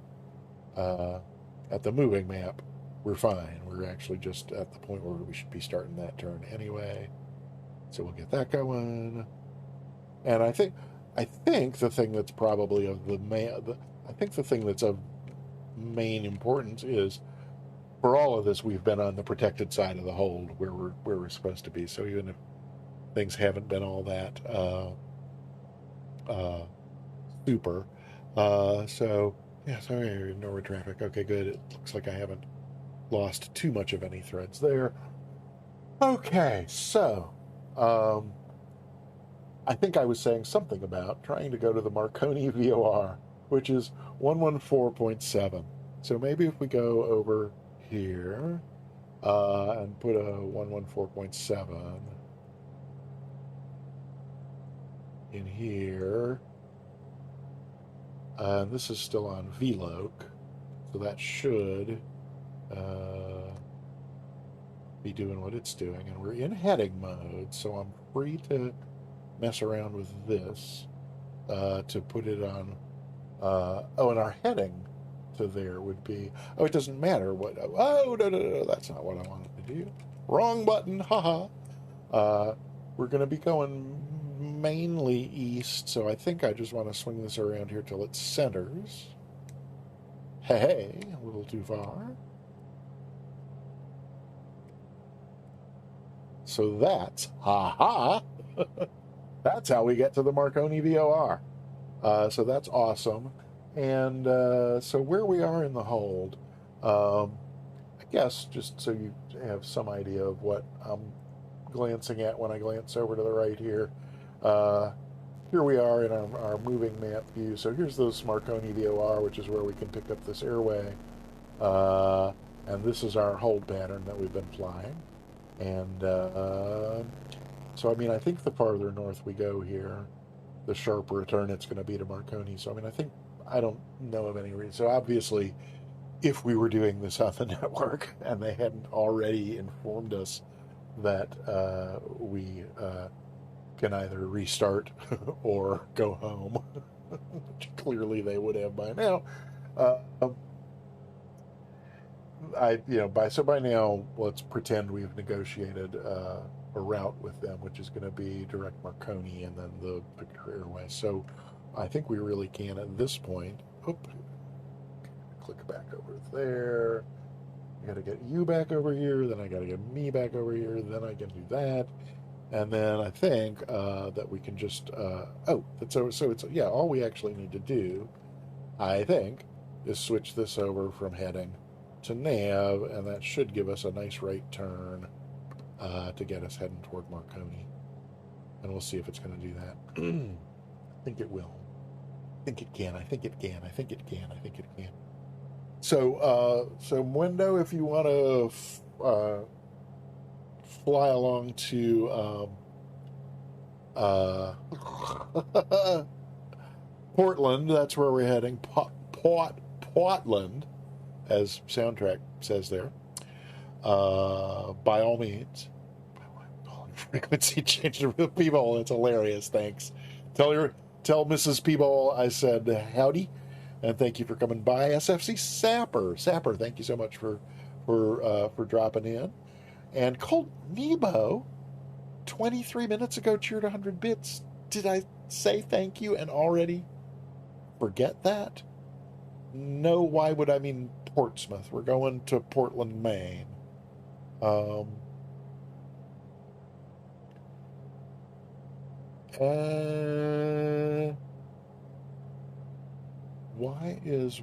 moving map, we're fine. We're actually just at the point where we should be starting that turn anyway. So we'll get that going. And I think the thing that's probably of I think the thing that's of main importance is, for all of this, we've been on the protected side of the hold where we're supposed to be. So even if things haven't been all that super, so yeah, so no traffic. Okay, good. It looks like I haven't lost too much of any threads there. Okay, so I think I was saying something about trying to go to the Marconi VOR, which is 114.7. So maybe if we go over here and put a 114.7 in here, and this is still on VLOC, so that should be doing what it's doing, and we're in heading mode, so I'm free to mess around with this to put it on. And our heading to there would be. Oh, it doesn't matter what. Oh, no, that's not what I wanted to do. Wrong button. Haha. We're going to be going mainly east, so I think I just want to swing this around here till it centers. Hey, a little too far. So that's that's how we get to the Marconi VOR. So that's awesome. And so where we are in the hold, I guess just so you have some idea of what I'm glancing at when I glance over to the right here. Here we are in our moving map view. So here's this Marconi VOR, which is where we can pick up this airway. And this is our hold pattern that we've been flying. And so, I mean, I think the farther north we go here, the sharper a turn it's going to be to Marconi. So, I mean, I don't know of any reason. So, obviously, if we were doing this on the network and they hadn't already informed us that we can either restart or go home, which clearly they would have by now. By now, let's pretend we've negotiated a route with them, which is going to be direct Marconi and then the Victor Airways. So I think we really can at this point. Click back over there. I got to get you back over here, then I got to get me back over here, then I can do that. And then I think that we can just, so it's, yeah, all we actually need to do, I think, is switch this over from heading to nav, and that should give us a nice right turn to get us heading toward Marconi. And we'll see if it's going to do that. I think it will. I think it can. I think it can. I think it can. I think it can. So, Mwendo, if you want to fly along to Portland, that's where we're heading. Portland, as Soundtrack says there. By all means. Frequency change to Peeble. It's hilarious. Thanks. Tell Mrs. Peeble I said howdy, and thank you for coming by. SFC Sapper, thank you so much for dropping in. And Colt Nebo, 23 minutes ago, cheered 100 bits. Did I say thank you and already forget that? No, why would I mean Portsmouth? We're going to Portland, Maine.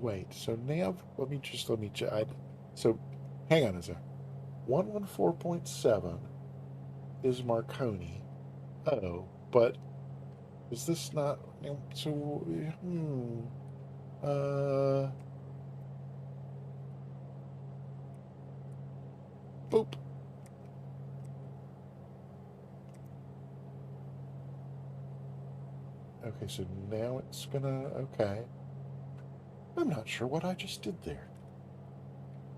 Wait, so nav, let me check. So hang on a sec. 114.7 is Marconi. Oh, but is this not, so, boop. Okay, so now it's gonna, okay. I'm not sure what I just did there.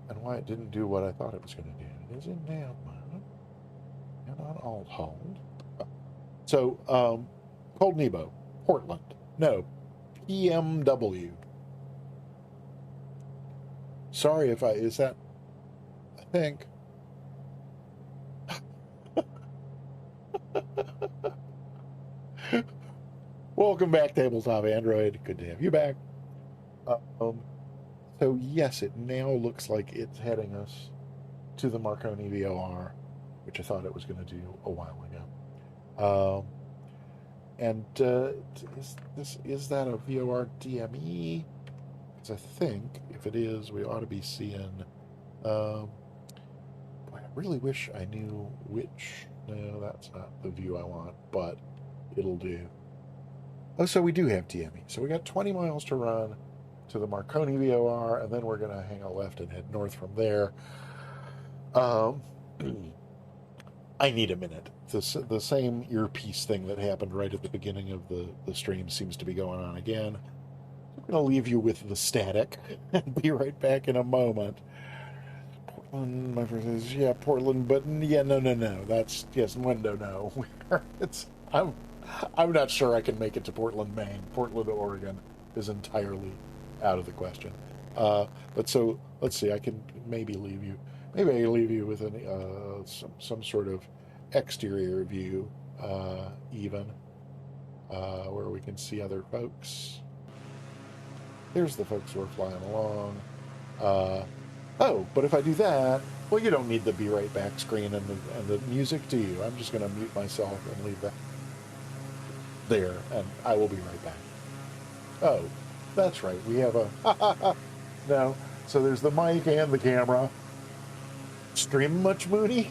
And why it didn't do what I thought it was gonna do. It is in nav mode. And on alt hold. So, Cold Nebo, Portland. No, PMW. Sorry if is that, I think. Welcome back, Tabletop Android. Good to have you back. Um, so yes, it now looks like it's heading us to the Marconi VOR, which I thought it was going to do a while ago. And is that a VOR DME? Because I think if it is, we ought to be seeing. Boy, I really wish I knew which. No, that's not the view I want, but it'll do. Oh, so we do have DME. So we got 20 miles to run to the Marconi VOR, and then we're going to hang a left and head north from there. Um, I need a minute. The same earpiece thing that happened right at the beginning of the stream seems to be going on again. I'm going to leave you with the static and be right back in a moment. Portland, my friend says, yeah, Portland, but yeah, no. That's, yes, window, no. I'm not sure I can make it to Portland, Maine. Portland, Oregon is entirely out of the question. But so let's see. I can maybe leave you. Maybe I leave you with some sort of exterior view, even where we can see other folks. There's the folks who are flying along. Oh, but if I do that, well, you don't need the be right back screen and the music, do you? I'm just going to mute myself and leave that there, and I will be right back. Oh, that's right. We have a no. So there's the mic and the camera. Stream much, Moody?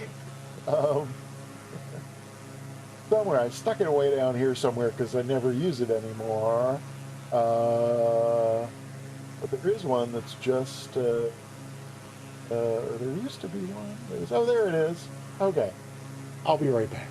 Somewhere I stuck it away down here somewhere because I never use it anymore. But there is one that's just. There used to be one. Oh, there it is. Okay, I'll be right back.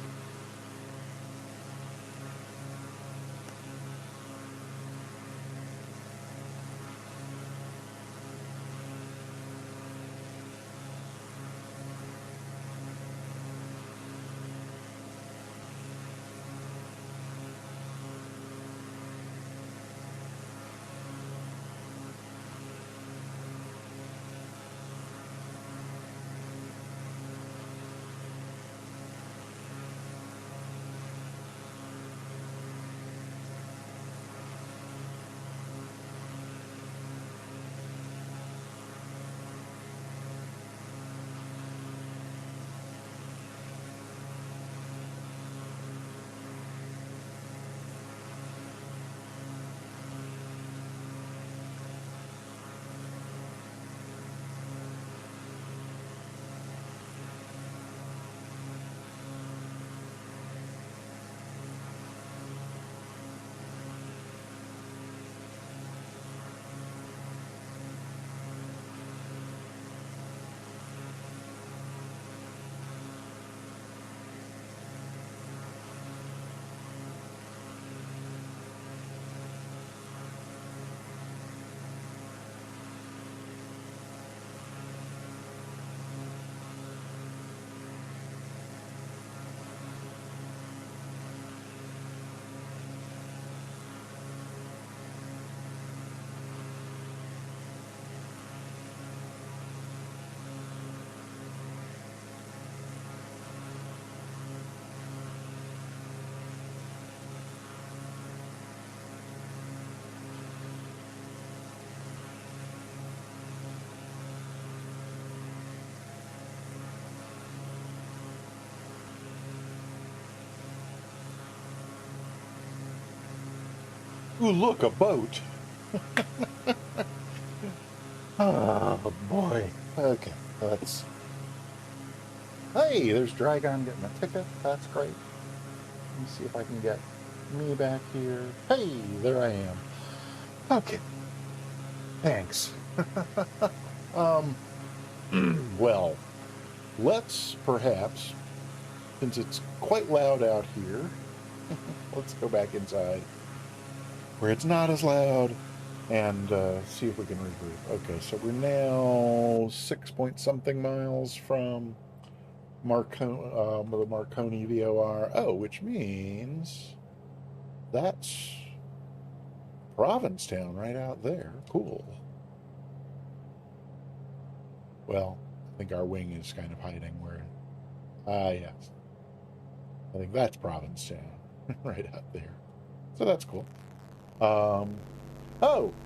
Ooh, look, a boat. Oh, boy. Okay, let's... Hey, there's Dragon getting a ticket. That's great. Let me see if I can get me back here. Hey, there I am. Okay, thanks. Well, let's perhaps, since it's quite loud out here, let's go back inside where it's not as loud and see if we can regroup. Okay, so we're now 6 point something miles from the Marconi VOR. Oh, which means that's Provincetown right out there. Cool. Well, I think our wing is kind of hiding where... yes. I think that's Provincetown right out there. So that's cool. Oh,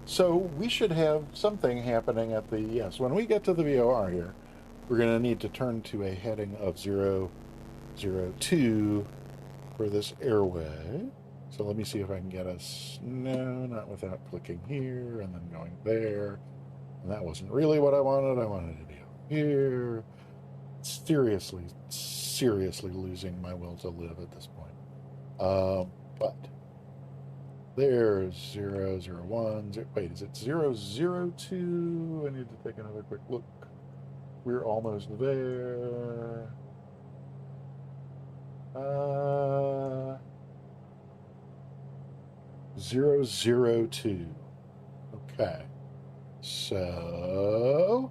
so we should have something happening at the... Yes, when we get to the VOR here, we're going to need to turn to a heading of 002 for this airway. So let me see if I can get us... No, not without clicking here and then going there. And that wasn't really what I wanted. I wanted to be here. Seriously losing my will to live at this point. But there's 001. Wait, is it 002? I need to take another quick look. We're almost there. 002. Okay. So,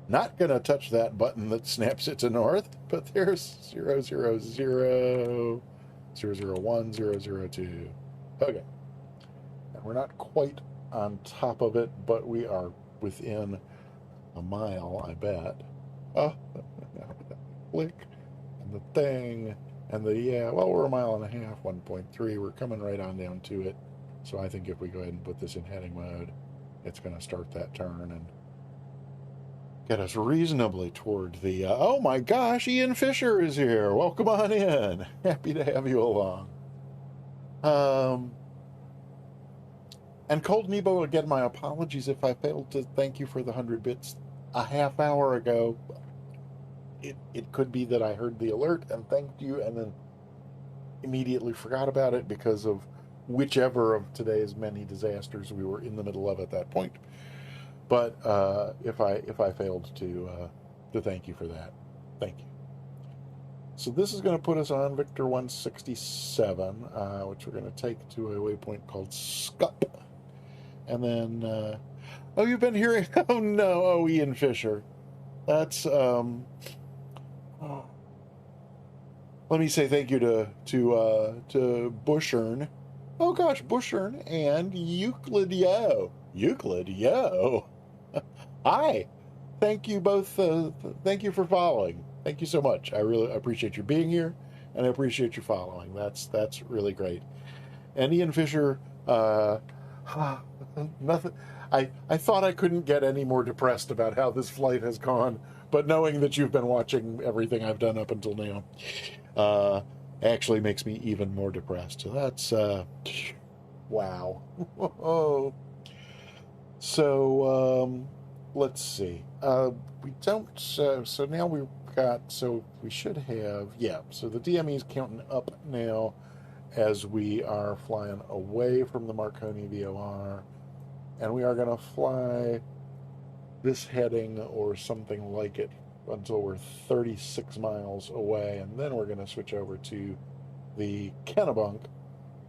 not going to touch that button that snaps it to north, but there's 000, 001, 002. Okay. And we're not quite on top of it, but we are within a mile, I bet. Oh, click, and the thing, and the, yeah, well, we're a mile and a half, 1.3. We're coming right on down to it. So I think if we go ahead and put this in heading mode, it's going to start that turn and get us reasonably toward the... oh my gosh, Ian Fisher is here. Welcome on in. Happy to have you along. And Cold Nebo, again, my apologies if I failed to thank you for the 100 bits a half hour ago. It could be that I heard the alert and thanked you and then immediately forgot about it because of whichever of today's many disasters we were in the middle of at that point. But if I failed to thank you for that, thank you. So this is going to put us on Victor 167, which we're going to take to a waypoint called Scup. And then, oh, you've been hearing, oh no, oh, Ian Fisher. That's, let me say thank you to Bushern. Oh gosh, Bushern and Euclid Yo. Euclid Yo. Hi. Thank you both. Thank you for following. Thank you so much. I really appreciate you being here, and I appreciate you following. That's really great. And Ian Fisher, nothing. I thought I couldn't get any more depressed about how this flight has gone, but knowing that you've been watching everything I've done up until now, actually makes me even more depressed. So that's wow. So let's see. We don't. So now we've got. So we should have. Yeah. So the DME is counting up now as we are flying away from the Marconi VOR, and we are going to fly this heading or something like it until we're 36 miles away, and then we're going to switch over to the Kennebunk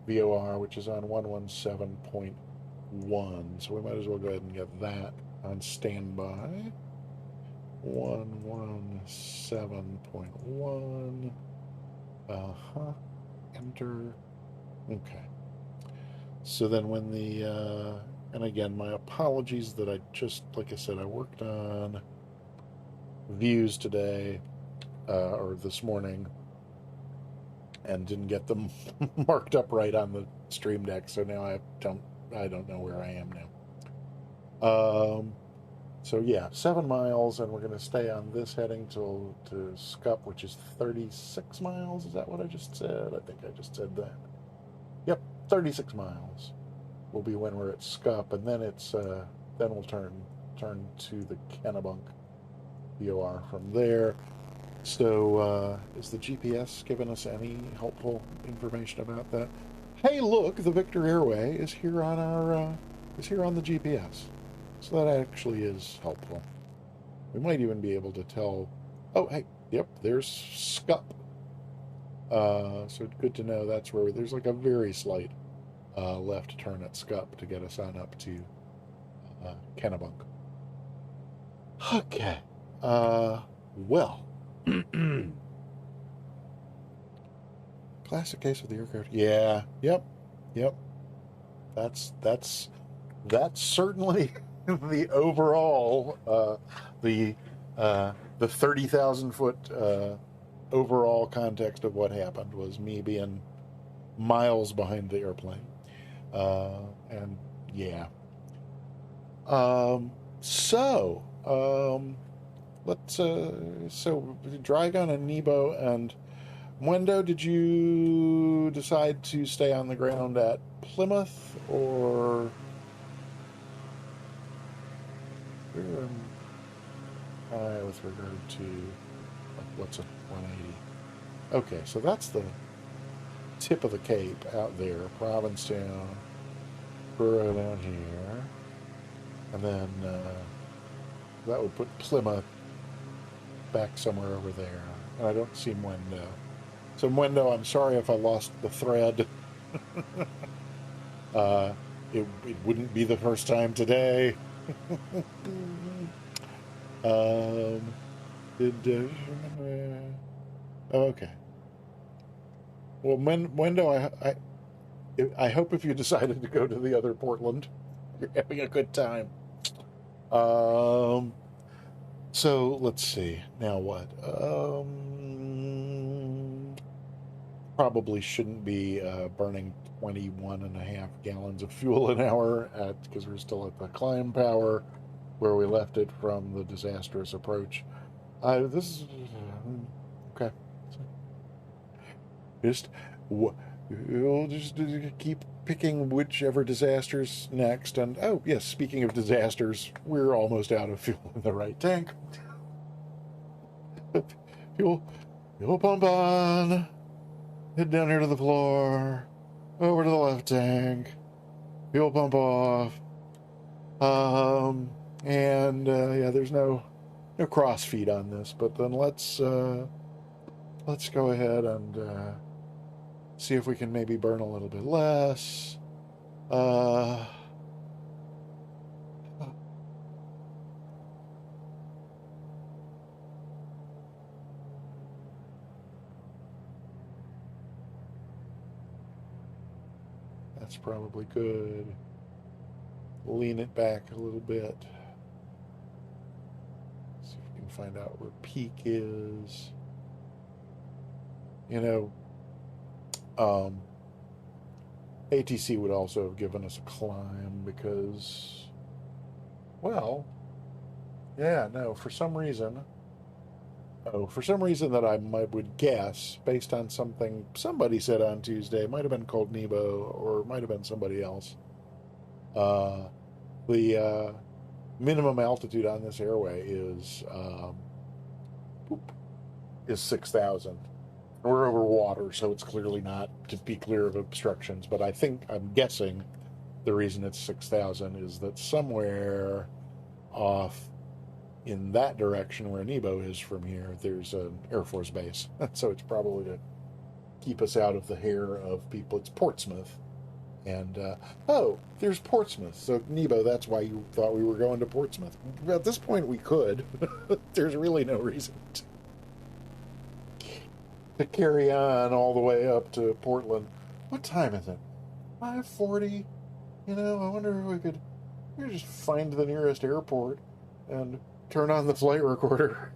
VOR, which is on 117.1. So we might as well go ahead and get that on standby. 117.1. Enter. Okay. So then when the, and again, my apologies that I just, like I said, I worked on views today, or this morning, and didn't get them marked up right on the stream deck, so now I don't know where I am now. So yeah, 7 miles, and we're going to stay on this heading to Scup, which is 36 miles. Is that what I just said? I think I just said that. Yep, 36 miles will be when we're at Scup, and then it's then we'll turn to the Kennebunk VOR from there. So is the GPS giving us any helpful information about that? Hey, look, the Victor Airway is here on our on the GPS. So that actually is helpful. We might even be able to tell. Oh, hey, yep, there's Scup. So it's good to know that's where there's like a very slight left turn at Scup to get us on up to Kennebunk. Okay. Well. Classic case of the aircraft. Yeah. Yep. that's certainly the overall the the 30,000 foot overall context of what happened was me being miles behind the airplane, and yeah. Um, so let's so Dragon and Nebo and Mwendo, did you decide to stay on the ground at Plymouth, or where am I with regard to, like, what's a 180? Okay, so that's the tip of the Cape out there, Provincetown, Borough down here, and then that would put Plymouth back somewhere over there, and I don't see Mwendo. So Mwendo, I'm sorry if I lost the thread. uh, it wouldn't be the first time today. um, okay. Well, Mwendo, I hope if you decided to go to the other Portland, you're having a good time. So let's see. Now what? Probably shouldn't be burning 21.5 gallons of fuel an hour because we're still at the climb power where we left it from the disastrous approach. This is okay. We'll just keep picking whichever disaster's next. And oh yes, speaking of disasters, we're almost out of fuel in the right tank. fuel pump on. Head down here to the floor. Over to the left tank. Fuel pump off. And yeah, there's no cross feed on this, but then let's go ahead and see if we can maybe burn a little bit less. That's probably good. Lean it back a little bit. See if we can find out where peak is. You know, ATC would also have given us a climb because, well, yeah, no, for some reason that I would guess, based on something somebody said on Tuesday, it might have been called Nebo or it might have been somebody else. The minimum altitude on this airway is 6,000. We're over water, so it's clearly not to be clear of obstructions. But I'm guessing the reason it's 6,000 is that somewhere off in that direction where Nebo is from here, there's an Air Force base. So it's probably to keep us out of the hair of people. It's Portsmouth. And, oh, there's Portsmouth. So, Nebo, that's why you thought we were going to Portsmouth. At this point, we could. There's really no reason to carry on all the way up to Portland. What time is it? 5:40? You know, I wonder if we could just find the nearest airport and turn on the flight recorder.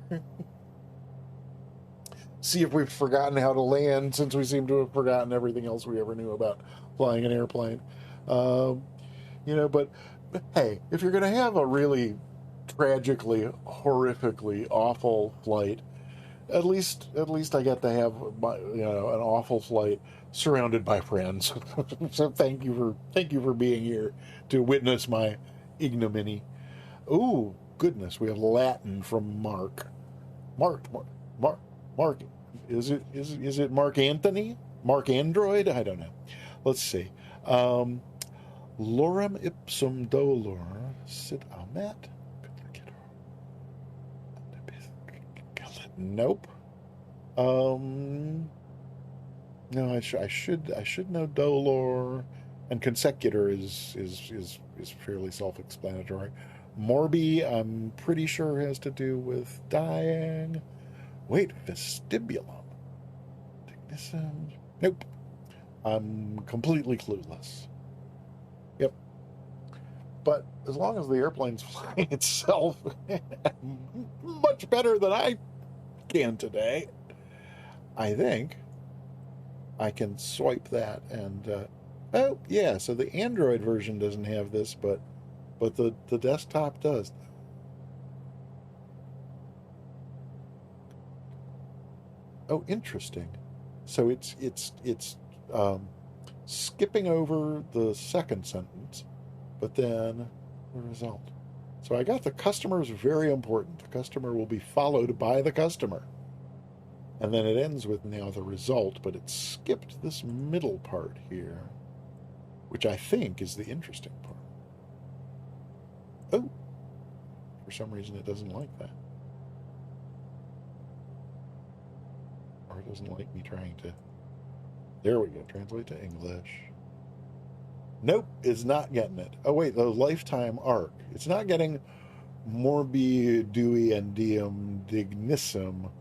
See if we've forgotten how to land, since we seem to have forgotten everything else we ever knew about flying an airplane. You know, but hey, if you're going to have a really tragically, horrifically awful flight, at least I get to have an awful flight surrounded by friends. So thank you for being here to witness my ignominy. Ooh, goodness, we have Latin from Mark. Mark. Is it Mark Anthony? Mark Android? I don't know. Let's see. Lorem ipsum dolor sit amet. Nope. No, I should know dolor, and consecutor is fairly self-explanatory. Morbi, I'm pretty sure has to do with dying. Wait, vestibulum. Technism. Nope. I'm completely clueless. But as long as the airplane's flying itself much better than I can today, I think I can swipe that and oh yeah, so the Android version doesn't have this, but the desktop does. Oh, interesting. So it's skipping over the second sentence, but then the result. So I got the customer is very important. The customer will be followed by the customer. And then it ends with now the result, but it skipped this middle part here, which I think is the interesting part. Oh, for some reason it doesn't like that. Or it doesn't like me trying to. There we go, translate to English. Nope, it's not getting it. Oh, wait, the lifetime arc. It's not getting morbi dui and diem dignissum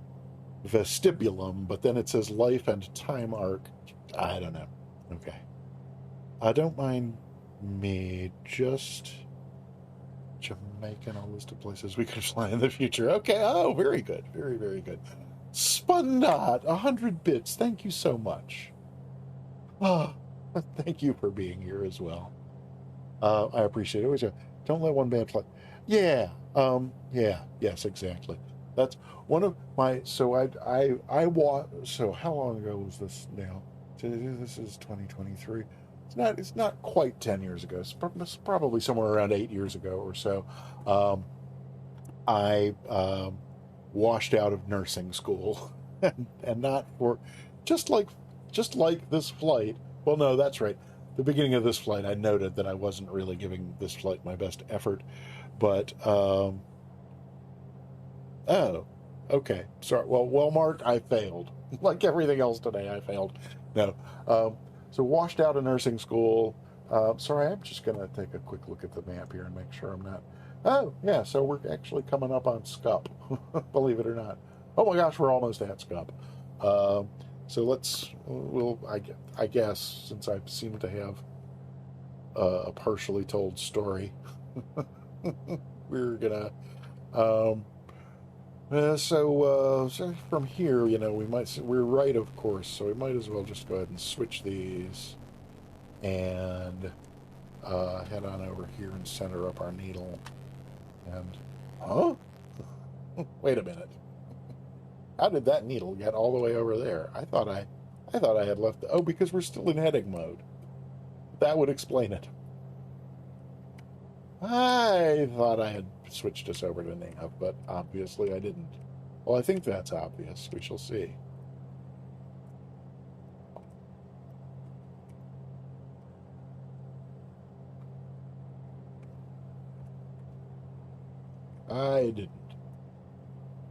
vestibulum, but then it says life and time arc. I don't know. Okay. I don't mind me just Jamaica and a list of places we could fly in the future. Okay. Oh, very good. Very, very good. Spundot, 100 bits. Thank you so much. Ah, thank you for being here as well. I appreciate it. Always, don't let one bad flight. Yeah. Yeah. Yes. Exactly. That's one of my. So So how long ago was this now? This is 2023. It's not quite 10 years ago. It's probably somewhere around 8 years ago or so. I washed out of nursing school, and not for just like this flight. Well, no, that's right. The beginning of this flight, I noted that I wasn't really giving this flight my best effort, but oh, okay, sorry. Well, Mark, I failed. Like everything else today, I failed. No, so washed out of nursing school. Sorry, I'm just gonna take a quick look at the map here and make sure I'm not. Oh, yeah. So we're actually coming up on Scup, believe it or not. Oh my gosh, we're almost at Scup. So I guess, since I seem to have a partially told story, we're gonna. So from here, we're right, of course, so we might as well just go ahead and switch these and head on over here and center up our needle. And, huh? Wait a minute. How did that needle get all the way over there? I thought I had left. Oh, because we're still in heading mode. That would explain it. I thought I had switched us over to nav, but obviously I didn't. Well, I think that's obvious. We shall see. I didn't.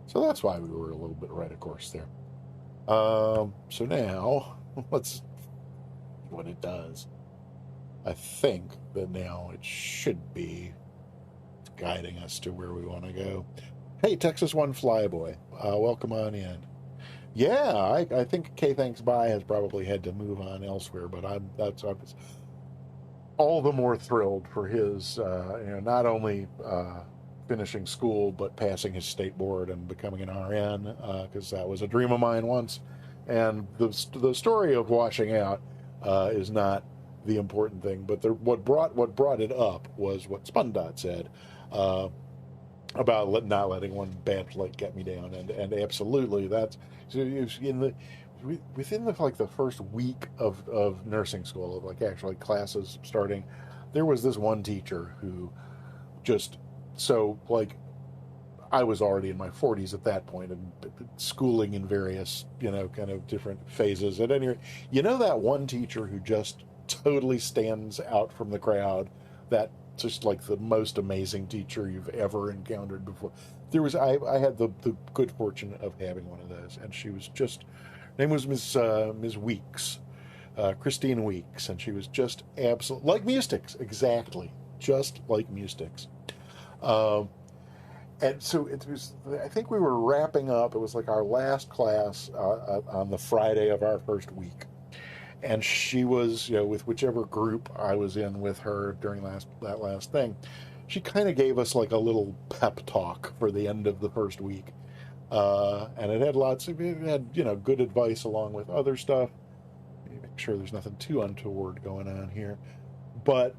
So that's why we were a little bit right of course there. So now, let's see what it does. I think that now it should be guiding us to where we want to go. Hey, Texas One Flyboy, welcome on in. Yeah, I think K Thanks Bye has probably had to move on elsewhere, but I was all the more thrilled for his, not only finishing school but passing his state board and becoming an RN, because that was a dream of mine once. And the story of washing out is not the important thing, but what brought it up was what Spundot said about not letting one bad flight get me down, and absolutely that's within the first week of nursing school, of like actually classes starting. There was this one teacher who just so like I was already in my 40s at that point and schooling in various kind of different phases. At any rate, that one teacher who just totally stands out from the crowd, that just like the most amazing teacher you've ever encountered before. I had the good fortune of having one of those, and she was just, her name was Ms. Weeks, Christine Weeks, and she was just absolutely like Mustix, exactly, just like Mustix. And so it was, I think we were wrapping up. It was like our last class on the Friday of our first week. And she was, with whichever group I was in with her during that last thing, she kind of gave us like a little pep talk for the end of the first week. And it had, good advice along with other stuff. Make sure there's nothing too untoward going on here. But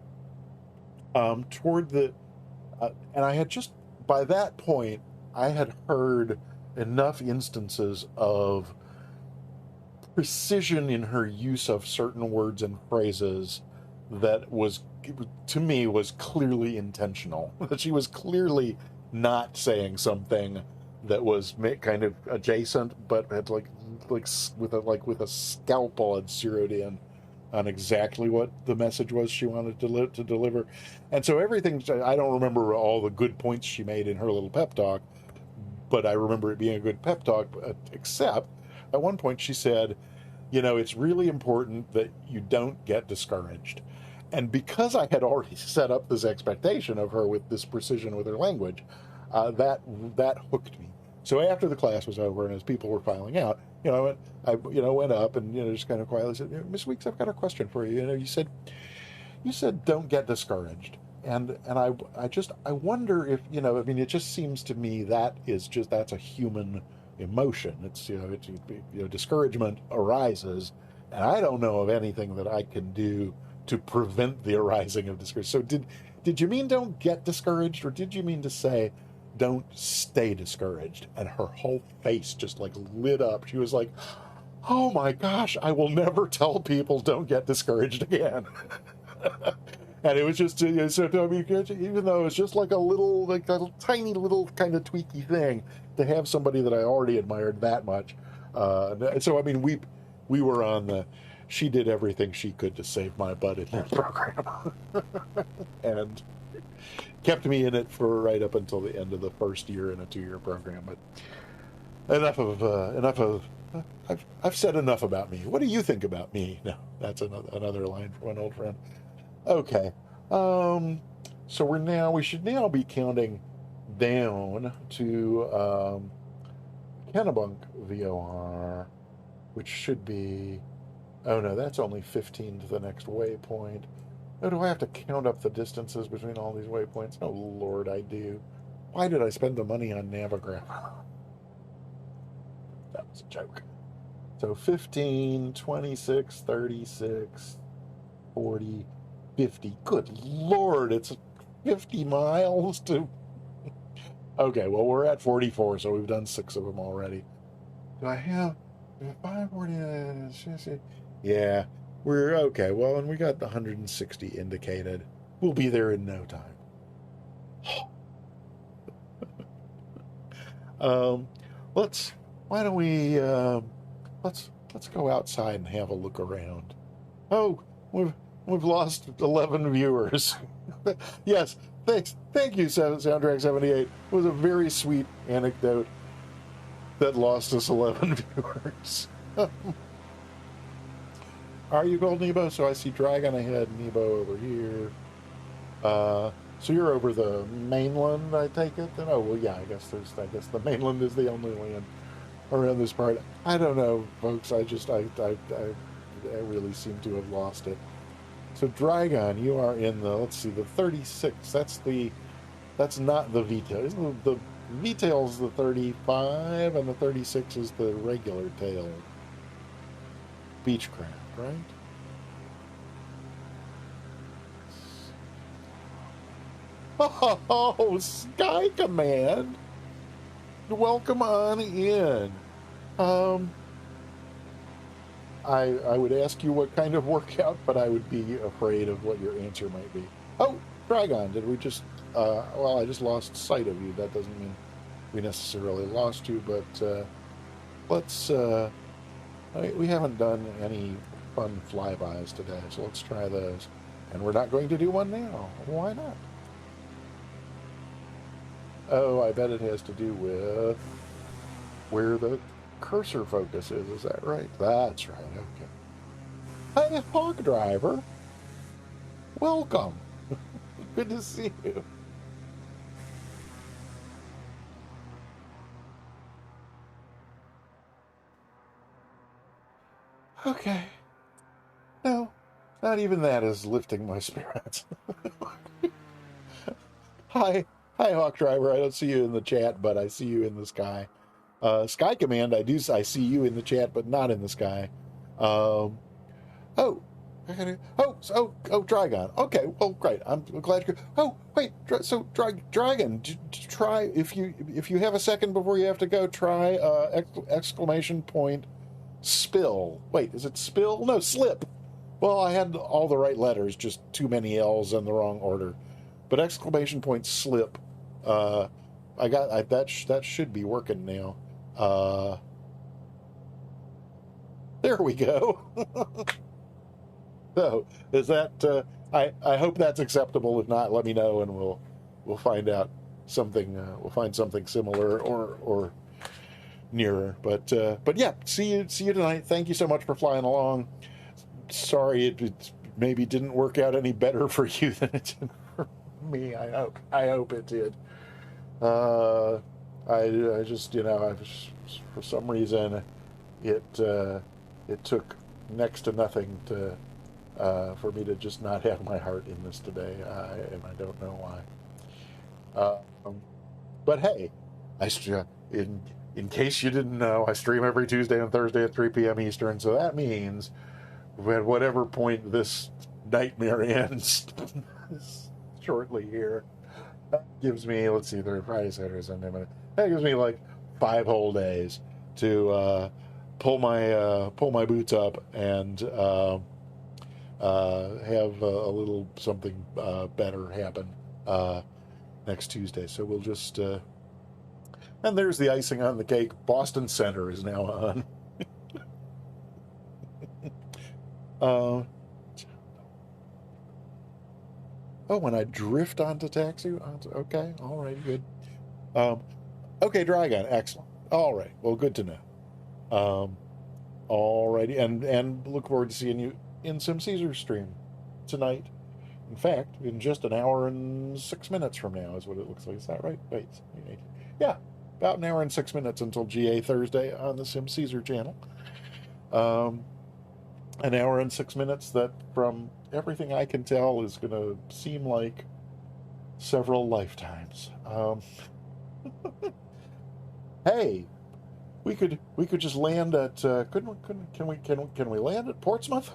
toward the, and I had just, by that point, I had heard enough instances of precision in her use of certain words and phrases that was, to me, was clearly intentional. That she was clearly not saying something that was kind of adjacent, but had like with a scalpel had zeroed in on exactly what the message was she wanted to deliver. And so everything, I don't remember all the good points she made in her little pep talk, but I remember it being a good pep talk, except at one point she said, it's really important that you don't get discouraged. And because I had already set up this expectation of her with this precision with her language, that hooked me. So after the class was over and as people were filing out, I went up and just kind of quietly said, "Miss Weeks, I've got a question for you. You said don't get discouraged." And I wonder if, it just seems to me that's a human emotion. It's, discouragement arises, and I don't know of anything that I can do to prevent the arising of discouragement. So did you mean don't get discouraged, or did you mean to say don't stay discouraged? And her whole face just like lit up. She was like, "Oh my gosh, I will never tell people don't get discouraged again." And it was just, even though it's just like a tiny little kind of tweaky thing, to have somebody that I already admired that much. So I mean, we were on the. She did everything she could to save my butt in that program, and kept me in it for right up until the end of the first year in a 2-year program. But enough of. I've said enough about me. What do you think about me? No, that's another line from an old friend. Okay. So we should now be counting down to Kennebunk VOR, which should be, oh no, that's only 15 to the next waypoint. Oh, do I have to count up the distances between all these waypoints? Oh Lord, I do. Why did I spend the money on Navigraph? That was a joke. So 15, 26, 36, 40, 50. Good Lord, it's 50 miles to... Okay, well, we're at 44, so we've done 6 of them already. Do I have 540? Yeah, we're okay. Well, and we got the 160 indicated. We'll be there in no time. Let's... Why don't we... let's go outside and have a look around. Oh, we've lost 11 viewers. Yes, thank you, Soundtrack 78. It was a very sweet anecdote that lost us 11 viewers. Are you Gold Nebo? So I see Dragon ahead, Nebo over here. So you're over the mainland, I take it? Then, oh well, yeah. I guess the mainland is the only land around this part. I don't know, folks. I really seem to have lost it. So Dragon, you are in the, let's see, the 36. That's not the V-tail. The V-tail's the 35, and the 36 is the regular tail Beechcraft, right? Oh, Sky Command! Welcome on in. I would ask you what kind of workout, but I would be afraid of what your answer might be. Oh, Dragon, did we just... well, I just lost sight of you. That doesn't mean we necessarily lost you, but let's... we haven't done any fun flybys today, so let's try those. And we're not going to do one now. Why not? Oh, I bet it has to do with where the cursor focus is. Is that right? That's right. Okay. Hey, Hog Driver. Welcome. Good to see you. Okay. Not even that is lifting my spirits. Hi, hi, Hawk Driver. I don't see you in the chat, but I see you in the sky. Sky Command, I see you in the chat, but not in the sky. Um, oh, Dragon. Okay, well, great. I'm glad you. Oh, wait. Dragon, try if you have a second before you have to go. Try exclamation point spill. Wait, is it spill? No, slip. Well, I had all the right letters, just too many L's in the wrong order. But exclamation point slip. That should be working now. There we go. So is that? I hope that's acceptable. If not, let me know, and we'll find out something. We'll find something similar or nearer. But yeah, see you tonight. Thank you so much for flying along. Sorry it maybe didn't work out any better for you than it did for me. I hope it did. I just for some reason it took next to nothing to for me to just not have my heart in this today, and I don't know why. But hey, in case you didn't know, I stream every Tuesday and Thursday at 3 p.m. Eastern, so that means at whatever point this nightmare ends shortly here, that gives me, let's see, there Friday, Saturday, Sunday, Monday. That gives me like 5 whole days to pull my boots up and have a little something better happen next Tuesday. So we'll just and there's the icing on the cake. Boston Center is now on. Oh, when I drift onto taxi? Okay, all right, good. Okay, Dragon, excellent. All right, well, good to know. All righty, and look forward to seeing you in Sim Caesar's stream tonight. In fact, in just an hour and 6 minutes from now is what it looks like. Is that right? Wait, yeah, about an hour and 6 minutes until GA Thursday on the Sim Caesar channel. An hour and 6 minutes that, from everything I can tell, is going to seem like several lifetimes. Hey, we could just land at can we land at Portsmouth?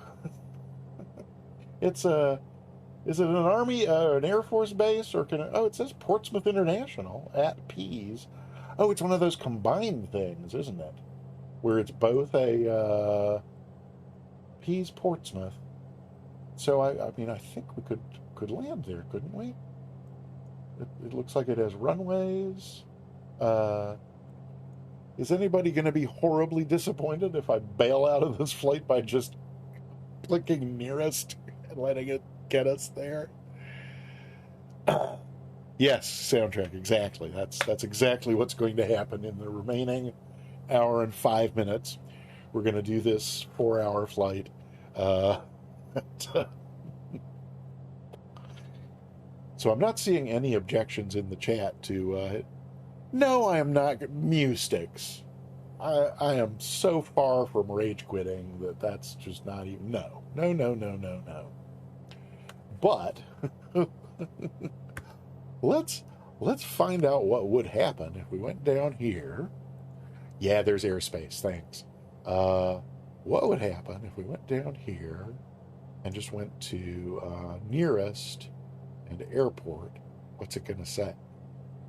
It's is it an army an Air Force base, or it says Portsmouth International at Pease. Oh, it's one of those combined things, isn't it? Where it's both a Pease Portsmouth. So I mean, I think we could land there, couldn't we? It looks like it has runways. Is anybody going to be horribly disappointed if I bail out of this flight by just clicking nearest and letting it get us there? Yes, soundtrack, exactly. That's exactly what's going to happen in the remaining hour and 5 minutes. We're going to do this 4-hour flight. So I'm not seeing any objections in the chat to no, I am not Mewsticks. I am so far from rage quitting that's just not even no. But let's find out what would happen if we went down here. Yeah, there's airspace, thanks. What would happen if we went down here and just went to nearest and airport? What's it going to say?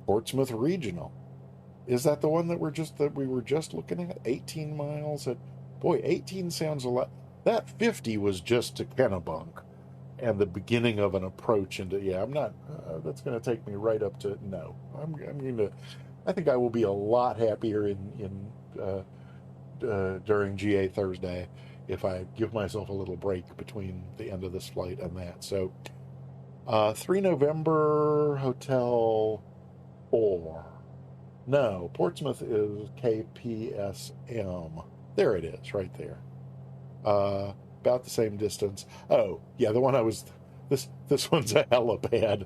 Portsmouth Regional. Is that the one that we were just looking at? 18 miles at, boy, 18 sounds a lot. That 50 was just to Kennebunk and the beginning of an approach into, yeah, I'm not, that's going to take me right up to, no. I'm going to, I think I will be a lot happier during GA Thursday if I give myself a little break between the end of this flight and that. So 3 November Hotel 4. No, Portsmouth is KPSM. There it is, right there. About the same distance. Oh, yeah, the one I was... This one's a helipad.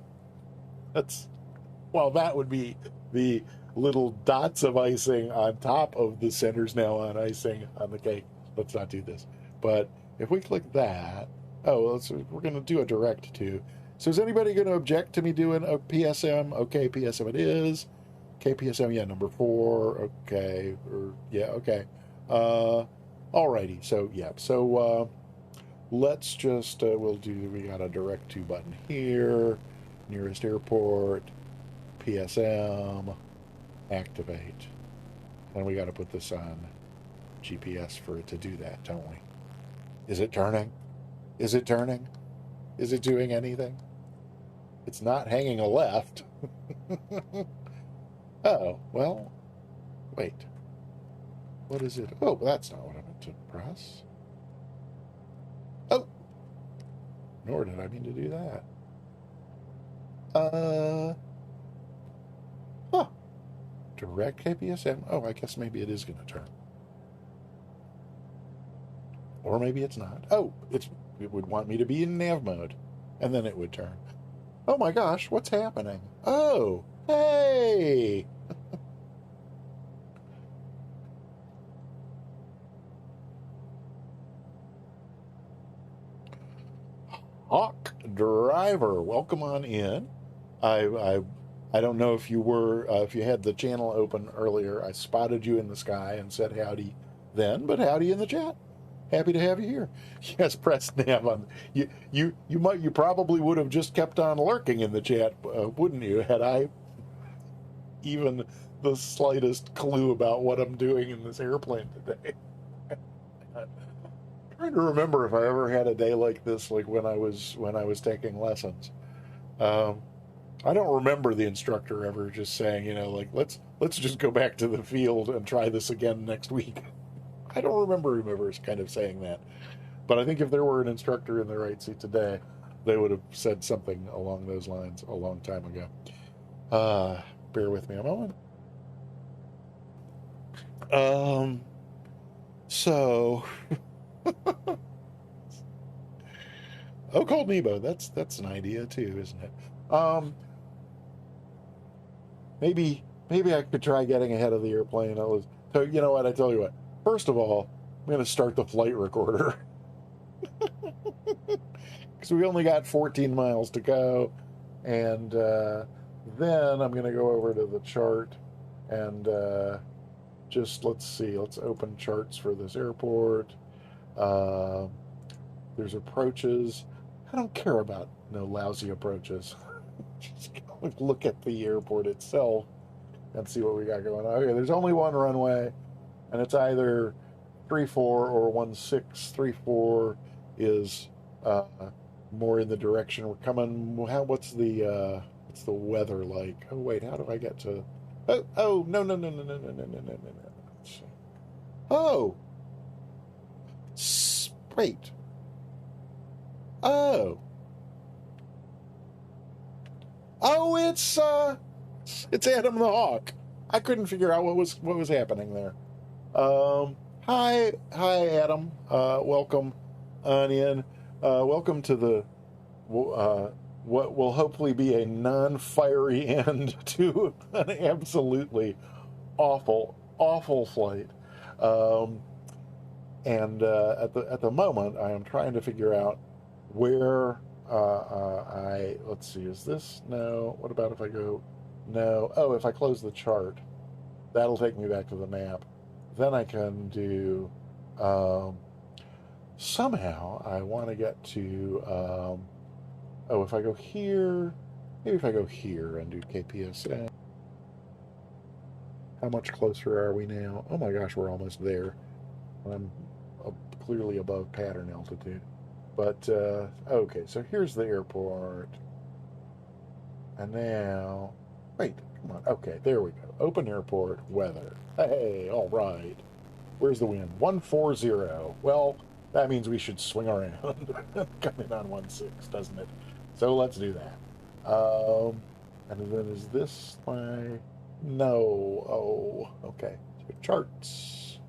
That would be the little dots of icing on top of the centers now on icing on the cake. Let's not do this. But if we click that, Oh, we're going to do a direct to. So is anybody going to object to me doing a PSM? Okay, PSM it is. Okay, PSM, yeah, number 4. Okay, or yeah, okay. Alrighty. So yeah, so let's just we got a direct to button here. Nearest airport, PSM, activate, and we got to put this on GPS for it to do that, don't we? Is it turning? Is it turning? Is it doing anything? It's not hanging a left. Oh, well, wait. What is it? Oh, that's not what I meant to press. Oh, nor did I mean to do that. Huh. Direct KPSM. Oh, I guess maybe it is going to turn. Or maybe it's not. Oh, it would want me to be in nav mode. And then it would turn. Oh my gosh, what's happening? Oh, hey! Hawk Driver, welcome on in. I I don't know if you were if you had the channel open earlier. I spotted you in the sky and said howdy then, but howdy in the chat. Happy to have you here. Yes, press nav on you probably would have just kept on lurking in the chat, wouldn't you? Had I even the slightest clue about what I'm doing in this airplane today. Trying to remember if I ever had a day like this, like when I was taking lessons. I don't remember the instructor ever just saying, like let's just go back to the field and try this again next week. I don't remember whoever kind of saying that, but I think if there were an instructor in the right seat today, they would have said something along those lines a long time ago. Bear with me a moment. So, oh, Cold Nebo, that's an idea too, isn't it? Maybe I could try getting ahead of the airplane. So you know what? I tell you what. First of all, I'm going to start the flight recorder because we only got 14 miles to go, and then I'm going to go over to the chart and just let's see. Let's open charts for this airport. There's approaches. I don't care about no lousy approaches. Just look at the airport itself and see what we got going on. Okay, there's only one runway, and it's either 34 or 16. 34 is more in the direction we're coming. What's the weather like? Oh wait, how do I get to? Oh no no no no no no no no no no. Oh, wait. Oh, it's Adam the Hawk. I couldn't figure out what was happening there. Hi Adam. Welcome on in. Welcome to the what will hopefully be a non-fiery end to an absolutely awful flight. And at the moment, I am trying to figure out where let's see, is this? No. What about if I go? No. Oh, if I close the chart, that'll take me back to the map. Then I can do, somehow I want to get to, oh, if I go here, maybe if I go here and do KPSM. How much closer are we now? Oh my gosh, we're almost there. I'm clearly above pattern altitude. But, okay, so here's the airport. And now, wait, come on. Okay, there we go. Open airport, weather. Hey, all right. Where's the wind? 140. Well, that means we should swing around. Come in on 16, doesn't it? So let's do that. And then is this my... No. Oh, okay. So charts.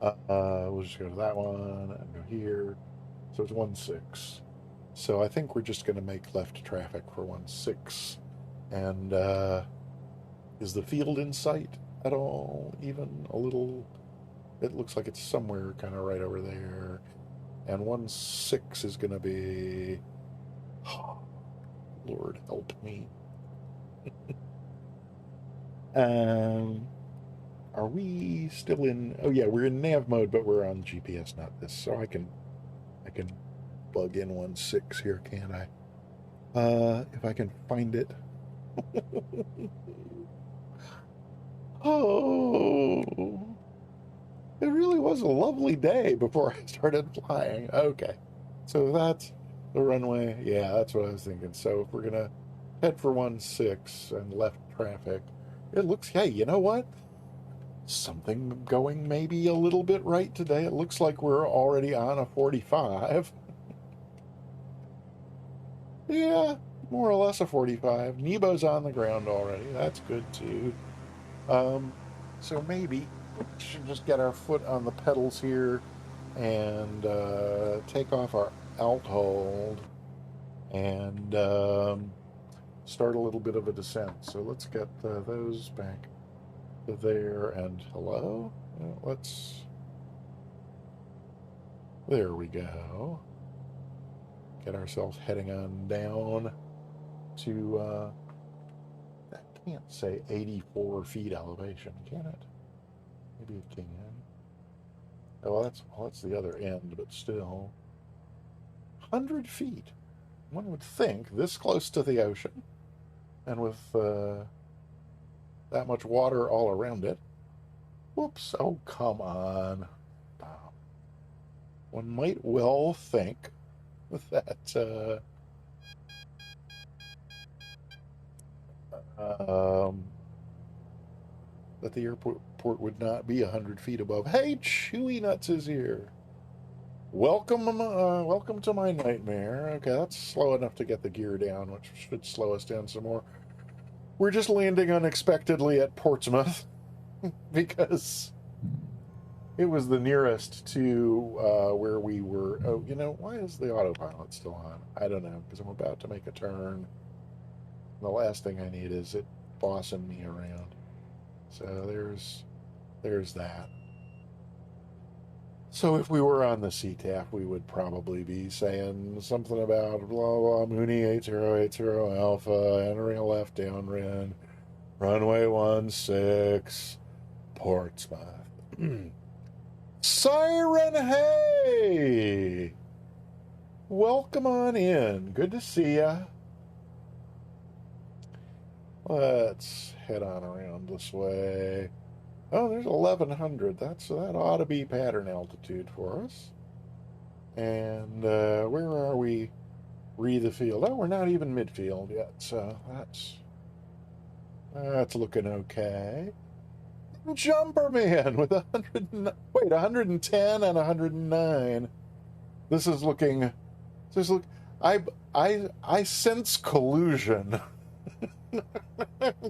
We'll just go to that one and go here. So it's 16. So I think we're just going to make left traffic for 16. And is the field in sight at all? Even a little? It looks like it's somewhere kind of right over there. And 1-6 is going to be... Oh, Lord help me. Are we still in... Oh yeah, we're in nav mode, but we're on GPS, not this. So I can bug in 1-6 here, can't I? If I can find it. Oh, it really was a lovely day before I started flying. Okay, so that's the runway. Yeah, that's what I was thinking. So if we're gonna head for 1-6 and left traffic, it looks, hey, you know what? Something going maybe a little bit right today. It looks like we're already on a 45. Yeah, more or less a 45. Nebo's on the ground already. That's good too. So maybe we should just get our foot on the pedals here and take off our alt hold and start a little bit of a descent. So let's get those back to there and hello. There we go. Get ourselves heading on down to that can't say 84 feet elevation, can it? Maybe it can. Oh, well, that's the other end, but still. 100 feet. One would think this close to the ocean and with that much water all around it. Whoops. Oh, come on. One might well think that um, that the airport would not be 100 feet above. Hey, Chewy Nuts is here. Welcome to my nightmare. Okay, that's slow enough to get the gear down, which should slow us down some more. We're just landing unexpectedly at Portsmouth because it was the nearest to where we were. Oh, you know, why is the autopilot still on? I don't know, because I'm about to make a turn. The last thing I need is it bossing me around. So there's that. So if we were on the CTAF, we would probably be saying something about blah blah Mooney 8080 Alpha, entering a left downwind, runway 16, Portsmouth. Siren, hey! Welcome on in. Good to see ya. Let's head on around this way. Oh, there's 1100. That ought to be pattern altitude for us. And where are we? Re the field. Oh, we're not even midfield yet, so that's looking okay. Jumperman with 110 and 109. This is looking. This look. I sense collusion.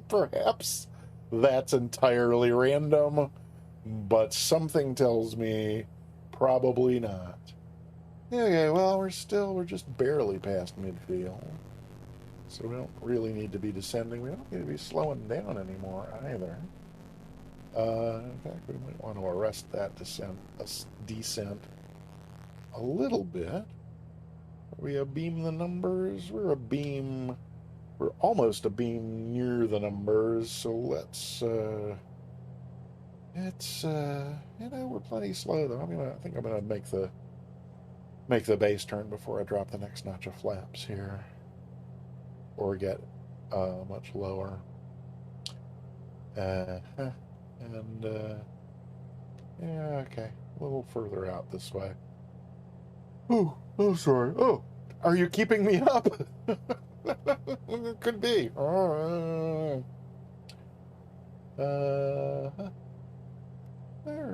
Perhaps that's entirely random, but something tells me probably not. Okay, well, we're just barely past midfield, so we don't really need to be descending. We don't need to be slowing down anymore either. In fact, we might want to arrest that descent a little bit. We a beam the numbers. We're almost a beam near the numbers, so let's we're plenty slow though. I think I'm gonna make the base turn before I drop the next notch of flaps here, or get much lower. Yeah, okay, a little further out this way. Oh, sorry. Oh, are you keeping me up? It could be. We're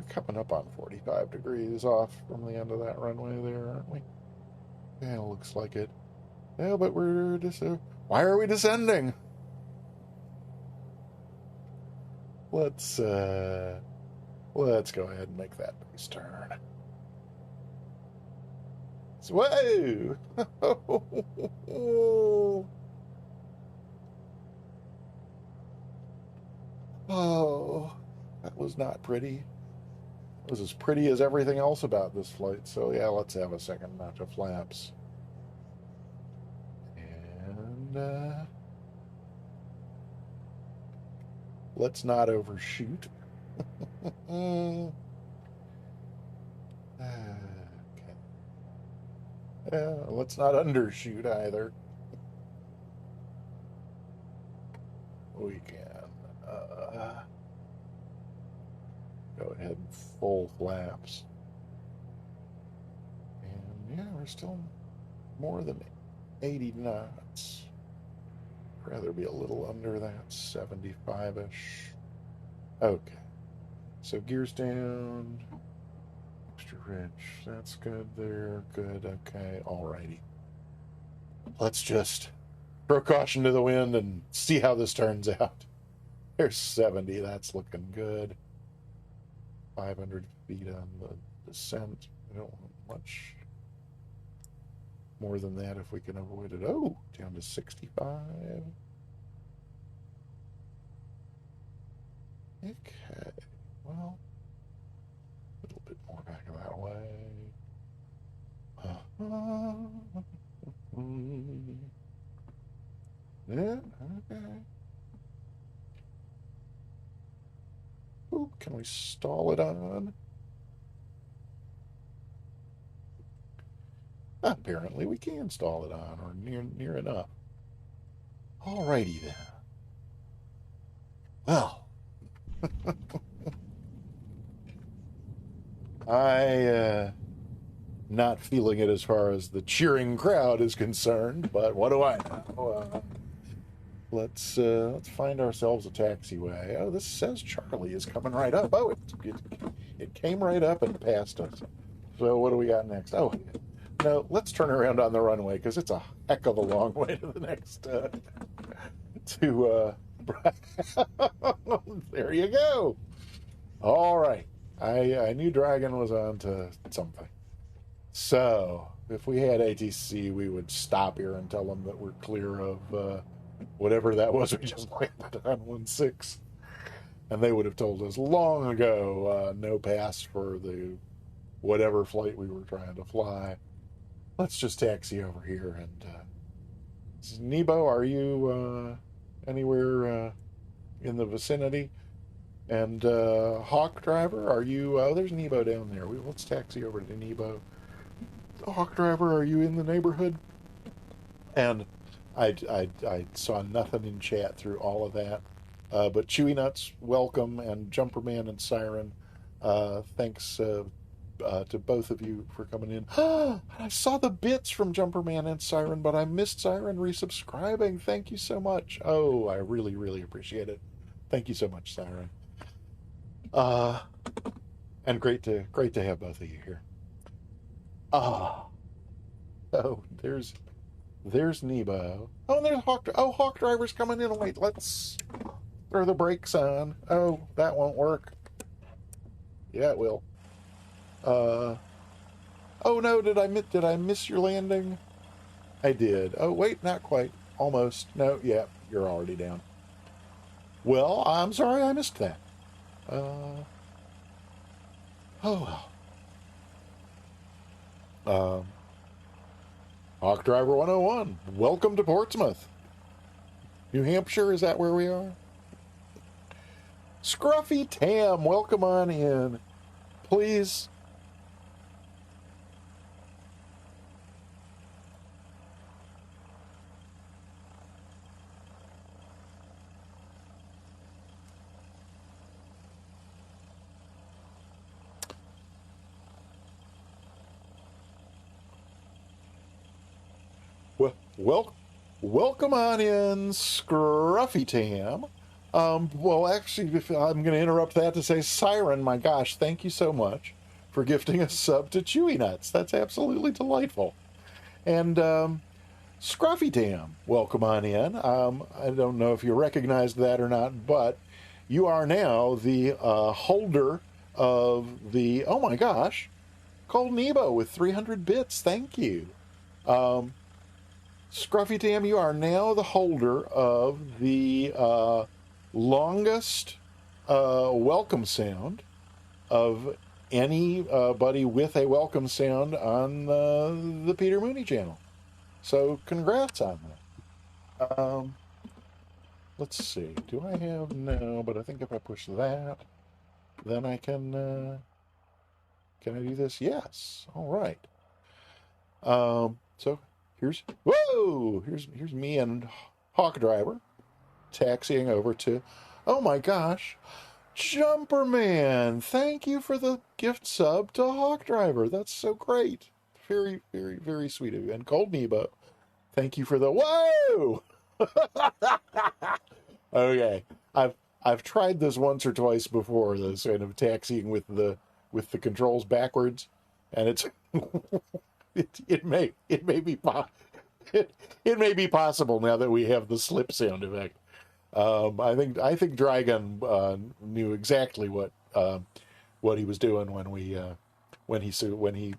coming up on 45 degrees off from the end of that runway there, aren't we? Yeah, looks like it. Yeah, but we're just... why are we descending? Let's go ahead and make that base turn. Whoa! Oh, that was not pretty. It was as pretty as everything else about this flight. So yeah, let's have a second notch of flaps. And let's not overshoot. Okay. Let's not undershoot either. We can go ahead and full flaps. And yeah, we're still more than 80 knots. Rather be a little under that, 75-ish. Okay. So gears down. Extra rich. That's good there. Good. Okay. Alrighty. Let's just throw caution to the wind and see how this turns out. There's 70. That's looking good. 500 feet on the descent. I don't want much more than that if we can avoid it. Oh, down to 65. Okay. Well, a little bit more back that way. Yeah, okay. Ooh, can we stall it on? Apparently we can stall it on, or near enough. Alrighty then. Well, I not feeling it as far as the cheering crowd is concerned, but what do I know? Let's find ourselves a taxiway. Oh, this says Charlie is coming right up. Oh, it came right up and passed us. So what do we got next? Oh, no, let's turn around on the runway because it's a heck of a long way to the next there you go. All right. I knew Dragon was on to something. So if we had ATC, we would stop here and tell them that we're clear of whatever that was we just landed on 16. And they would have told us long ago, no pass for the whatever flight we were trying to fly. Let's just taxi over here. And Nebo, are you anywhere in the vicinity? And Hawk Driver, are you? Oh, there's Nebo down there. Let's taxi over to Nebo. Hawk Driver, are you in the neighborhood? And I saw nothing in chat through all of that. But Chewy Nuts, welcome, and Jumperman and Siren, thanks to both of you for coming in. I saw the bits from Jumperman and Siren, but I missed Siren resubscribing. Thank you so much. Oh, I really, really appreciate it. Thank you so much, Siren. And great to have both of you here. Oh, there's Nebo. Oh, and there's Hawk. Oh, Hawk Driver's coming in. Wait, let's throw the brakes on. Oh, that won't work. Yeah, it will. Oh no, did I miss your landing? I did. Oh wait, not quite. Almost. No, yeah, you're already down. Well, I'm sorry I missed that. Oh well. Hawk Driver 101, welcome to Portsmouth. New Hampshire, is that where we are? Scruffy Tam, welcome on in. Please. Welcome on in, Scruffy Tam. Well, actually, I'm going to interrupt that to say, Siren, my gosh, thank you so much for gifting a sub to Chewy Nuts. That's absolutely delightful. And Scruffy Tam, welcome on in. I don't know if you recognized that or not, but you are now the holder of the, oh my gosh, Cold Nebo with 300 bits. Thank you. Scruffy Tam, you are now the holder of the longest welcome sound of anybody with a welcome sound on the Peter Mooney channel. So congrats on that. Let's see. Do I have no? But I think if I push that, then I can. Can I do this? Yes. All right. So here's here's me and Hawk Driver taxiing over to. Oh my gosh, Jumperman! Thank you for the gift sub to Hawk Driver. That's so great. Very, very, very sweet of you. And Cold Nebo, thank you for the whoa. Okay, I've tried this once or twice before. This kind of taxiing with the controls backwards, and it's it may be it may be possible now that we have the slip sound effect. I think Dragon knew exactly what he was doing when he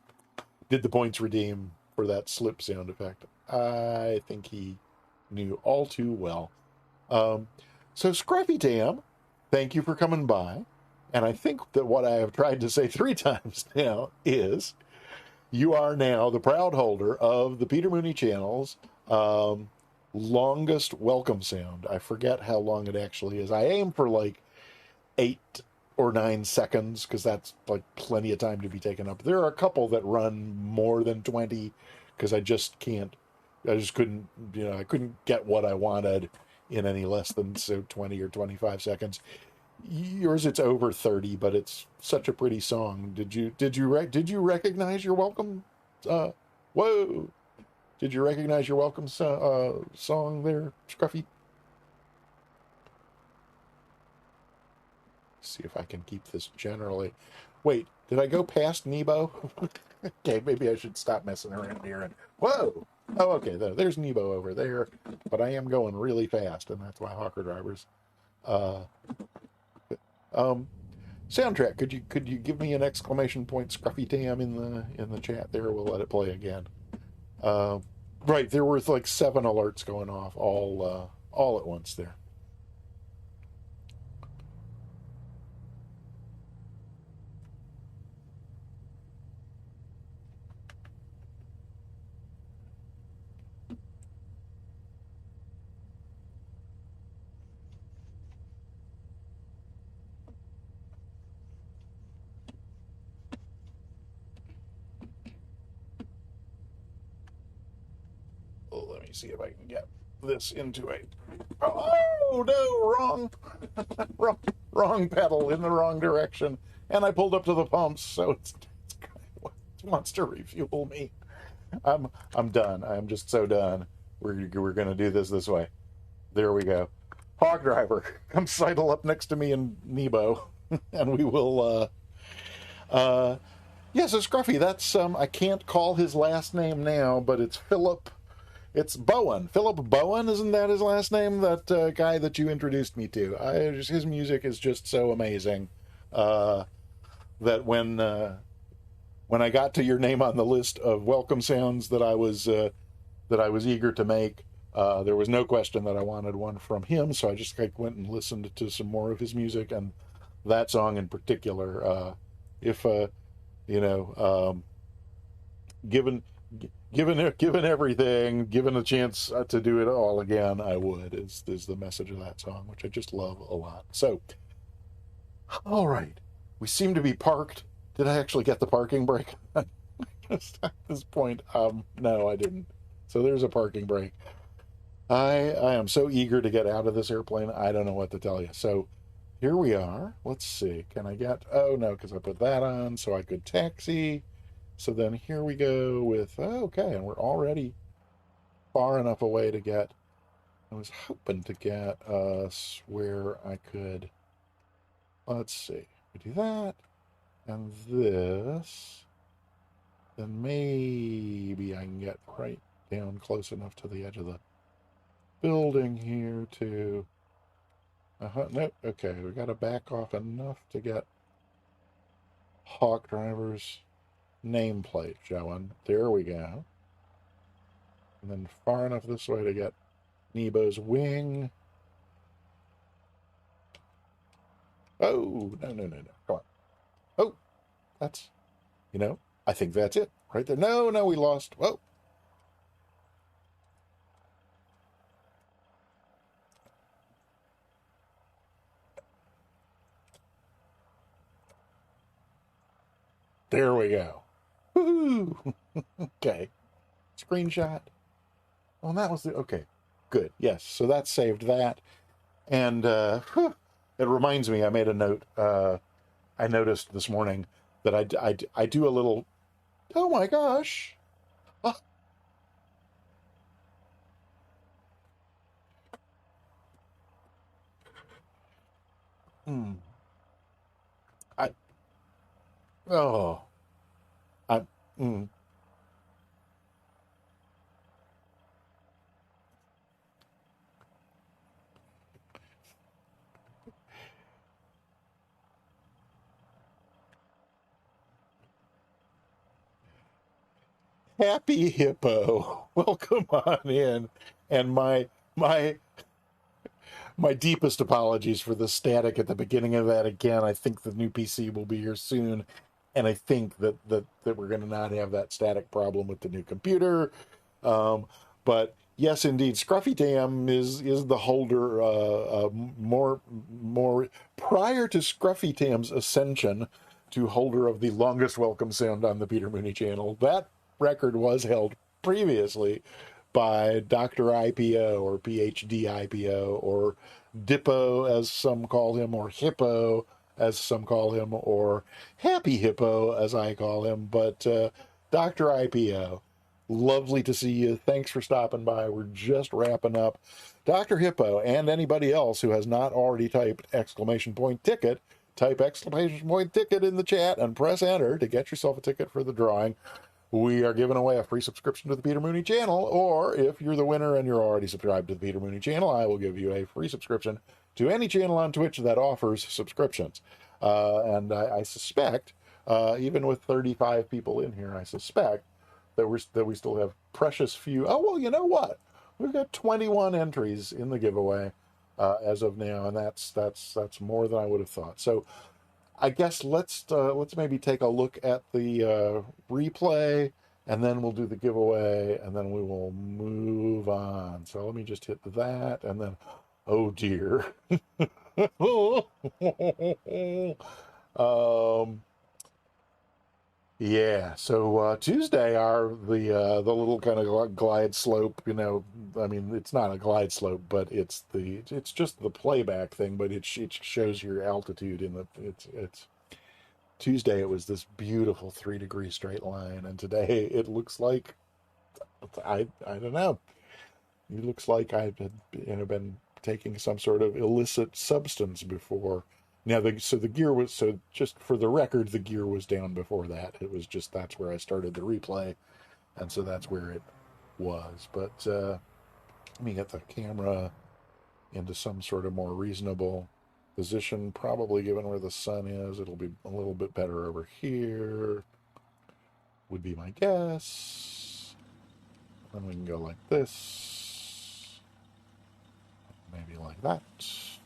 did the points redeem for that slip sound effect. I think he knew all too well. So Scruffy Tam, thank you for coming by. And I think that what I have tried to say 3 times now is you are now the proud holder of the Peter Mooney channel's longest welcome sound. I forget how long it actually is. I aim for like 8 or 9 seconds because that's like plenty of time to be taken up. There are a couple that run more than 20 because I just couldn't, I couldn't get what I wanted in any less than 20 or 25 seconds. Yours, it's over 30, but it's such a pretty song. Did you recognize your welcome? Whoa! Did you recognize your welcome song there, Scruffy? See if I can keep this generally. Wait, did I go past Nebo? Okay, maybe I should stop messing around here. And whoa! Oh, okay, there's Nebo over there, but I am going really fast, and that's why Hawker Drivers. Soundtrack. Could you give me an exclamation point, Scruffy Tam, in the chat there? We'll let it play again. Right, there were like 7 alerts going off all at once there. Oh, let me see if I can get this into a. Oh no, wrong pedal in the wrong direction, and I pulled up to the pumps, so it wants to refuel me. I'm done. I'm just so done. We're gonna do this way. There we go. Hog Driver, come sidle up next to me and Nebo, and we will. Yes, it's Scruffy. That's I can't call his last name now, but it's Philip. It's Bowen. Philip Bowen, isn't that his last name? That guy that you introduced me to. His music is just so amazing that when I got to your name on the list of welcome sounds that I was eager to make, there was no question that I wanted one from him. So I just went and listened to some more of his music, and that song in particular. If given everything, given a chance to do it all again, I would, is the message of that song, which I just love a lot. So, all right, we seem to be parked. Did I actually get the parking brake? Just at this point, no, I didn't. So there's a parking brake. I am so eager to get out of this airplane, I don't know what to tell you. So here we are. Let's see. Can I get... Oh, no, because I put that on, so I could taxi. So then here we go with... Okay, and we're already far enough away to get... I was hoping to get us where I could... Let's see. We do that, and this... Then maybe I can get right down close enough to the edge of the building here to... Nope, okay, we got to back off enough to get Hawk Driver's nameplate showing. There we go. And then far enough this way to get Nebo's wing. Oh, no. Come on. Oh, That's, I think that's it right there. No, we lost. Whoa. There we go. Woohoo. Okay. Screenshot. Well, that was okay. Good. Yes. So that saved that. And it reminds me, I made a note. I noticed this morning that I do a little, oh my gosh. Ah, mm, I, oh, I, mm, Happy Hippo. Welcome on in. And my my deepest apologies for the static at the beginning of that. Again, I think the new PC will be here soon, and I think that we're going to not have that static problem with the new computer. But yes, indeed, Scruffy Tam is the holder. More prior to Scruffy Tam's ascension to holder of the longest welcome sound on the Peter Mooney channel. That record was held previously by Dr. IPO or PhD IPO or Dippo, as some call him, or Hippo, as some call him, or Happy Hippo, as I call him. But Dr. IPO, lovely to see you. Thanks for stopping by. We're just wrapping up. Dr. Hippo and anybody else who has not already typed exclamation point ticket, type exclamation point ticket in the chat and press enter to get yourself a ticket for the drawing. We are giving away a free subscription to the Peter Mooney channel, or if you're the winner and you're already subscribed to the Peter Mooney channel, I will give you a free subscription to any channel on Twitch that offers subscriptions. And I suspect, even with 35 people in here, I suspect that we still have precious few. Oh, well, you know what? We've got 21 entries in the giveaway as of now, and that's more than I would have thought. So I guess let's maybe take a look at the replay, and then we'll do the giveaway, and then we will move on. So let me just hit that, and then, oh dear. um, yeah. So Tuesday, the little kind of glide slope. I mean, it's not a glide slope, but it's just the playback thing. But it shows your altitude in the it's Tuesday. It was this beautiful 3-degree straight line, and today it looks like I don't know. It looks like I had been taking some sort of illicit substance before. Now, the gear was, so just for the record, the gear was down before that. It was just, that's where I started the replay, and so that's where it was. But let me get the camera into some sort of more reasonable position, probably given where the sun is. It'll be a little bit better over here, would be my guess. Then we can go like this, maybe like that.